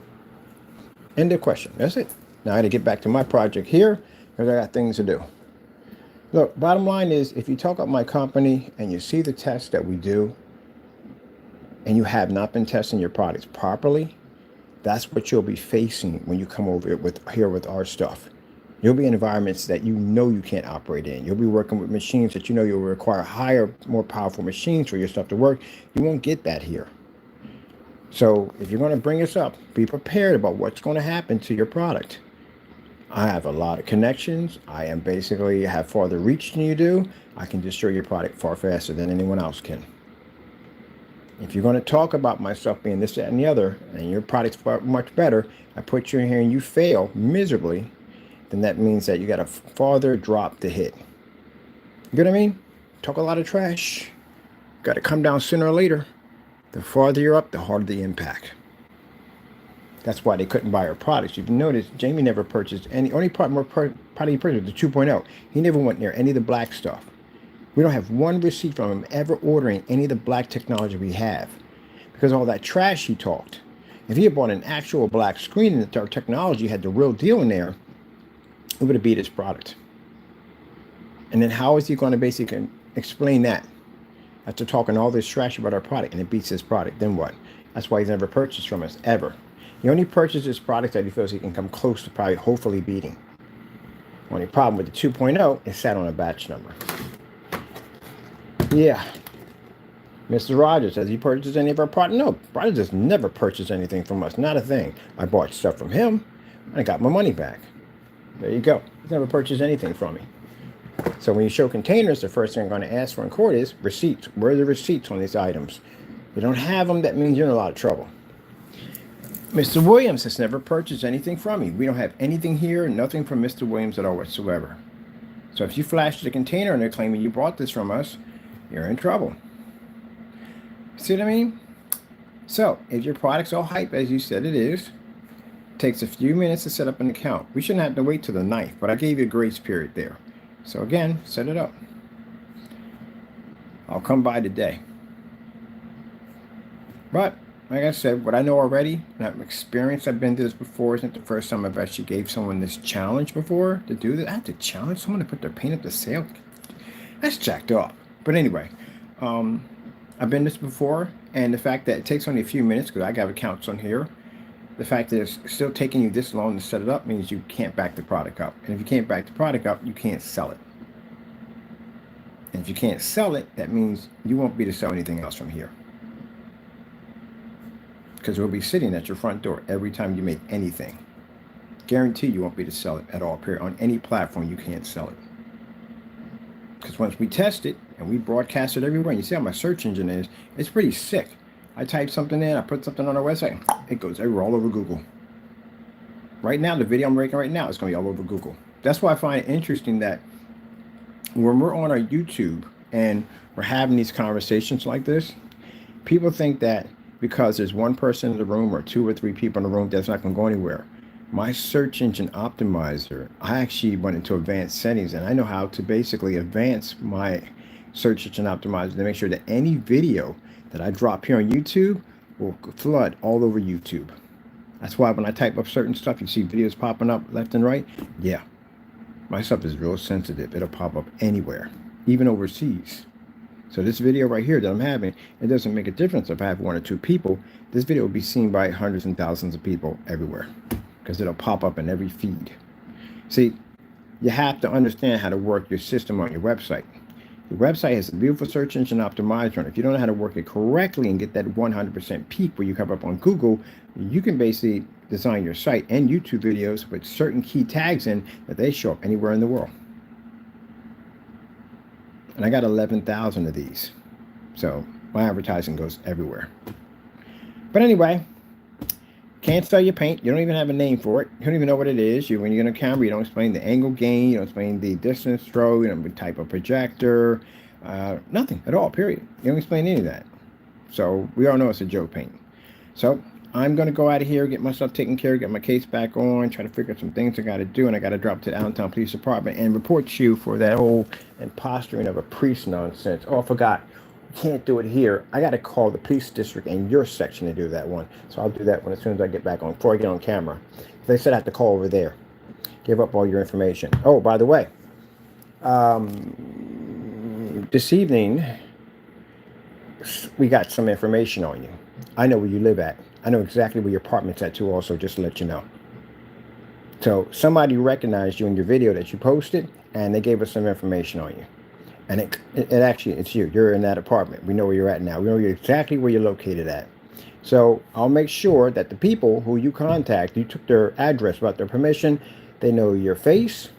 End of question. That's it. Now I got to get back to my project here because I got things to do. Look, bottom line is, if you talk about my company and you see the tests that we do and you have not been testing your products properly, that's what you'll be facing when you come over here with our stuff. You'll be in environments that you know you can't operate in. You'll be working with machines that you know you'll require higher, more powerful machines for your stuff to work. You won't get that here. So if you're going to bring this up, be prepared about what's going to happen to your product. I have a lot of connections. I am basically have farther reach than you do. I can destroy your product far faster than anyone else can. If you're going to talk about my stuff being this, that, and the other, and your product's far much better, I put you in here and you fail miserably, then that means that you got a farther drop to hit. You get what I mean? Talk a lot of trash. Got to come down sooner or later. The farther you're up, the harder the impact. That's why they couldn't buy our products. If you notice, Jamie never purchased any, only product he purchased the 2.0. He never went near any of the black stuff. We don't have one receipt from him ever ordering any of the black technology we have. Because all that trash he talked. If he had bought an actual black screen and our technology had the real deal in there, it would have beat his product. And then how is he going to basically explain that? After talking all this trash about our product and it beats his product, then what? That's why he's never purchased from us, ever. He only purchases products that he feels he can come close to probably hopefully beating. Only problem with the 2.0 is sat on a batch number. Yeah. Mr. Rogers, has he purchased any of our product? No, Rogers has never purchased anything from us. Not a thing. I bought stuff from him and I got my money back. There you go. He's never purchased anything from me. So when you show containers, the first thing I'm going to ask for in court is receipts. Where are the receipts on these items? If you don't have them, that means you're in a lot of trouble. Mr. Williams has never purchased anything from me. We don't have anything here, nothing from Mr. Williams at all whatsoever. So if you flash the container and they're claiming you bought this from us, you're in trouble. See what I mean? So if your product's all hype, as you said it is, it takes a few minutes to set up an account. We shouldn't have to wait till the 9th, but I gave you a grace period there. So again, set it up. I'll come by today. But like I said, what I know already, and I've experienced, I've been through this before. Isn't the first time I've actually gave someone this challenge before to do this. I have to challenge someone to put their paint up to sale. That's jacked up. But anyway, I've been this before, and the fact that it takes only a few minutes, because I got accounts on here, the fact that it's still taking you this long to set it up means you can't back the product up. And if you can't back the product up, you can't sell it. And if you can't sell it, that means you won't be able to sell anything else from here. Because it will be sitting at your front door every time you make anything. Guarantee you won't be able to sell it at all, period. On any platform, you can't sell it. Because once we test it, and we broadcast it everywhere, and you see how my search engine is, it's pretty sick. I type something in, I put something on our website, it goes everywhere, all over Google. Right now, the video I'm making right now is going to be all over Google. That's why I find it interesting that when we're on our YouTube and we're having these conversations like this, people think that because there's one person in the room or 2 or 3 people in the room, that's not going to go anywhere. My search engine optimizer, I actually went into advanced settings, and I know how to basically advance my search engine optimizer to make sure that any video that I drop here on YouTube will flood all over YouTube. That's why when I type up certain stuff, you see videos popping up left and right. Yeah, my stuff is real sensitive. It'll pop up anywhere, even overseas. So this video right here that I'm having, it doesn't make a difference if I have 1 or 2 people. This video will be seen by hundreds and thousands of people everywhere because it'll pop up in every feed. See, you have to understand how to work your system on your website. Your website has a beautiful search engine optimizer, and if you don't know how to work it correctly and get that 100% peak where you come up on Google, you can basically design your site and YouTube videos with certain key tags in that they show up anywhere in the world. And I got 11,000 of these. So my advertising goes everywhere. But anyway, can't sell your paint. You don't even have a name for it. You don't even know what it is. When you're on a camera, you don't explain the angle gain. You don't explain the distance throw. You don't type of projector. Nothing at all, period. You don't explain any of that. So we all know it's a joke paint. So I'm going to go out of here, get myself taken care of, get my case back on, try to figure out some things I got to do, and I got to drop to the Allentown Police Department and report you for that whole imposturing of a priest nonsense. Oh, I forgot. Can't do it here. I got to call the police district in your section to do that one. So I'll do that one as soon as I get back on, before I get on camera. They said I have to call over there. Give up all your information. Oh, by the way, this evening, we got some information on you. I know where you live at. I know exactly where your apartment's at too also, just to let you know. So somebody recognized you in your video that you posted, and they gave us some information on you. And it actually, it's you. You're in that apartment. We know where you're at now. We know exactly where you're located at. So I'll make sure that the people who you contact, you took their address without their permission, they know your face,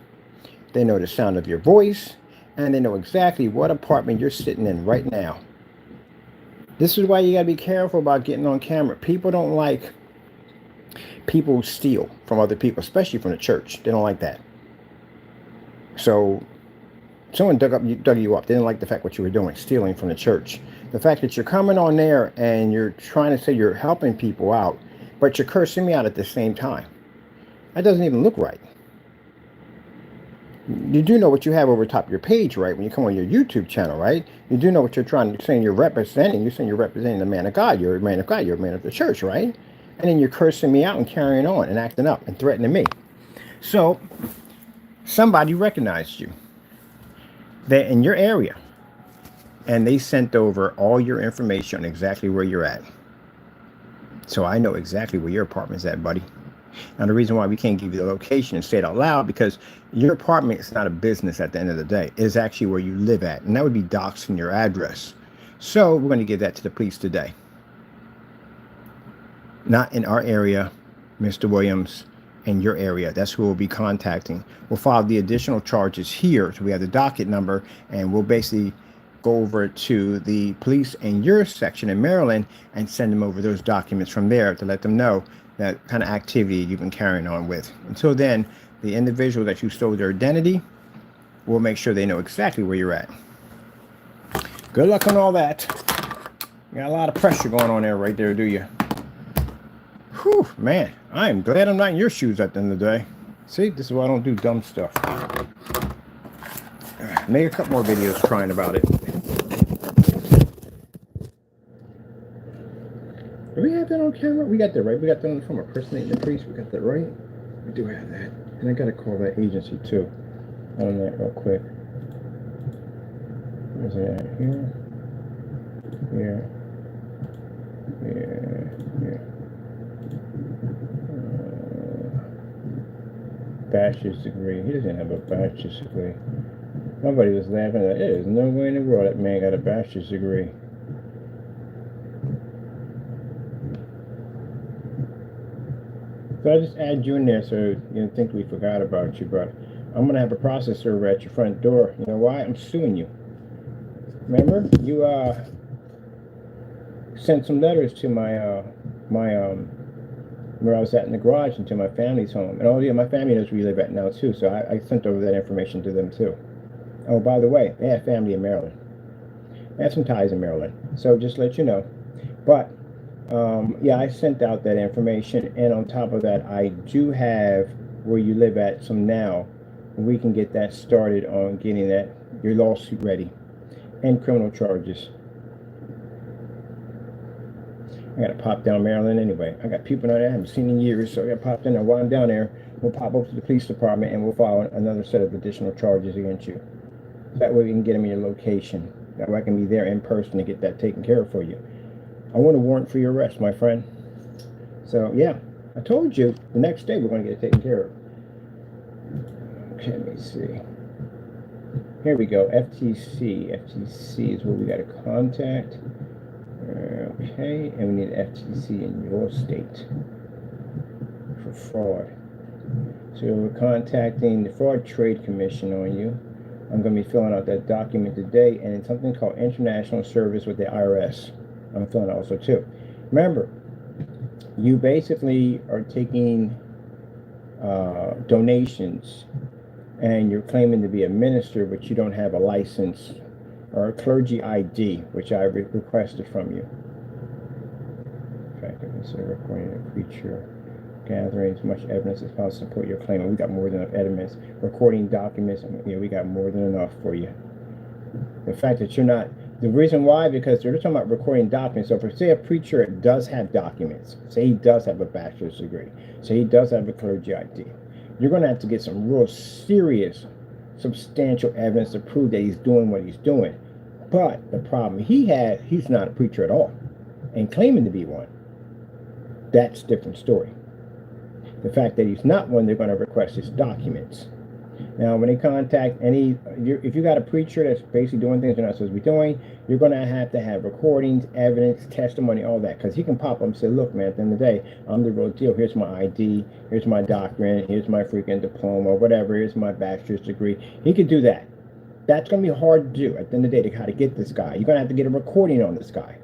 they know the sound of your voice, and they know exactly what apartment you're sitting in right now. This is why you gotta be careful about getting on camera. People don't like people who steal from other people, especially from the church. They don't like that. So someone dug you up. They didn't like the fact what you were doing, stealing from the church. The fact that you're coming on there and you're trying to say you're helping people out, but you're cursing me out at the same time. That doesn't even look right. You do know what you have over top of your page, right? When you come on your YouTube channel, right? You do know what you're trying to say. You're representing. You're saying you're representing the man of God. You're a man of God. You're a man of the church, right? And then you're cursing me out and carrying on and acting up and threatening me. So somebody recognized you. They're in your area, and they sent over all your information on exactly where you're at. So I know exactly where your apartment's at, buddy. Now, the reason why we can't give you the location and say it out loud, because your apartment is not a business at the end of the day. It is actually where you live at, and that would be doxing your address. So we're going to give that to the police today. Not in our area, Mr. Williams, in your area. That's who we'll be contacting. We'll file the additional charges here. So we have the docket number, and we'll basically go over to the police in your section in Maryland and send them over those documents from there to let them know that kind of activity you've been carrying on with. Until then, the individual that you stole their identity, we'll make sure they know exactly where you're at. Good luck on all that. You got a lot of pressure going on there right there, do you? Whew, man, I am glad I'm not in your shoes at the end of the day. See, this is why I don't do dumb stuff. Make a couple more videos crying about it. Do we have that on camera? We got that, right? We got that from impersonating the priest. We got that, right? We do have that. And I got to call that agency, too. On that real quick. Where's it at? Here. Here. Bachelor's degree. He doesn't have a bachelor's degree. Nobody was laughing at it. There's no way in the world that man got a bachelor's degree. So I just add you in there so you don't think we forgot about you, but I'm going to have a process server at your front door. You know why? I'm suing you. Remember? You sent some letters to my where I was at in the garage and to my family's home. And oh yeah, my family knows where you live at now too, so I sent over that information to them too. Oh, by the way, they have family in Maryland. They have some ties in Maryland. So just let you know. But yeah, I sent out that information, and on top of that, I do have where you live at some now. We can get that started on getting your lawsuit ready and criminal charges. I gotta pop down Maryland anyway. I got people down there I haven't seen in years, so I gotta pop down there. While I'm down there, we'll pop over to the police department and we'll file another set of additional charges against you. That way we can get them in your location. That way I can be there in person to get that taken care of for you. I want a warrant for your arrest, my friend. So yeah, I told you the next day we're going to get it taken care of. Okay, let me see. Here we go. FTC. FTC is where we got to contact. Okay, and we need FTC in your state for fraud. So we're contacting the Fraud Trade Commission on you. I'm going to be filling out that document today, and it's something called International Service with the IRS. I'm filling out also too. Remember, you basically are taking donations, and you're claiming to be a minister, but you don't have a license or a clergy ID, which I requested from you. Okay. So recording a preacher, gathering as much evidence as possible to support your claim. And we got more than enough evidence. Recording documents, we got more than enough for you. The fact that you're not, the reason why, because they're talking about recording documents. So if, say, a preacher does have documents, say he does have a bachelor's degree, say he does have a clergy ID, you're going to have to get some real serious, substantial evidence to prove that he's doing what he's doing. But the problem he has, he's not a preacher at all, and claiming to be one. That's a different story. The fact that he's not one, they're going to request his documents. Now, when they contact if you got a preacher that's basically doing things they're not supposed to be doing, you're going to have recordings, evidence, testimony, all that. Because he can pop up and say, look, man, at the end of the day, I'm the real deal. Here's my ID. Here's my doctrine. Here's my freaking diploma, whatever. Here's my bachelor's degree. He could do that. That's going to be hard to do at the end of the day to how to get this guy. You're going to have to get a recording on this guy.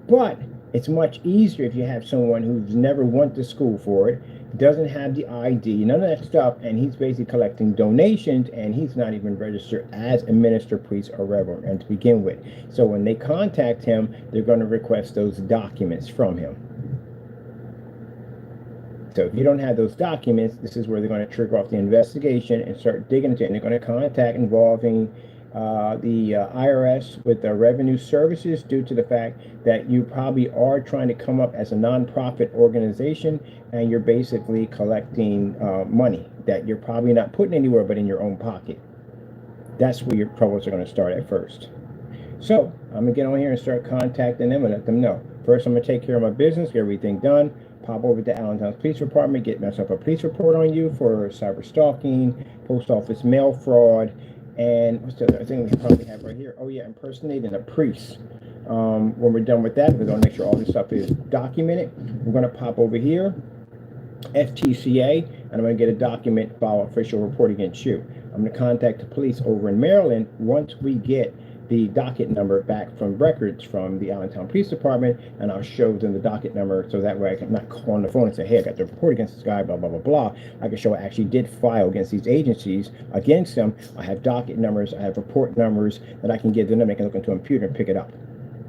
But it's much easier if you have someone who's never went to school for it, doesn't have the ID, none of that stuff, and he's basically collecting donations, and he's not even registered as a minister, priest, or reverend, and to begin with. So when they contact him, they're going to request those documents from him. So if you don't have those documents, this is where they're going to trigger off the investigation and start digging into it. And they're going to contact involving the IRS with the revenue services due to the fact that you probably are trying to come up as a nonprofit organization and you're basically collecting money that you're probably not putting anywhere but in your own pocket. That's where your troubles are going to start at first. So I'm going to get on here and start contacting them and let them know. First, I'm going to take care of my business, get everything done, pop over to Allentown Police Department, get myself a police report on you for cyber stalking, post office mail fraud, and what's the other thing we probably have right here? Oh yeah, impersonating a priest. When we're done with that, we're going to make sure all this stuff is documented. We're going to pop over here, FTCA, and I'm going to get a document, file official report against you. I'm going to contact the police over in Maryland once we get the docket number back from records from the Allentown Police Department, and I'll show them the docket number so that way I can not call on the phone and say, hey, I got the report against this guy, blah, blah, blah, blah. I can show I actually did file against these agencies, against them. I have docket numbers, I have report numbers that I can give them, and they can look into a computer and pick it up.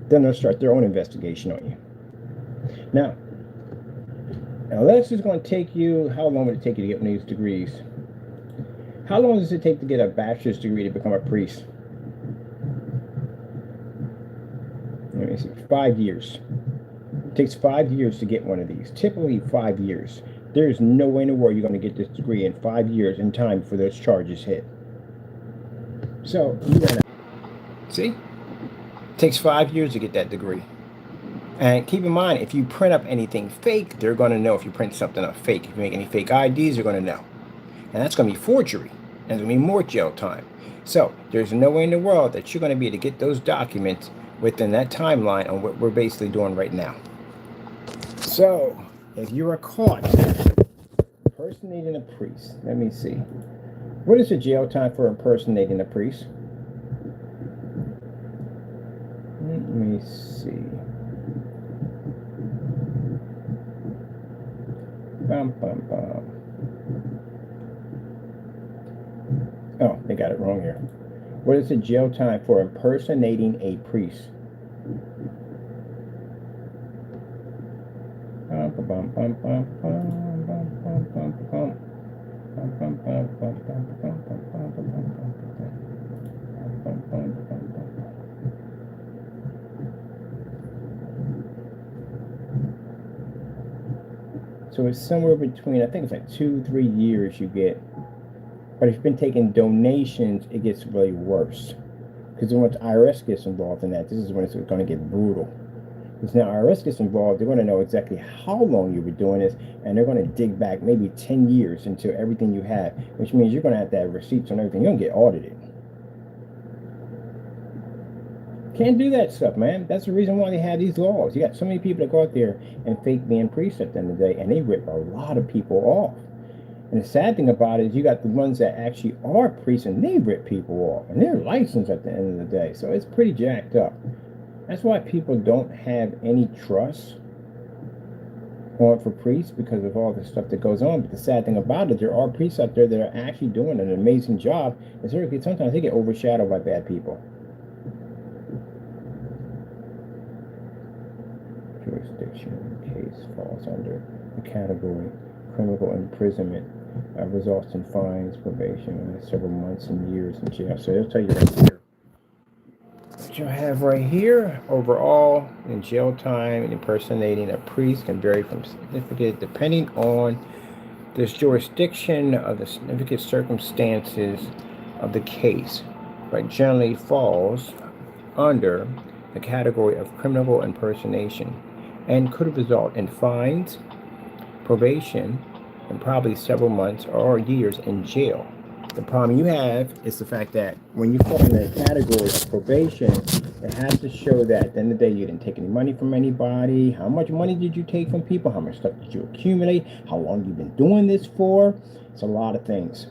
Then they'll start their own investigation on you. Now this is going to take you, how long would it take you to get one of these degrees? How long does it take to get a bachelor's degree to become a priest? Let me see, 5 years. It takes 5 years to get one of these. Typically 5 years. There's no way in the world you're going to get this degree in 5 years in time for those charges hit. So, you want to see? It takes 5 years to get that degree. And keep in mind, if you print up anything fake, they're going to know if you print something up fake. If you make any fake IDs, they're going to know. And that's going to be forgery. And there's going to be more jail time. So, there's no way in the world that you're going to be able to get those documents within that timeline on what we're basically doing right now. So, if you are caught impersonating a priest, let me see. What is the jail time for impersonating a priest? Let me see. Oh, they got it wrong here. What is the jail time for impersonating a priest? So it's somewhere between, I think it's like 2-3 years you get. But if you've been taking donations, it gets really worse. Because then once IRS gets involved in that, this is when it's going to get brutal. Because now IRS gets involved, they're going to know exactly how long you were doing this, and they're going to dig back maybe 10 years into everything you have, which means you're going to have receipts on everything. You're going to get audited. Can't do that stuff, man. That's the reason why they have these laws. You got so many people that go out there and fake being priests at the end of the day, and they rip a lot of people off. And the sad thing about it is you got the ones that actually are priests and they rip people off. And they're licensed at the end of the day. So it's pretty jacked up. That's why people don't have any trust on for priests because of all the stuff that goes on. But the sad thing about it, there are priests out there that are actually doing an amazing job. And sometimes they get overshadowed by bad people. jurisdiction case falls under the category criminal imprisonment, results in fines, probation, several months and years in jail. So it'll tell you right here. What you have right here, overall, in jail time, impersonating a priest can vary from significant depending on this jurisdiction of the significant circumstances of the case, but generally falls under the category of criminal impersonation and could result in fines, probation, and probably several months or years in jail. The problem you have is the fact that when you fall in the category of probation, it has to show that at the end of the day you didn't take any money from anybody. How much money did you take from people? How much stuff did you accumulate? How long you've been doing this for? It's a lot of things.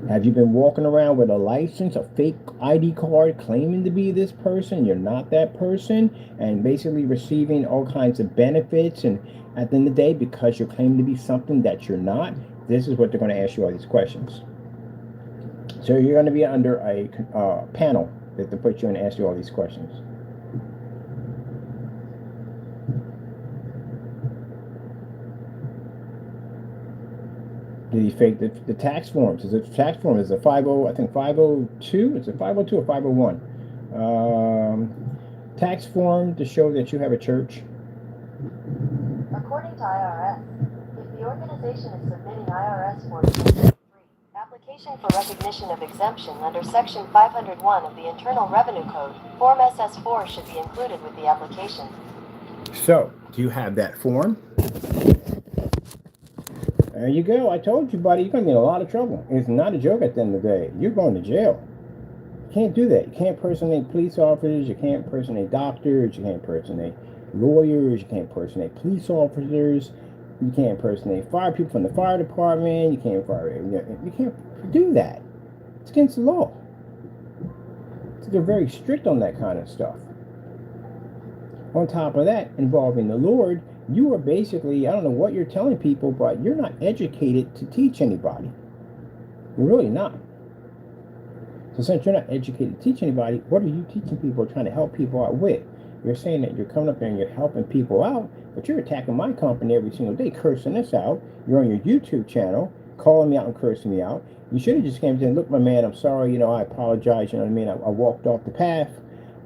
Have you been walking around with a license, a fake ID card, claiming to be this person? You're not that person, and basically receiving all kinds of benefits. And at the end of the day, because you're claiming to be something that you're not, this is what they're going to ask you all these questions. So you're going to be under a panel that they put you in and ask you all these questions. Did he fake the tax forms? Is it tax form? Is it 50? I think 502. Is it 502 or 501? Tax form to show that you have a church.
According to IRS, if the organization is submitting IRS Form 1033, application for recognition of exemption under Section 501 of the Internal Revenue Code, Form SS4 should be included with the application.
So, do you have that form? There you go. I told you, buddy, you're going to get in a lot of trouble. It's not a joke at the end of the day. You're going to jail. You can't do that. You can't impersonate police officers. You can't impersonate doctors. You can't impersonate lawyers. You can't impersonate police officers. You can't impersonate fire people from the fire department. You can't do that. It's against the law. So they're very strict on that kind of stuff. On top of that, involving the Lord, you are basically, I don't know what you're telling people, but you're not educated to teach anybody. You're really not. So since you're not educated to teach anybody, what are you teaching people or trying to help people out with? You're saying that you're coming up there and you're helping people out, but you're attacking my company every single day, cursing us out. You're on your YouTube channel, calling me out and cursing me out. You should have just came to and look, my man, I'm sorry, I apologize, you know what I mean? I walked off the path.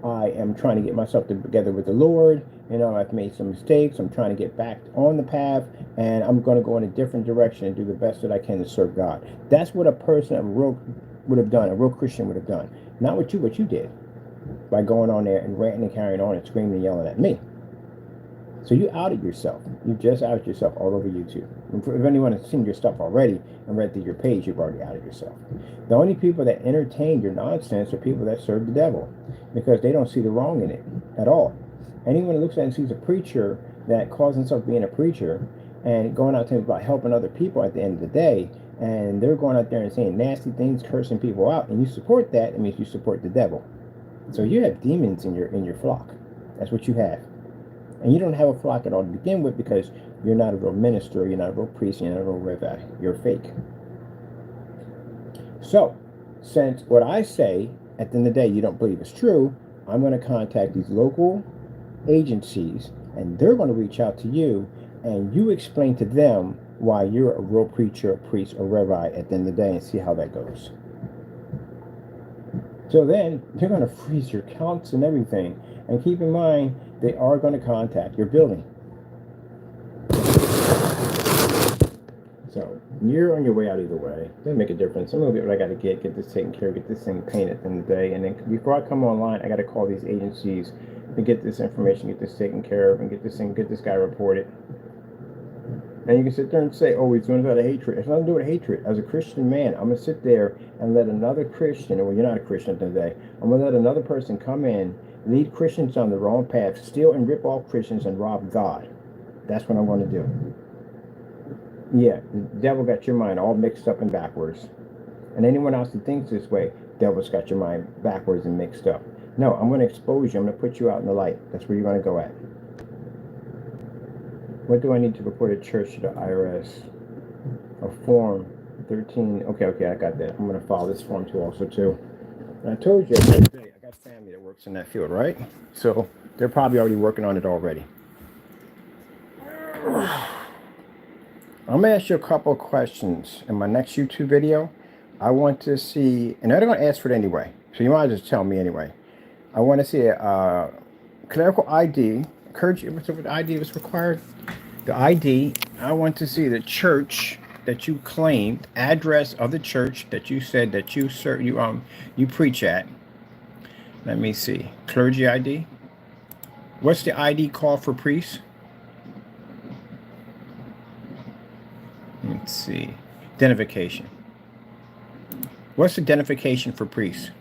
I am trying to get myself together with the Lord. I've made some mistakes. I'm trying to get back on the path, and I'm going to go in a different direction and do the best that I can to serve God. That's what a person, a real Christian would have done. Not what you did by going on there and ranting and carrying on and screaming and yelling at me. So you outed yourself. You just outed yourself all over YouTube. If anyone has seen your stuff already and read through your page, you've already outed yourself. The only people that entertain your nonsense are people that serve the devil, because they don't see the wrong in it at all. Anyone who looks at it and sees a preacher that calls himself being a preacher and going out there about helping other people at the end of the day, and they're going out there and saying nasty things, cursing people out, and you support that, it means you support the devil. So you have demons in your flock. That's what you have. And you don't have a flock at all to begin with, because you're not a real minister, you're not a real priest, you're not a real rabbi. You're fake. So, since what I say at the end of the day you don't believe is true, I'm going to contact these local agencies, and they're going to reach out to you, and you explain to them why you're a real preacher, priest, or rabbi at the end of the day, and see how that goes. So then they're going to freeze your accounts and everything. And keep in mind, they are going to contact your building. So you're on your way out either way. Doesn't make a difference. I'm going to get what I got to get this taken care of, get this thing painted at the end of the day. And then before I come online, I got to call these agencies to get this information, get this taken care of, and get this guy reported. And you can sit there and say, oh, he's doing it out of hatred. It's nothing to do with hatred. As a Christian man, I'm going to sit there and let another Christian, well, you're not a Christian today, I'm going to let another person come in, lead Christians on the wrong path, steal and rip off Christians, and rob God. That's what I'm going to do. Yeah, the devil got your mind all mixed up and backwards. And anyone else that thinks this way, devil's got your mind backwards and mixed up. No, I'm going to expose you. I'm going to put you out in the light. That's where you're going to go at. What do I need to report a church to the IRS? A form 13. Okay, I got that. I'm going to file this form too also too. And I told you, I got family that works works in that field, right? So they're probably already working on it already. I'm gonna ask you a couple of questions in my next YouTube video. I want to see, and they're gonna ask for it anyway, so you might as well just tell me anyway. I want to see a clerical ID. Encourage you, what ID was required? The ID. I want to see the church that you claimed, address of the church that you said that you preach at. Let me see. Clergy ID. What's the ID called for priests? Let's see. Identification. What's identification for priests?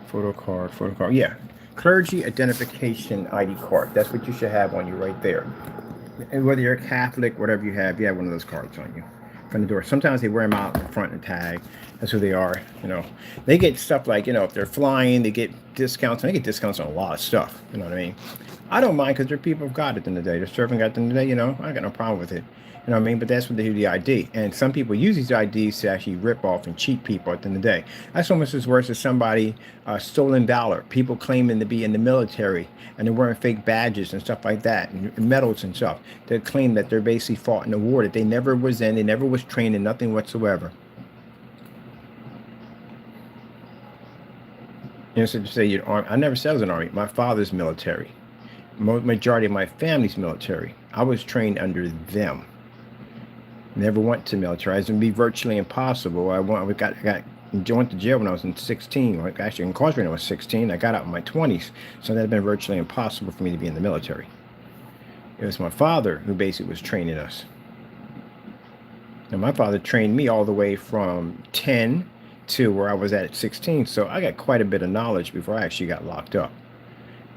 Photo card. Yeah. Clergy identification ID card. That's what you should have on you right there. And whether you're a Catholic, whatever you have one of those cards on you from the door. Sometimes they wear them out in front and tag. That's who they are. They get stuff like, if they're flying, they get discounts. And they get discounts on a lot of stuff. You know what I mean? I don't mind because they're people of God at the end of the day. They're serving God at the end of the day. I got no problem with it. You know what I mean? But that's what they do, the ID. And some people use these IDs to actually rip off and cheat people at the end of the day. That's almost as worse as somebody stolen valor. People claiming to be in the military and they're wearing fake badges and stuff like that, and medals and stuff. They claim that they're basically fought in a war that they never was in, they never was trained in, nothing whatsoever. So to say you're army, I never said I was an army. My father's military. Majority of my family's military. I was trained under them. Never went to military. It would be virtually impossible. I went to jail when I was 16. Actually, incarcerated when I was 16. I got out in my 20s, so that had been virtually impossible for me to be in the military. It was my father who basically was training us. And my father trained me all the way from 10 to where I was at 16. So I got quite a bit of knowledge before I actually got locked up.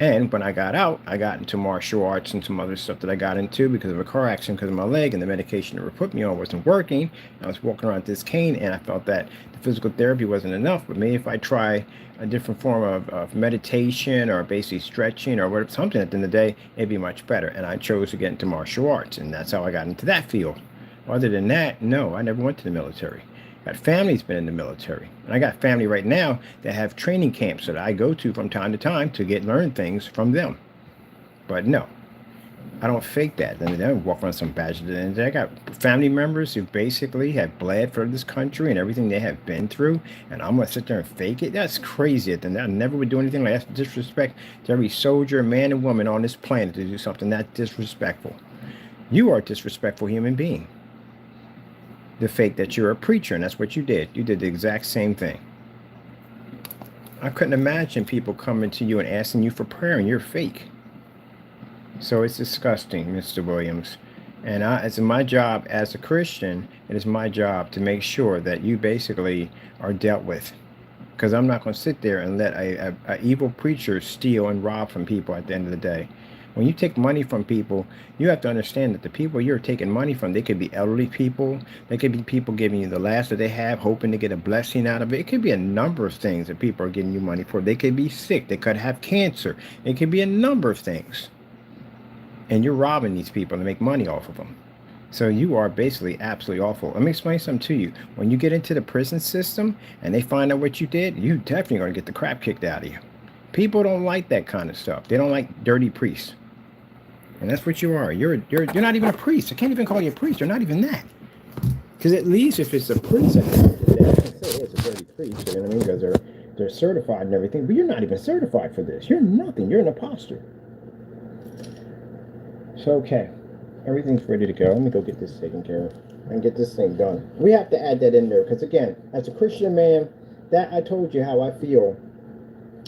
And when I got out, I got into martial arts and some other stuff that I got into because of a car accident because of my leg, and the medication that were put me on wasn't working. I was walking around with this cane, and I felt that the physical therapy wasn't enough. But maybe if I try a different form of meditation or basically stretching or whatever, something at the end of the day, it'd be much better. And I chose to get into martial arts, and that's how I got into that field. Other than that, no, I never went to the military. Got family's been in the military, and I got family right now that have training camps that I go to from time to time to learn things from them. But no, I don't fake that. And they don't walk around some badge. And I got family members who basically have bled for this country and everything they have been through, and I'm gonna sit there and fake it. That's crazy. And I never would do anything like that. Disrespect to every soldier, man, and woman on this planet to do something that disrespectful. You are a disrespectful human being. The fake that you're a preacher, and that's what you did. You did the exact same thing. I couldn't imagine people coming to you and asking you for prayer, and you're fake. So it's disgusting, Mr. Williams. And it's my job as a Christian, it is my job to make sure that you basically are dealt with. Because I'm not going to sit there and let a evil preacher steal and rob from people at the end of the day. When you take money from people, you have to understand that the people you're taking money from, they could be elderly people. They could be people giving you the last that they have, hoping to get a blessing out of it. It could be a number of things that people are giving you money for. They could be sick. They could have cancer. It could be a number of things. And you're robbing these people to make money off of them. So you are basically absolutely awful. Let me explain something to you. When you get into the prison system and they find out what you did, you definitely going to get the crap kicked out of you. People don't like that kind of stuff. They don't like dirty priests. And that's what you are. You're not even a priest. I can't even call you a priest. You're not even that. Because at least if it's a priest, I can say it's a dirty priest. You know what I mean? Because they're certified and everything. But you're not even certified for this. You're nothing. You're an imposter. So, okay. Everything's ready to go. Let me go get this taken care of and get this thing done. We have to add that in there. Because, again, as a Christian man, that I told you how I feel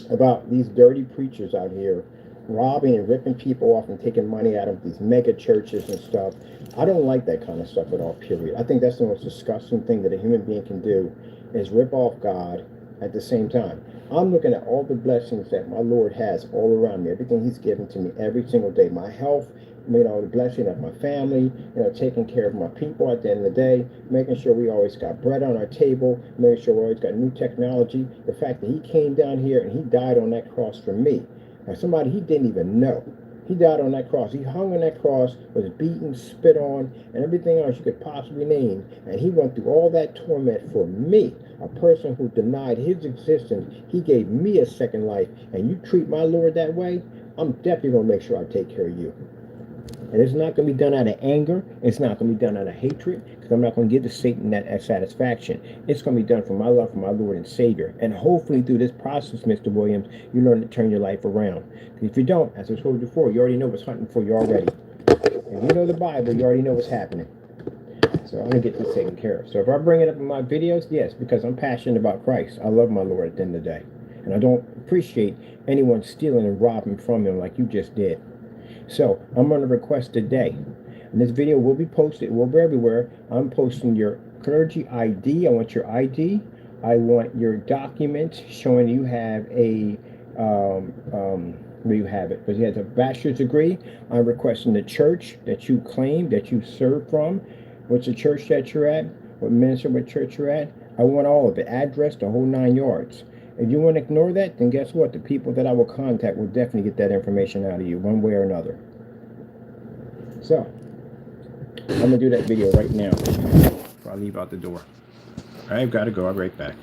about these dirty preachers out here robbing and ripping people off and taking money out of these mega churches and stuff. I don't like that kind of stuff at all, period. I think that's the most disgusting thing that a human being can do is rip off God at the same time. I'm looking at all the blessings that my Lord has all around me, everything he's given to me every single day. My health, the blessing of my family, taking care of my people at the end of the day, making sure we always got bread on our table, making sure we always got new technology. The fact that he came down here and he died on that cross for me. Now, somebody he didn't even know. He died on that cross. He hung on that cross, was beaten, spit on, and everything else you could possibly name. And he went through all that torment for me, a person who denied his existence. He gave me a second life. And you treat my Lord that way, I'm definitely going to make sure I take care of you. And it's not going to be done out of anger. It's not going to be done out of hatred, because I'm not going to give to Satan that satisfaction. It's going to be done for my love for my Lord and Savior. And hopefully through this process, Mr. Williams, you learn to turn your life around. Because if you don't, as I told you before, you already know what's hunting for you already. If you know the Bible, you already know what's happening. So I'm going to get this taken care of. So if I bring it up in my videos, yes, because I'm passionate about Christ. I love my Lord at the end of the day. And I don't appreciate anyone stealing and robbing from him like you just did. So I'm going to request today, and this video will be posted, it will be everywhere. I'm posting your clergy ID. I want your ID. I want your documents showing you have a where you have it, because you have a bachelor's degree. I'm requesting the church that you claim, that you serve from, what's the church that you're at, what minister, what church you're at. I want all of it, address, the whole 9 yards. If you want to ignore that, then guess what? The people that I will contact will definitely get that information out of you, one way or another. So, I'm going to do that video right now before I leave out the door. I've got to go. I'll be right back.